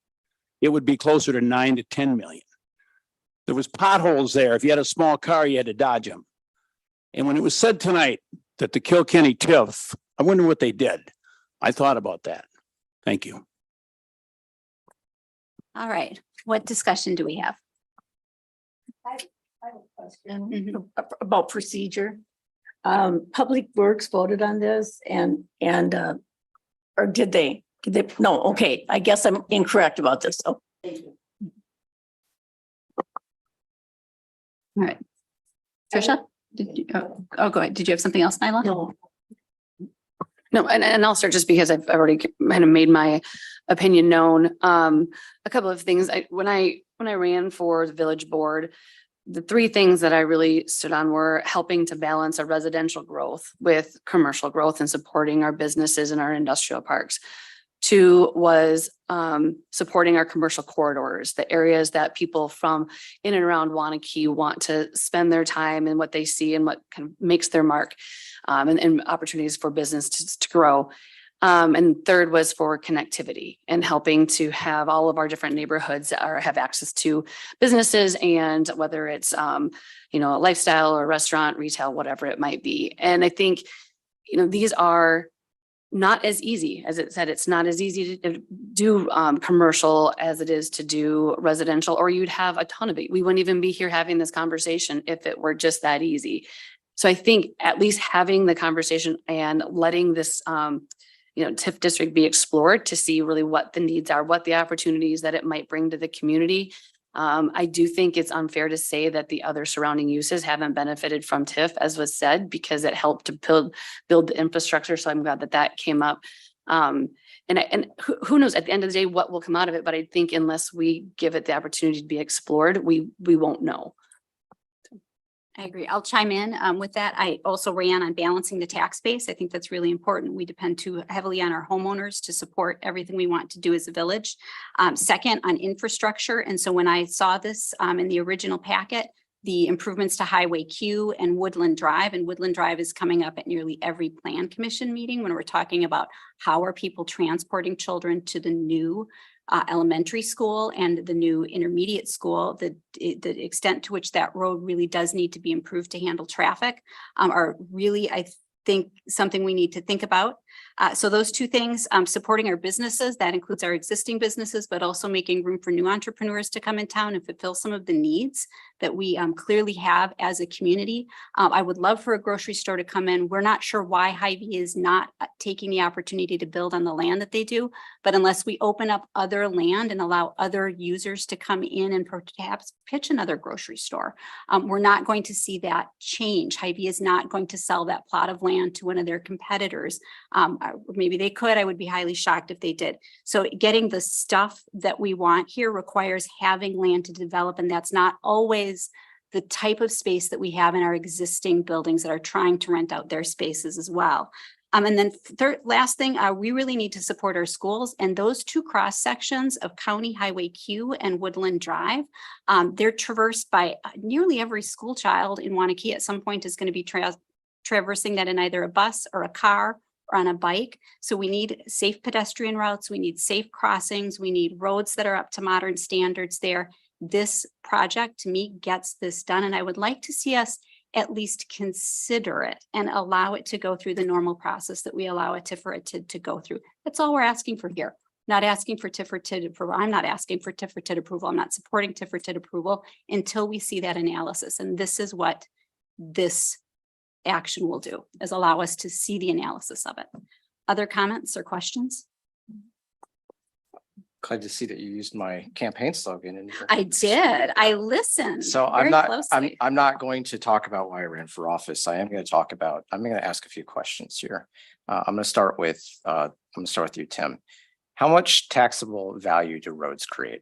It would be closer to 9 to 10 million. There was potholes there. If you had a small car, you had to dodge them. And when it was said tonight that the Kilkenny TIF, I wonder what they did. I thought about that. Thank you. All right. What discussion do we have? I have a question about procedure. Public Works voted on this and or did they? No, okay. I guess I'm incorrect about this. Oh, thank you. All right. Tricia? Oh, go ahead. Did you have something else, Nyla? No. No, and I'll start just because I've already kind of made my opinion known. A couple of things. When I ran for the village board, the three things that I really stood on were helping to balance our residential growth with commercial growth and supporting our businesses and our industrial parks. 2 was supporting our commercial corridors, the areas that people from in and around Waunakee want to spend their time and what they see and what kind of makes their mark, and opportunities for business to grow. And 3rd was for connectivity and helping to have all of our different neighborhoods have access to businesses, and whether it's a lifestyle or restaurant, retail, whatever it might be. And I think these are not as easy as it said. It's not as easy to do commercial as it is to do residential, or you'd have a ton of it. We wouldn't even be here having this conversation if it were just that easy. So I think at least having the conversation and letting this TIF district be explored to see really what the needs are, what the opportunities that it might bring to the community. I do think it's unfair to say that the other surrounding uses haven't benefited from TIF, as was said, because it helped to build the infrastructure. So I'm glad that came up. And who knows at the end of the day what will come out of it. But I think unless we give it the opportunity to be explored, we won't know. I agree. I'll chime in with that. I also ran on balancing the tax base. I think that's really important. We depend too heavily on our homeowners to support everything we want to do as a village. Second, on infrastructure. And so when I saw this in the original packet, the improvements to Highway Q and Woodland Drive, and Woodland Drive is coming up at nearly every plan commission meeting when we're talking about how are people transporting children to the new elementary school and the new intermediate school. The extent to which that road really does need to be improved to handle traffic are really, I think, something we need to think about. So those 2 things, supporting our businesses, that includes our existing businesses, but also making room for new entrepreneurs to come in town and fulfill some of the needs that we clearly have as a community. I would love for a grocery store to come in. We're not sure why Hy-Vee is not taking the opportunity to build on the land that they do, but unless we open up other land and allow other users to come in and perhaps pitch another grocery store, we're not going to see that change. Hy-Vee is not going to sell that plot of land to one of their competitors. Maybe they could. I would be highly shocked if they did. So getting the stuff that we want here requires having land to develop, and that's not always the type of space that we have in our existing buildings that are trying to rent out their spaces as well. And then last thing, we really need to support our schools, and those 2 cross sections of County Highway Q and Woodland Drive, they're traversed by nearly every school child in Waunakee at some point is going to be traversing that in either a bus or a car or on a bike. So we need safe pedestrian routes. We need safe crossings. We need roads that are up to modern standards there. This project to me gets this done. And I would like to see us at least consider it and allow it to go through the normal process that we allow it for it to go through. That's all we're asking for here. Not asking for TIF or TID approval. I'm not asking for TIF or TID approval. I'm not supporting TIF or TID approval until we see that analysis. And this is what this action will do, is allow us to see the analysis of it. Other comments or questions? Glad to see that you used my campaign slogan. And I did. I listened. So very closely. I'm not going to talk about why I ran for office. I'm going to ask a few questions here. I'm going to start with you, Tim. How much taxable value do roads create?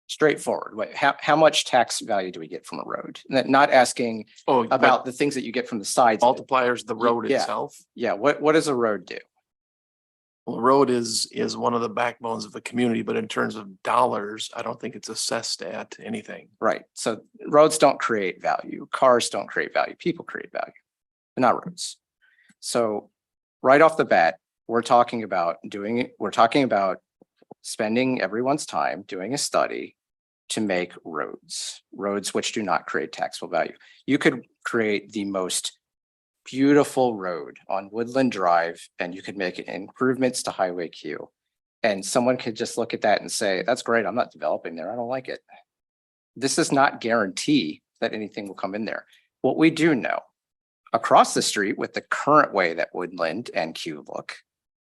Straightforward. How much tax value do we get from a road? Not asking about the things that you get from the sides. Multipliers the road Yeah. itself. Yeah. What does a road do? Well, the road is one of the backbones of the community, but in terms of dollars, I don't think it's assessed at anything. Right. So roads don't create value. Cars don't create value. People create value, but not roads. So right off the bat, we're talking about spending everyone's time doing a study to make roads which do not create taxable value. You could create the most beautiful road on Woodland Drive and you could make improvements to Highway Q. And someone could just look at that and say, that's great, I'm not developing there, I don't like it. This does not guarantee that anything will come in there. What we do know across the street with the current way that Woodland and Q look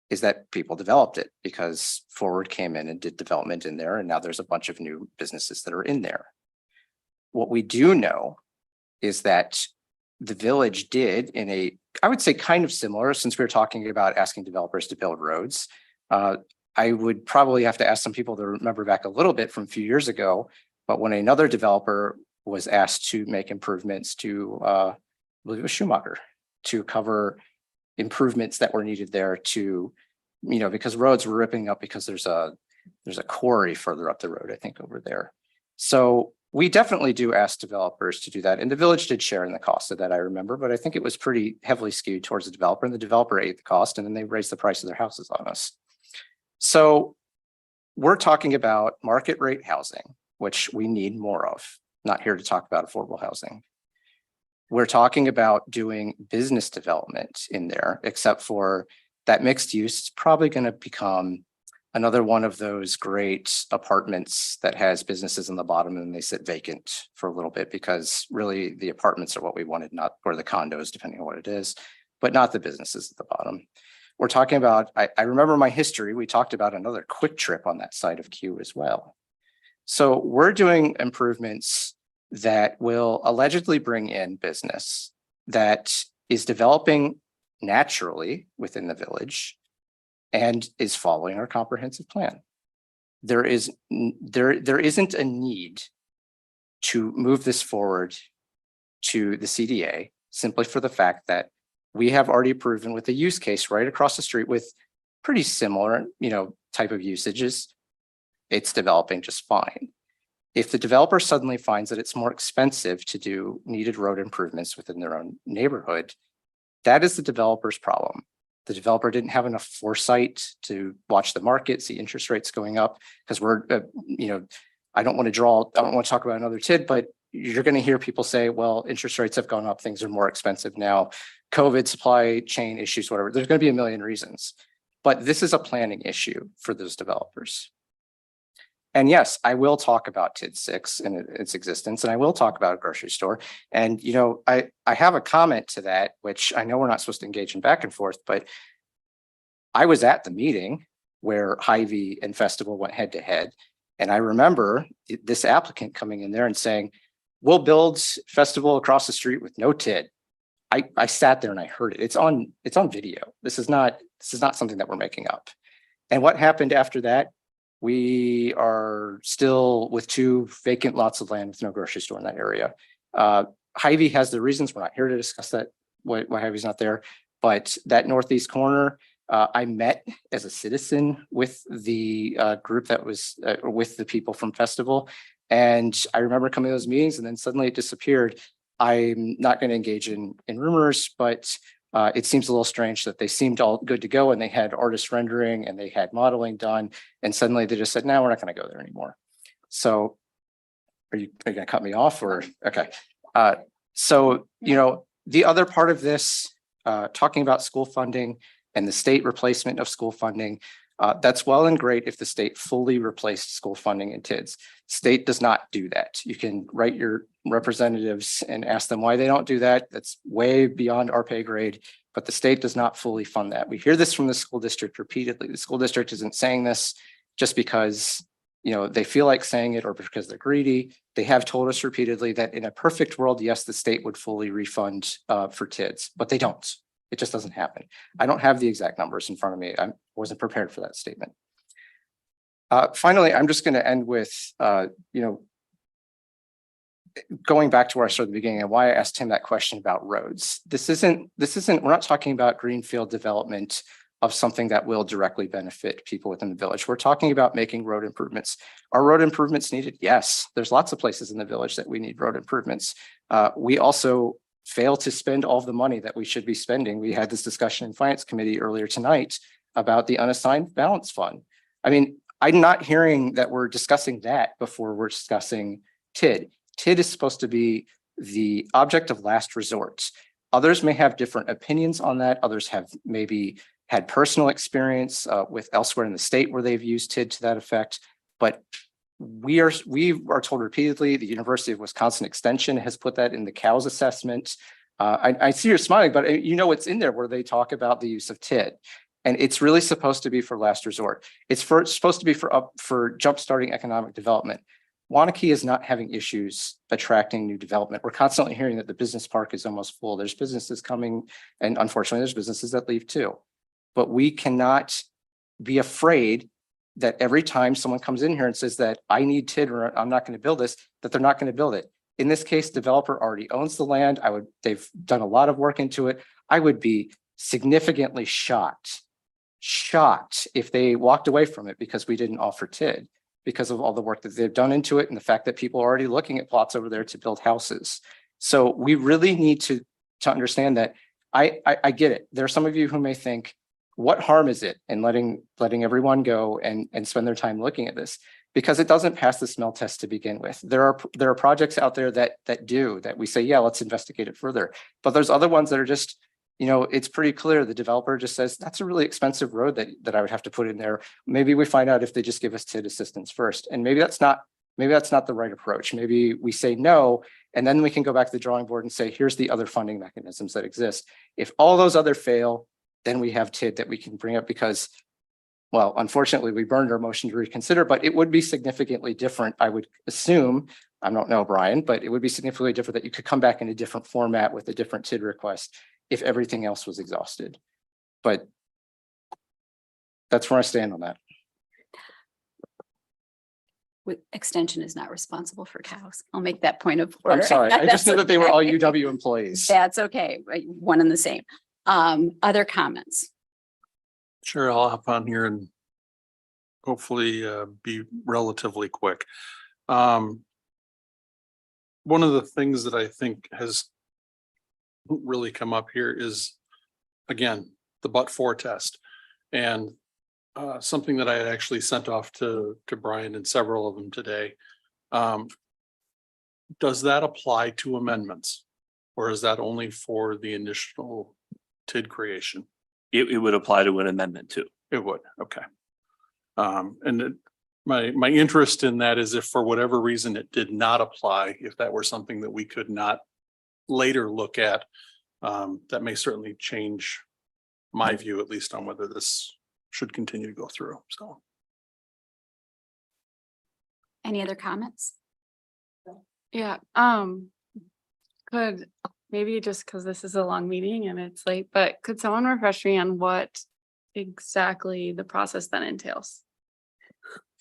is that people developed it because Forward came in and did development in there. And now there's a bunch of new businesses that are in there. What we do know is that the village did I would say kind of similar, since we were talking about asking developers to build roads. I would probably have to ask some people to remember back a little bit from a few years ago, but when another developer was asked to make improvements to, I believe it was Schumacher, to cover improvements that were needed there to, because roads were ripping up because there's a quarry further up the road, I think over there. So we definitely do ask developers to do that. And the village did share in the cost of that, I remember, but I think it was pretty heavily skewed towards the developer, and the developer ate the cost and then they raised the price of their houses on us. So we're talking about market rate housing, which we need more of. Not here to talk about affordable housing. We're talking about doing business development in there, except for that mixed use is probably going to become another one of those great apartments that has businesses on the bottom and they sit vacant for a little bit, because really the apartments are what we wanted, or the condos, depending on what it is, but not the businesses at the bottom. We're talking about, I remember my history, we talked about another quick trip on that side of Q as well. So we're doing improvements that will allegedly bring in business that is developing naturally within the village and is following our comprehensive plan. There isn't a need to move this forward to the CDA simply for the fact that we have already proven with a use case right across the street with pretty similar, type of usages, it's developing just fine. If the developer suddenly finds that it's more expensive to do needed road improvements within their own neighborhood, that is the developer's problem. The developer didn't have enough foresight to watch the market, see interest rates going up, because I don't want to talk about another TID, but you're going to hear people say, well, interest rates have gone up, things are more expensive now, COVID, supply chain issues, whatever. There's going to be a million reasons, but this is a planning issue for those developers. And yes, I will talk about TID 6 and its existence, and I will talk about a grocery store. And, I have a comment to that, which I know we're not supposed to engage in back and forth, but I was at the meeting where Hy-Vee and Festival went head to head. And I remember this applicant coming in there and saying, we'll build Festival across the street with no TID. I sat there and I heard it. It's on video. This is not something that we're making up. And what happened after that? We are still with 2 vacant lots of land with no grocery store in that area. Hy-Vee has the reasons. We're not here to discuss that, why Hy-Vee's not there, but that northeast corner, I met as a citizen with the group that was with the people from Festival. And I remember coming to those meetings and then suddenly it disappeared. I'm not going to engage in rumors, but it seems a little strange that they seemed all good to go and they had artist rendering and they had modeling done. And suddenly they just said, no, we're not going to go there anymore. So are you gonna cut me off or, okay. So, the other part of this, talking about school funding and the state replacement of school funding, that's well and great if the state fully replaced school funding in TIDS. State does not do that. You can write your representatives and ask them why they don't do that. That's way beyond our pay grade, but the state does not fully fund that. We hear this from the school district repeatedly. The school district isn't saying this just because they feel like saying it or because they're greedy. They have told us repeatedly that in a perfect world, yes, the state would fully refund for TIDS, but they don't. It just doesn't happen. I don't have the exact numbers in front of me. I wasn't prepared for that statement. Finally, I'm just going to end with, going back to where I started at the beginning and why I asked him that question about roads. We're not talking about greenfield development of something that will directly benefit people within the village. We're talking about making road improvements. Are road improvements needed? Yes, there's lots of places in the village that we need road improvements. We also fail to spend all of the money that we should be spending. We had this discussion in Finance Committee earlier tonight about the unassigned balance fund. I mean, I'm not hearing that we're discussing that before we're discussing TID. TID is supposed to be the object of last resort. Others may have different opinions on that. Others have maybe had personal experience with elsewhere in the state where they've used TID to that effect. But we are told repeatedly, the University of Wisconsin Extension has put that in the COWS assessment. I see you're smiling, but it's in there where they talk about the use of TID. And it's really supposed to be for last resort. It's supposed to be for jumpstarting economic development. Waunakee is not having issues attracting new development. We're constantly hearing that the business park is almost full. There's businesses coming, and unfortunately, there's businesses that leave too. But we cannot be afraid that every time someone comes in here and says that I need TID or I'm not going to build this, that they're not going to build it. In this case, developer already owns the land. They've done a lot of work into it. I would be significantly shocked if they walked away from it because we didn't offer TID, because of all the work that they've done into it and the fact that people are already looking at plots over there to build houses. So we really need to understand that. I get it. There are some of you who may think, what harm is it in letting everyone go and spend their time looking at this? Because it doesn't pass the smell test to begin with. There are projects out there that we say, yeah, let's investigate it further. But there's other ones that are just, it's pretty clear. The developer just says, that's a really expensive road that I would have to put in there. Maybe we find out if they just give us TID assistance first. And maybe that's not the right approach. Maybe we say no, and then we can go back to the drawing board and say, here's the other funding mechanisms that exist. If all those other fail, then we have TID that we can bring up because, well, unfortunately, we burned our motion to reconsider, but it would be significantly different. I would assume, I don't know, Brian, but it would be significantly different that you could come back in a different format with a different TID request if everything else was exhausted. But that's where I stand on that. Extension is not responsible for cows. I'll make that point of order. I'm sorry. I just knew that they were all UW employees. That's okay. Right? One and the same. Other comments? Sure, I'll hop on here and hopefully be relatively quick. One of the things that I think has really come up here is, again, the but-for test. And something that I had actually sent off to Brian and several of them today. Does that apply to amendments? Or is that only for the initial TID creation? It would apply to an amendment too. It would, okay. My interest in that is if for whatever reason it did not apply, if that were something that we could not later look at, that may certainly change my view, at least on whether this should continue to go through, so. Any other comments? Yeah, could maybe just because this is a long meeting and it's late, but could someone refresh me on what exactly the process then entails?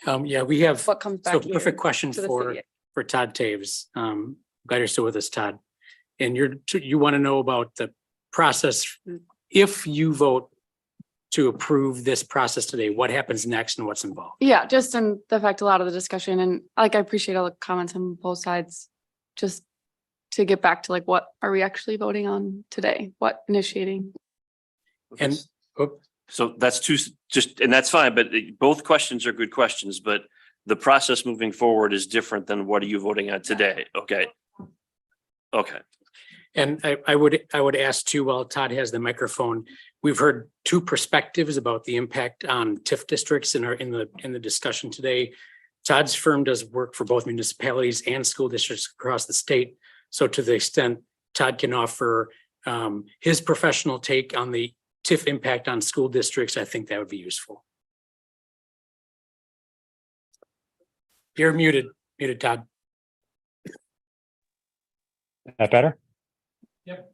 Yeah, we have. What comes back So here perfect question to the for city? Todd Taves. Glad you're still with us, Todd. And you want to know about the process. If you vote to approve this process today, what happens next and what's involved? Yeah, just in the fact, a lot of the discussion and I appreciate all the comments on both sides. Just to get back to what are we actually voting on today? What initiating? And so that's and that's fine, but both questions are good questions, but the process moving forward is different than what are you voting on today? Okay. Okay. And I would ask too, while Todd has the microphone, we've heard two perspectives about the impact on TIF districts in the discussion today. Todd's firm does work for both municipalities and school districts across the state. So to the extent Todd can offer his professional take on the TIF impact on school districts, I think that would be useful. You're muted, Todd. That better? Yep.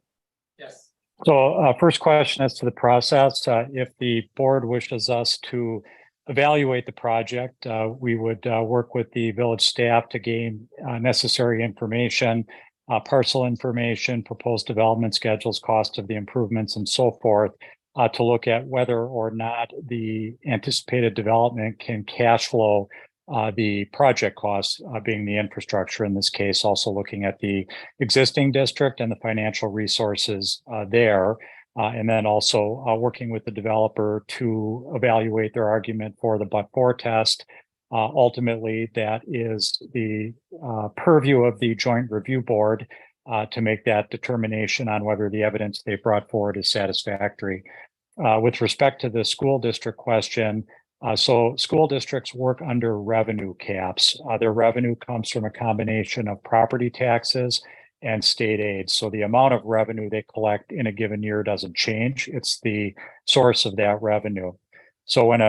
Yes. So first question as to the process, if the board wishes us to evaluate the project, we would work with the village staff to gain necessary information, parcel information, proposed development schedules, cost of the improvements, and so forth, to look at whether or not the anticipated development can cash flow the project costs, being the infrastructure in this case, also looking at the existing district and the financial resources there. And then also working with the developer to evaluate their argument for the but-for test. Ultimately, that is the purview of the joint review board to make that determination on whether the evidence they brought forward is satisfactory. With respect to the school district question, so school districts work under revenue caps. Their revenue comes from a combination of property taxes and state aid. So the amount of revenue they collect in a given year doesn't change. It's the source of that revenue. So when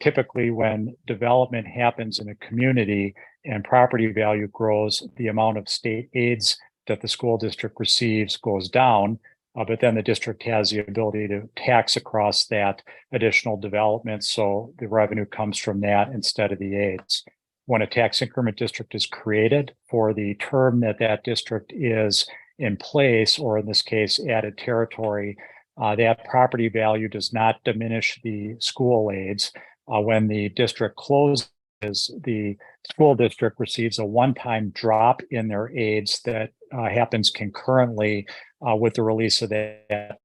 typically when development happens in a community and property value grows, the amount of state aids that the school district receives goes down. But then the district has the ability to tax across that additional development. So the revenue comes from that instead of the aids. When a tax increment district is created for the term that that district is in place, or in this case, added territory, that property value does not diminish the school aids. When the district closes, the school district receives a one-time drop in their aids that happens concurrently with the release of that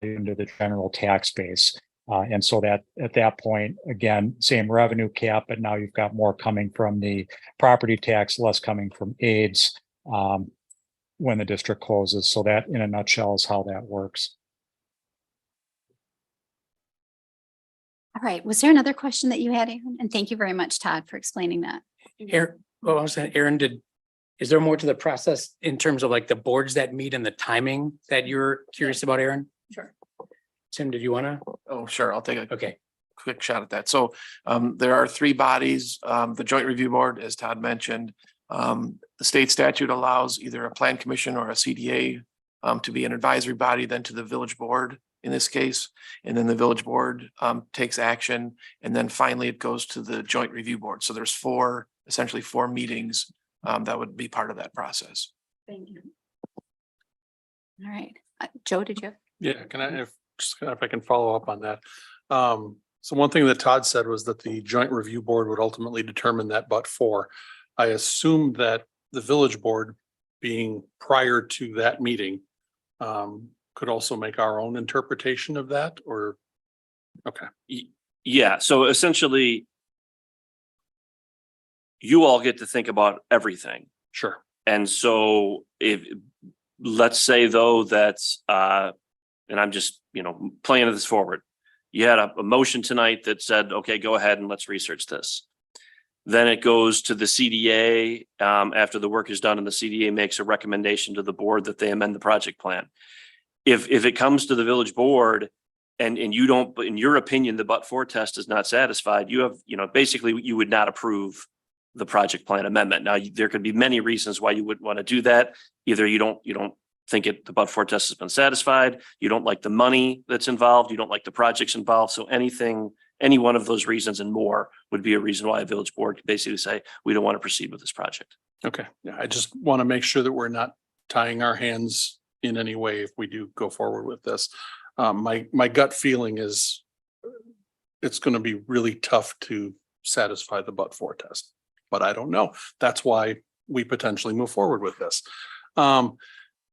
into the general tax base. And so that at that point, again, same revenue cap, but now you've got more coming from the property tax, less coming from aids when the district closes. So that in a nutshell is how that works. All right. Was there another question that you had, Aaron? And thank you very much, Todd, for explaining that. Aaron, well, I was saying, Aaron, is there more to the process in terms of like the boards that meet and the timing that you're curious about, Aaron? Sure. Tim, did you want to? Oh, sure. I'll take a Okay. quick shot at that. So there are three bodies, the Joint Review Board, as Todd mentioned. The state statute allows either a plan commission or a CDA to be an advisory body, then to the village board in this case. And then the village board takes action. And then finally it goes to the Joint Review Board. So there's essentially four meetings that would be part of that process. Thank you. All right. Joe, did you have? Yeah, if I can follow up on that. So one thing that Todd said was that the joint review board would ultimately determine that but-for. I assumed that the village board, being prior to that meeting, could also make our own interpretation of that, or, okay. Yeah, so essentially you all get to think about everything. Sure. And so let's say though that, and I'm just, playing this forward. You had a motion tonight that said, okay, go ahead and let's research this. Then it goes to the CDA after the work is done, and the CDA makes a recommendation to the board that they amend the project plan. If it comes to the village board and you don't, in your opinion, the but-for test is not satisfied, you have, basically you would not approve the project plan amendment. Now, there could be many reasons why you would want to do that. Either you don't think the but-for test has been satisfied, you don't like the money that's involved, you don't like the projects involved. So any one of those reasons and more would be a reason why a village board could basically say, we don't want to proceed with this project. Okay. Yeah, I just want to make sure that we're not tying our hands in any way if we do go forward with this. My gut feeling is it's going to be really tough to satisfy the but-for test, but I don't know. That's why we potentially move forward with this.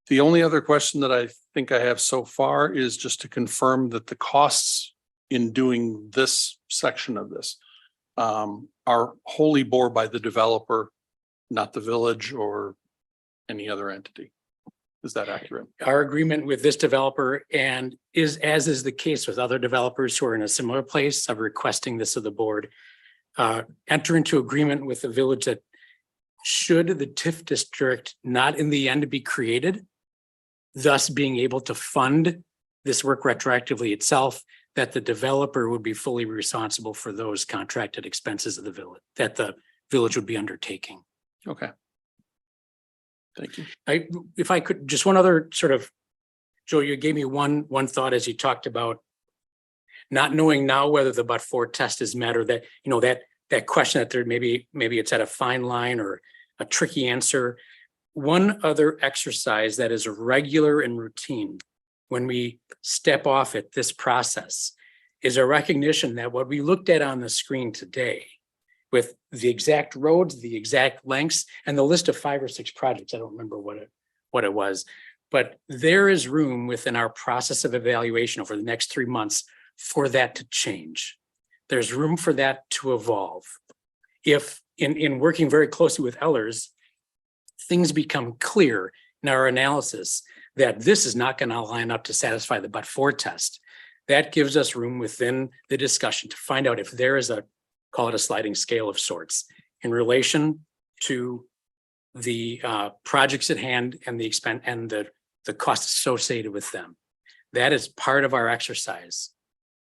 The only other question that I think I have so far is just to confirm that the costs in doing this section of this are wholly bore by the developer, not the village or any other entity. Is that accurate? Our agreement with this developer and is, as is the case with other developers who are in a similar place of requesting this of the board, enter into agreement with the village that should the TIF district not in the end be created, thus being able to fund this work retroactively itself, that the developer would be fully responsible for those contracted expenses of the village, that the village would be undertaking. Okay. Thank you. If I could, just one other sort of, Joe, you gave me one thought as you talked about not knowing now whether the but-for test is met, or that, you know, that question that there maybe it's at a fine line or a tricky answer. One other exercise that is regular and routine when we step off at this process is a recognition that what we looked at on the screen today with the exact roads, the exact lengths, and the list of 5 or 6 projects, I don't remember what it was, but there is room within our process of evaluation over the next 3 months for that to change. There's room for that to evolve. If in working very closely with Ellers, things become clear in our analysis that this is not going to line up to satisfy the but-for test, that gives us room within the discussion to find out if there is call it a sliding scale of sorts in relation to the projects at hand and the expense and the cost associated with them. That is part of our exercise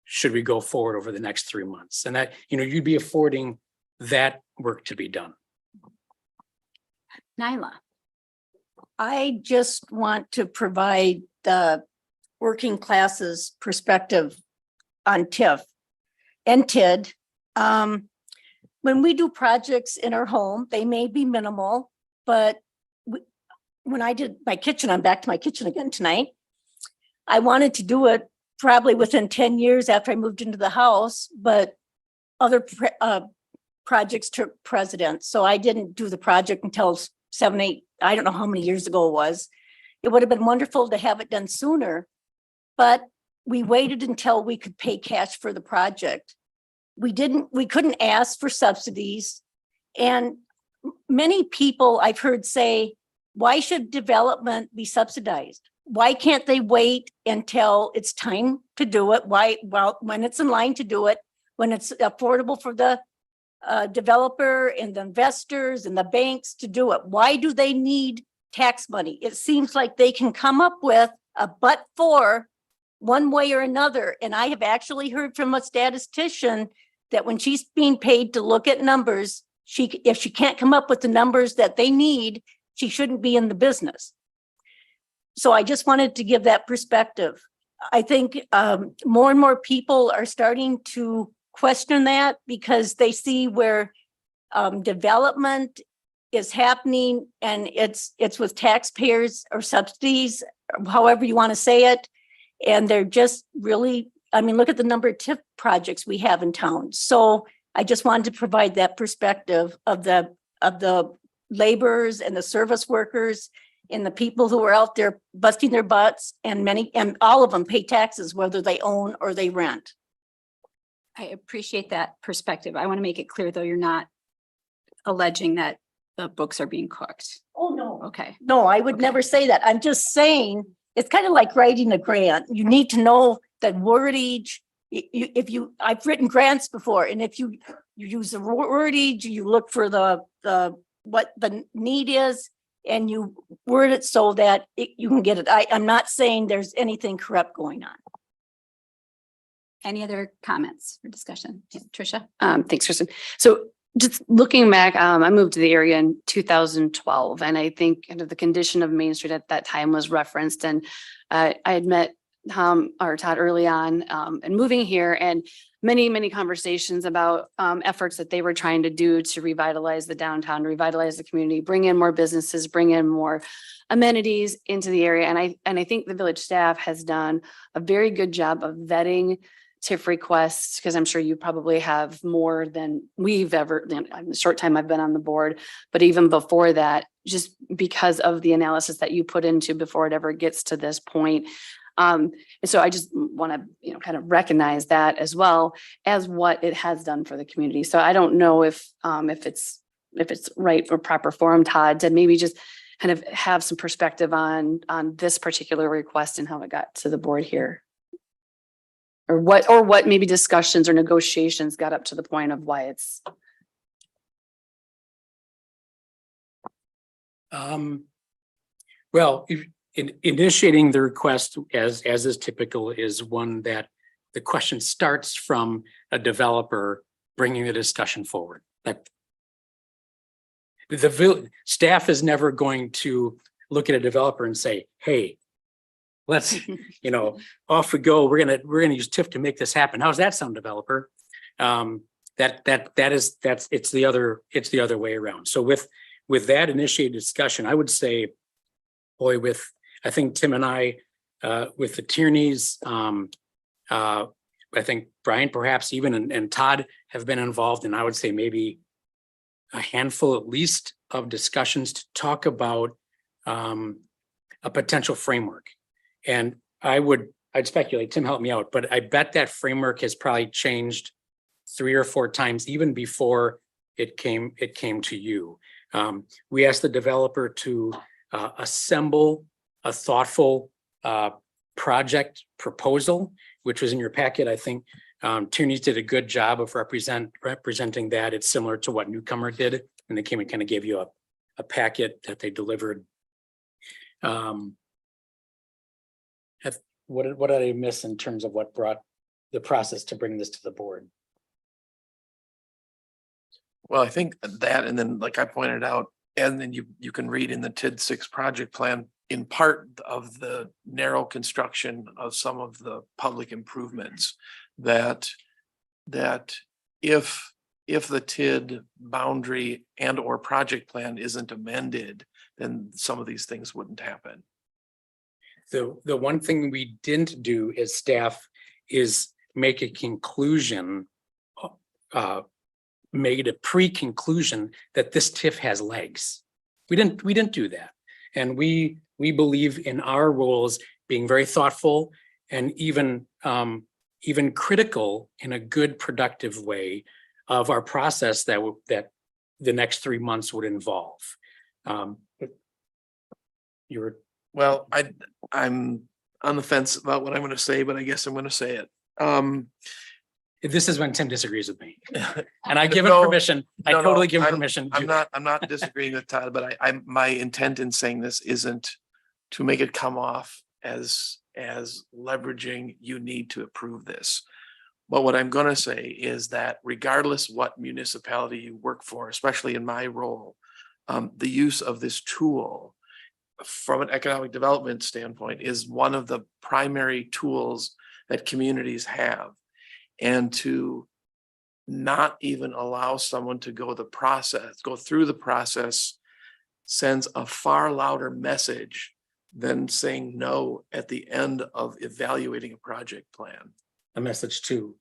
should we go forward over the next 3 months. And that, you know, you'd be affording that work to be done. Nyla. I just want to provide the working classes perspective on TIF and TID. When we do projects in our home, they may be minimal, but when I did my kitchen, I'm back to my kitchen again tonight. I wanted to do it probably within 10 years after I moved into the house, but other projects took precedence. So I didn't do the project until 7, 8, I don't know how many years ago it was. It would have been wonderful to have it done sooner, but we waited until we could pay cash for the project. We couldn't ask for subsidies. And many people I've heard say, why should development be subsidized? Why can't they wait until it's time to do it? Well, when it's in line to do it, when it's affordable for the developer and the investors and the banks to do it. Why do they need tax money? It seems like they can come up with a but-for one way or another. And I have actually heard from a statistician that when she's being paid to look at numbers, if she can't come up with the numbers that they need, she shouldn't be in the business. So I just wanted to give that perspective. I think more and more people are starting to question that because they see where development is happening and it's with taxpayers or subsidies, however you want to say it. And they're just really, I mean, look at the number of TIF projects we have in town. So I just wanted to provide that perspective of the laborers and the service workers and the people who are out there busting their butts, and all of them pay taxes, whether they own or they rent. I appreciate that perspective. I want to make it clear, though, you're not alleging that the books are being cooked. Oh, no. Okay. No, I would never say that. I'm just saying, it's kind of like writing a grant. You need to know that wordage. I've written grants before, and if you use the wordage, you look for what the need is, and you word it so that you can get it. I'm not saying there's anything corrupt going on. Any other comments or discussion? Tricia? Thanks, Kristen. So just looking back, I moved to the area in 2012, and I think kind of the condition of Main Street at that time was referenced. And I had met Todd early on and moving here, and many conversations about efforts that they were trying to do to revitalize the downtown, revitalize the community, bring in more businesses, bring in more amenities into the area. And I think the village staff has done a very good job of vetting TIF requests, because I'm sure you probably have more than we've ever, in the short time I've been on the board, but even before that, just because of the analysis that you put into before it ever gets to this point. And so I just want to, kind of recognize that as well as what it has done for the community. So I don't know if it's right or proper for him, Todd, to maybe just kind of have some perspective on this particular request and how it got to the board here. Or what maybe discussions or negotiations got up to the point of why it's. Well, initiating the request, as is typical, is one that the question starts from a developer bringing the discussion forward. That the staff is never going to look at a developer and say, "Hey, let's, off we go. We're gonna use TIF to make this happen. How's that sound, developer?" It's the other way around. So with that initiated discussion, I would say, boy, I think Tim and I, with the Tierneys, I think Brian perhaps even and Todd have been involved, and I would say maybe a handful at least of discussions to talk about a potential framework. And I'd speculate, Tim help me out, but I bet that framework has probably changed 3 or 4 times even before it came to you. We asked the developer to assemble a thoughtful project proposal, which was in your packet. I think Tierney's did a good job of representing that. It's similar to what Newcomer did, and they came and kind of gave you a packet that they delivered. What did I miss in terms of what brought the process to bring this to the board? Well, I think that, and then like I pointed out, and then you can read in the TID 6 project plan, in part of the narrow construction of some of the public improvements, that if the TID boundary and or project plan isn't amended, then some of these things wouldn't happen. The one thing we didn't do as staff is make a conclusion, made a pre-conclusion that this TIF has legs. We didn't do that. And we believe in our roles being very thoughtful and even critical in a good, productive way of our process that the next 3 months would involve. Well, I'm on the fence about what I'm going to say, but I guess I'm going to say it. This is when Tim disagrees with me, and I give him permission. I totally give him permission. I'm not disagreeing with Todd, but my intent in saying this isn't to make it come off as leveraging you need to approve this. But what I'm going to say is that regardless what municipality you work for, especially in my role, the use of this tool from an economic development standpoint is one of the primary tools that communities have. And to not even allow someone to go through the process sends a far louder message than saying no at the end of evaluating a project plan. A message to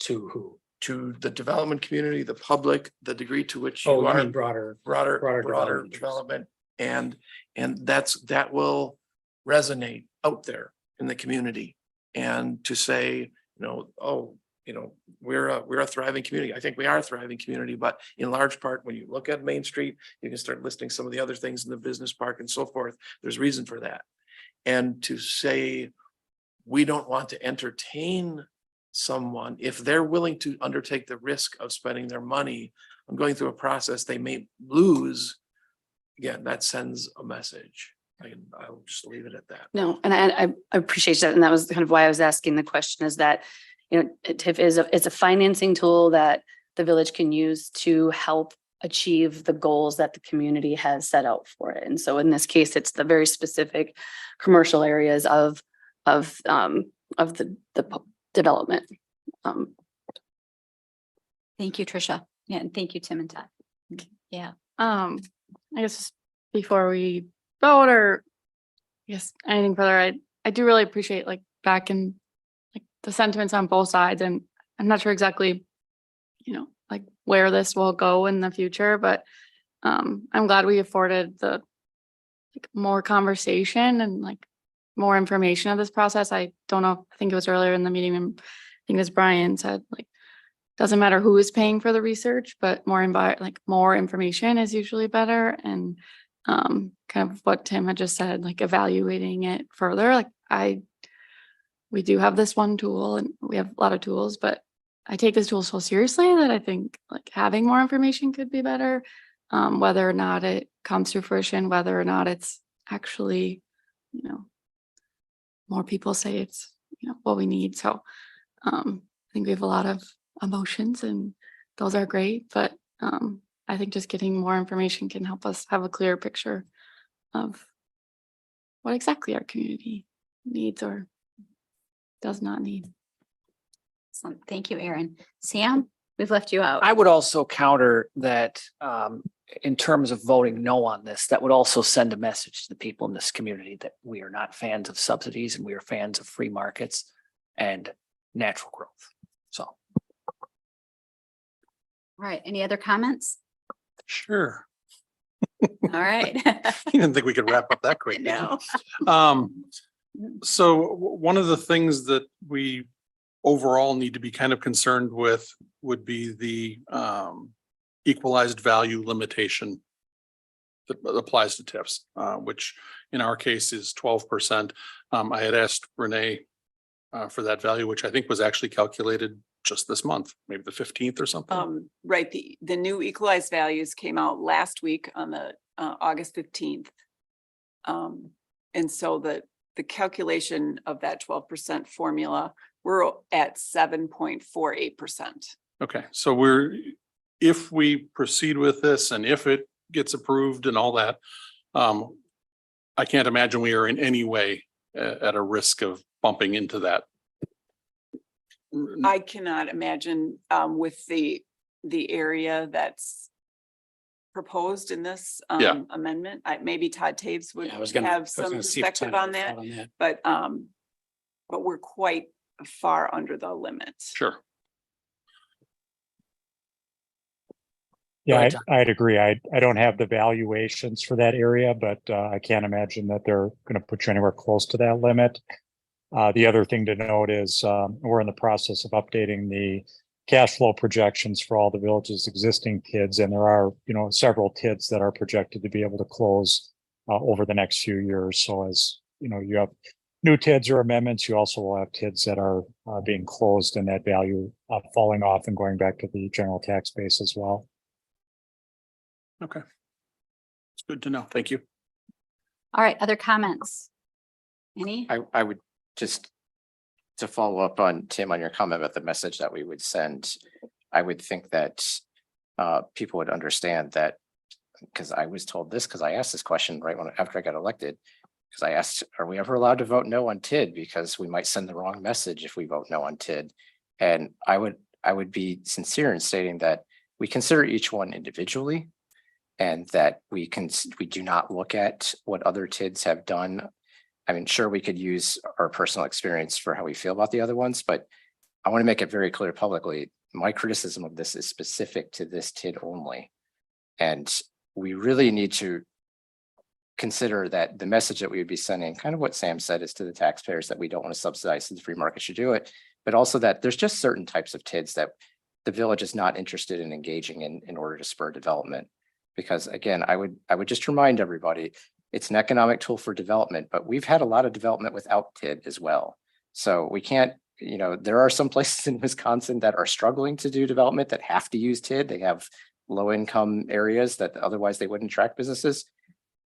who? To the development community, the public, the degree to which you I are mean broader development. And that will resonate out there in the community. And to say, we're a thriving community. I think we are a thriving community, but in large part, when you look at Main Street, you can start listing some of the other things in the business park and so forth. There's reason for that. And to say, we don't want to entertain someone if they're willing to undertake the risk of spending their money on going through a process they may lose. Again, that sends a message. I'll just leave it at that. No, and I appreciate that. And that was kind of why I was asking the question, is that, TIF it's a financing tool that the village can use to help achieve the goals that the community has set out for it. And so in this case, it's the very specific commercial areas of the development. Thank you, Tricia. Yeah, and thank you, Tim and Todd. Yeah. I guess before we vote or I guess anything further, I do really appreciate back in the sentiments on both sides, and I'm not sure exactly, where this will go in the future, but I'm glad we afforded the more conversation and more information of this process. I don't know, I think it was earlier in the meeting, and I think as Brian said, like, doesn't matter who is paying for the research, but more information is usually better. And kind of what Tim had just said, like evaluating it further. Like we do have this one tool and we have a lot of tools, but I take this tool so seriously that I think like having more information could be better. Whether or not it comes to fruition, whether or not it's actually, more people say it's, what we need. So I think we have a lot of emotions and those are great, but I think just getting more information can help us have a clearer picture of what exactly our community needs or does not need. Excellent. Thank you, Erin. Sam, we've left you out. I would also counter that in terms of voting no on this, that would also send a message to the people in this community that we are not fans of subsidies and we are fans of free markets and natural growth. So. All right. Any other comments? Sure. All right. You didn't think we could wrap up that quick. No. So one of the things that we overall need to be kind of concerned with would be the equalized value limitation that applies to TIFs, which in our case is 12%. I had asked Renee for that value, which I think was actually calculated just this month, maybe the 15th or something. Right, the new equalized values came out last week on the August 15th. And so the calculation of that 12% formula, we're at 7.48%. Okay, so if we proceed with this and if it gets approved and all that, I can't imagine we are in any way at a risk of bumping into that. I cannot imagine with the area that's proposed in this amendment. Maybe Todd Taves would have some perspective on that, but we're quite far under the limit. Sure. Yeah, I'd agree. I don't have the valuations for that area, but I can't imagine that they're going to put you anywhere close to that limit. The other thing to note is we're in the process of updating the cash flow projections for all the village's existing TIDs, and there are, several TIDs that are projected to be able to close over the next few years. So as you have new TIDs or amendments, you also will have TIDs that are being closed and that value falling off and going back to the general tax base as well. Okay. It's good to know. Thank you. All right. Other comments? Any? I would just to follow up on Tim, on your comment about the message that we would send, I would think that people would understand that, because I was told this, because I asked this question after I got elected, because I asked, are we ever allowed to vote no on TID? Because we might send the wrong message if we vote no on TID. And I would be sincere in stating that we consider each one individually, and that we do not look at what other TIDs have done. I mean, sure, we could use our personal experience for how we feel about the other ones, but I want to make it very clear publicly, my criticism of this is specific to this TID only. And we really need to consider that the message that we would be sending, kind of what Sam said, is to the taxpayers that we don't want to subsidize, so the free market should do it, but also that there's just certain types of TIDs that the village is not interested in engaging in order to spur development. Because again, I would just remind everybody, it's an economic tool for development, but we've had a lot of development without TID as well. So we can't, there are some places in Wisconsin that are struggling to do development that have to use TID. They have low income areas that otherwise they wouldn't attract businesses.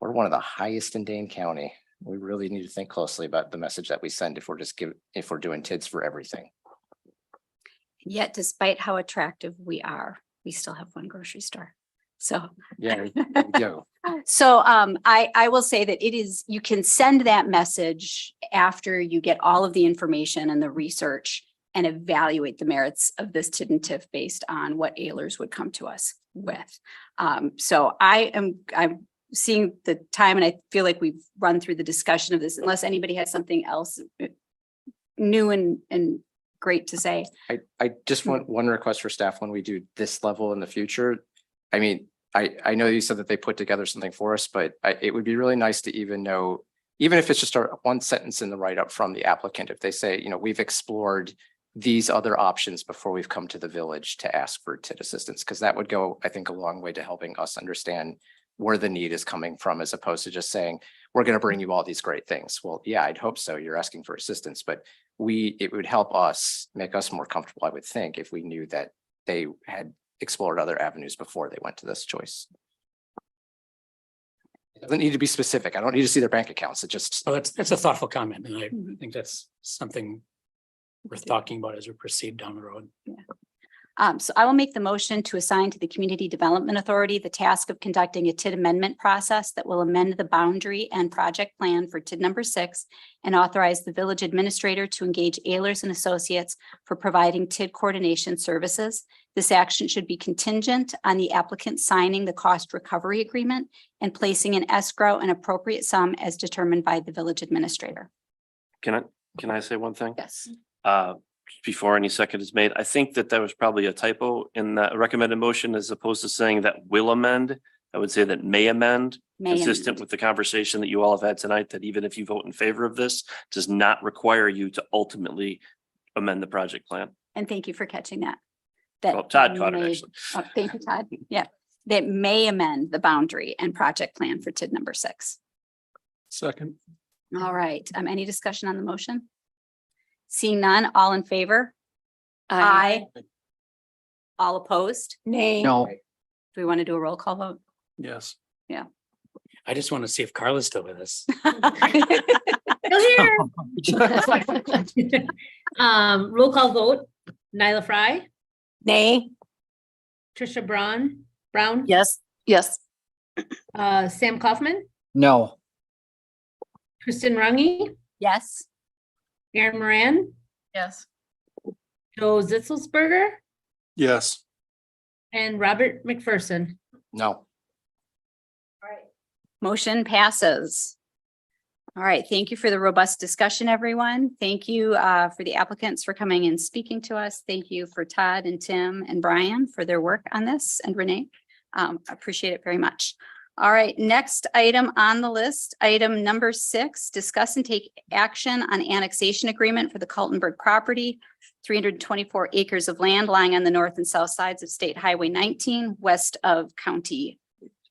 We're one of the highest in Dane County. We really need to think closely about the message that we send if we're doing TIDs for everything. Yet, despite how attractive we are, we still have one grocery store. So yeah, there we go. So I will say that you can send that message after you get all of the information and the research and evaluate the merits of this TID and TIF based on what Ehlers would come to us with. So I'm seeing the time, and I feel like we've run through the discussion of this, unless anybody has something else new and great to say. I just want one request for staff when we do this level in the future. I mean, I know you said that they put together something for us, but it would be really nice to even know even if it's just a one sentence in the write-up from the applicant, if they say, you know, we've explored these other options before we've come to the village to ask for TID assistance, because that would go, I think, a long way to helping us understand where the need is coming from, as opposed to just saying, we're going to bring you all these great things. Well, yeah, I'd hope so. You're asking for assistance, but it would help us, make us more comfortable, I would think, if we knew that they had explored other avenues before they went to this choice. It doesn't need to be specific. I don't need to see their bank accounts. It just. Well, that's a thoughtful comment, and I think that's something worth talking about as we proceed down the road. So I will make the motion to assign to the Community Development Authority the task of conducting a TID amendment process that will amend the boundary and project plan for TID number 6 and authorize the village administrator to engage Ehlers and Associates for providing TID coordination services. This action should be contingent on the applicant signing the cost recovery agreement and placing in escrow an appropriate sum as determined by the village administrator. Can I say one thing? Yes. Before any second is made, I think that was probably a typo in that recommended motion, as opposed to saying that will amend. I would say that may amend, consistent with the conversation that you all have had tonight, that even if you vote in favor of this, does not require you to ultimately amend the project plan. And thank you for catching that. Well, Todd caught it, may- actually. Oh, thank you, Todd. Yeah, that may amend the boundary and project plan for TID number 6. Second. All right, any discussion on the motion? Seeing none, all in favor? Aye. All opposed? Nay. No. Do we want to do a roll call vote? Yes. I just want to see if Carla's still with us. Roll call vote, Nyla Fry, Nay. Trisha Brown, Yes. Yes. Sam Kaufman, No. Kristen Rungy, Yes. Aaron Moran, Yes. Joe Zitzelsberger, Yes. and Robert McPherson. No. Motion passes. All right, thank you for the robust discussion, everyone. Thank you for the applicants for coming and speaking to us. Thank you for Todd and Tim and Brian for their work on this, and Renee. Appreciate it very much. All right, next item on the list, item number 6, discuss and take action on annexation agreement for the Kaltenberg property, 324 acres of land lying on the north and south sides of State Highway 19, west of County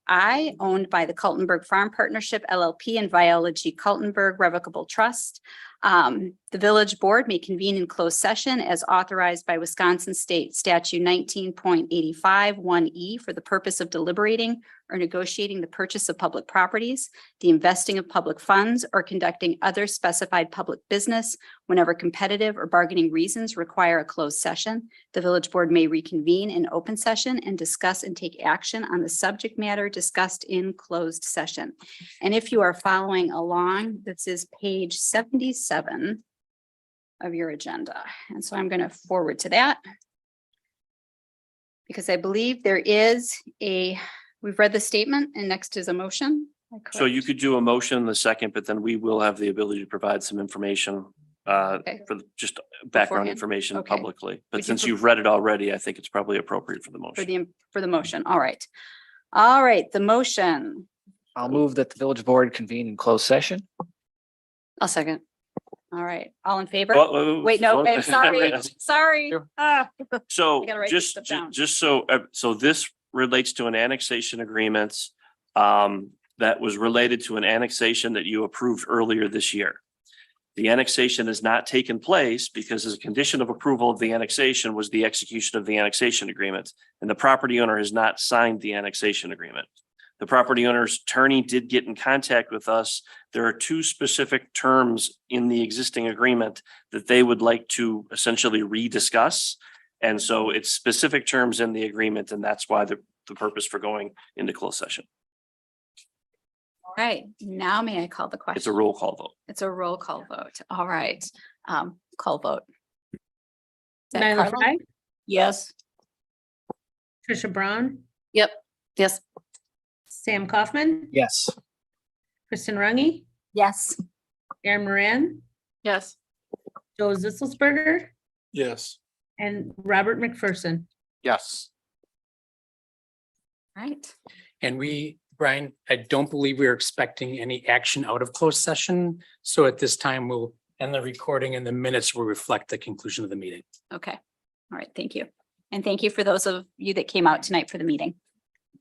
I, owned by the Kaltenberg Farm Partnership LLP and Viola G. Kaltenberg Revocable Trust. The village board may convene in closed session as authorized by Wisconsin State Statute 19.85 1E for the purpose of deliberating or negotiating the purchase of public properties, the investing of public funds, or conducting other specified public business whenever competitive or bargaining reasons require a closed session. The village board may reconvene in open session and discuss and take action on the subject matter discussed in closed session. And if you are following along, this is page 77 of your agenda. And so I'm going to forward to that because I believe there is we've read the statement and next is a motion. So you could do a motion in the second, but then we will have the ability to provide some information for just background Beforehand. information Okay. publicly. But Would you since pre- you've read it already, I think it's probably appropriate for the motion. For the motion. All right. All right, the motion. I'll move that the village board convene in closed session. I'll second. All right, all in favor? Well, Wait, no, well, I'm sorry, sorry. I So gotta write just, this stuff down. just so, so this relates to an annexation agreement that was related to an annexation that you approved earlier this year. The annexation has not taken place because as a condition of approval of the annexation was the execution of the annexation agreement, and the property owner has not signed the annexation agreement. The property owner's attorney did get in contact with us. There are 2 specific terms in the existing agreement that they would like to essentially rediscuss. And so it's specific terms in the agreement, and that's why the purpose for going into closed session. All right, now may I call the question? It's a roll call vote. It's a roll call vote. All right, call vote. Is that Nyla Carla? Fry, Yes. Trisha Brown, Yep. Yes. Sam Kaufman, Yes. Kristen Rungy, Yes. Aaron Moran, Yes. Joe Zitzelsberger, Yes. and Robert McPherson. Yes. Right. And we Brian, I don't believe we're expecting any action out of closed session. So at this time, we'll end the recording and the minutes will reflect the conclusion of the meeting. Okay. All right. Thank you. And thank you for those of you that came out tonight for the meeting.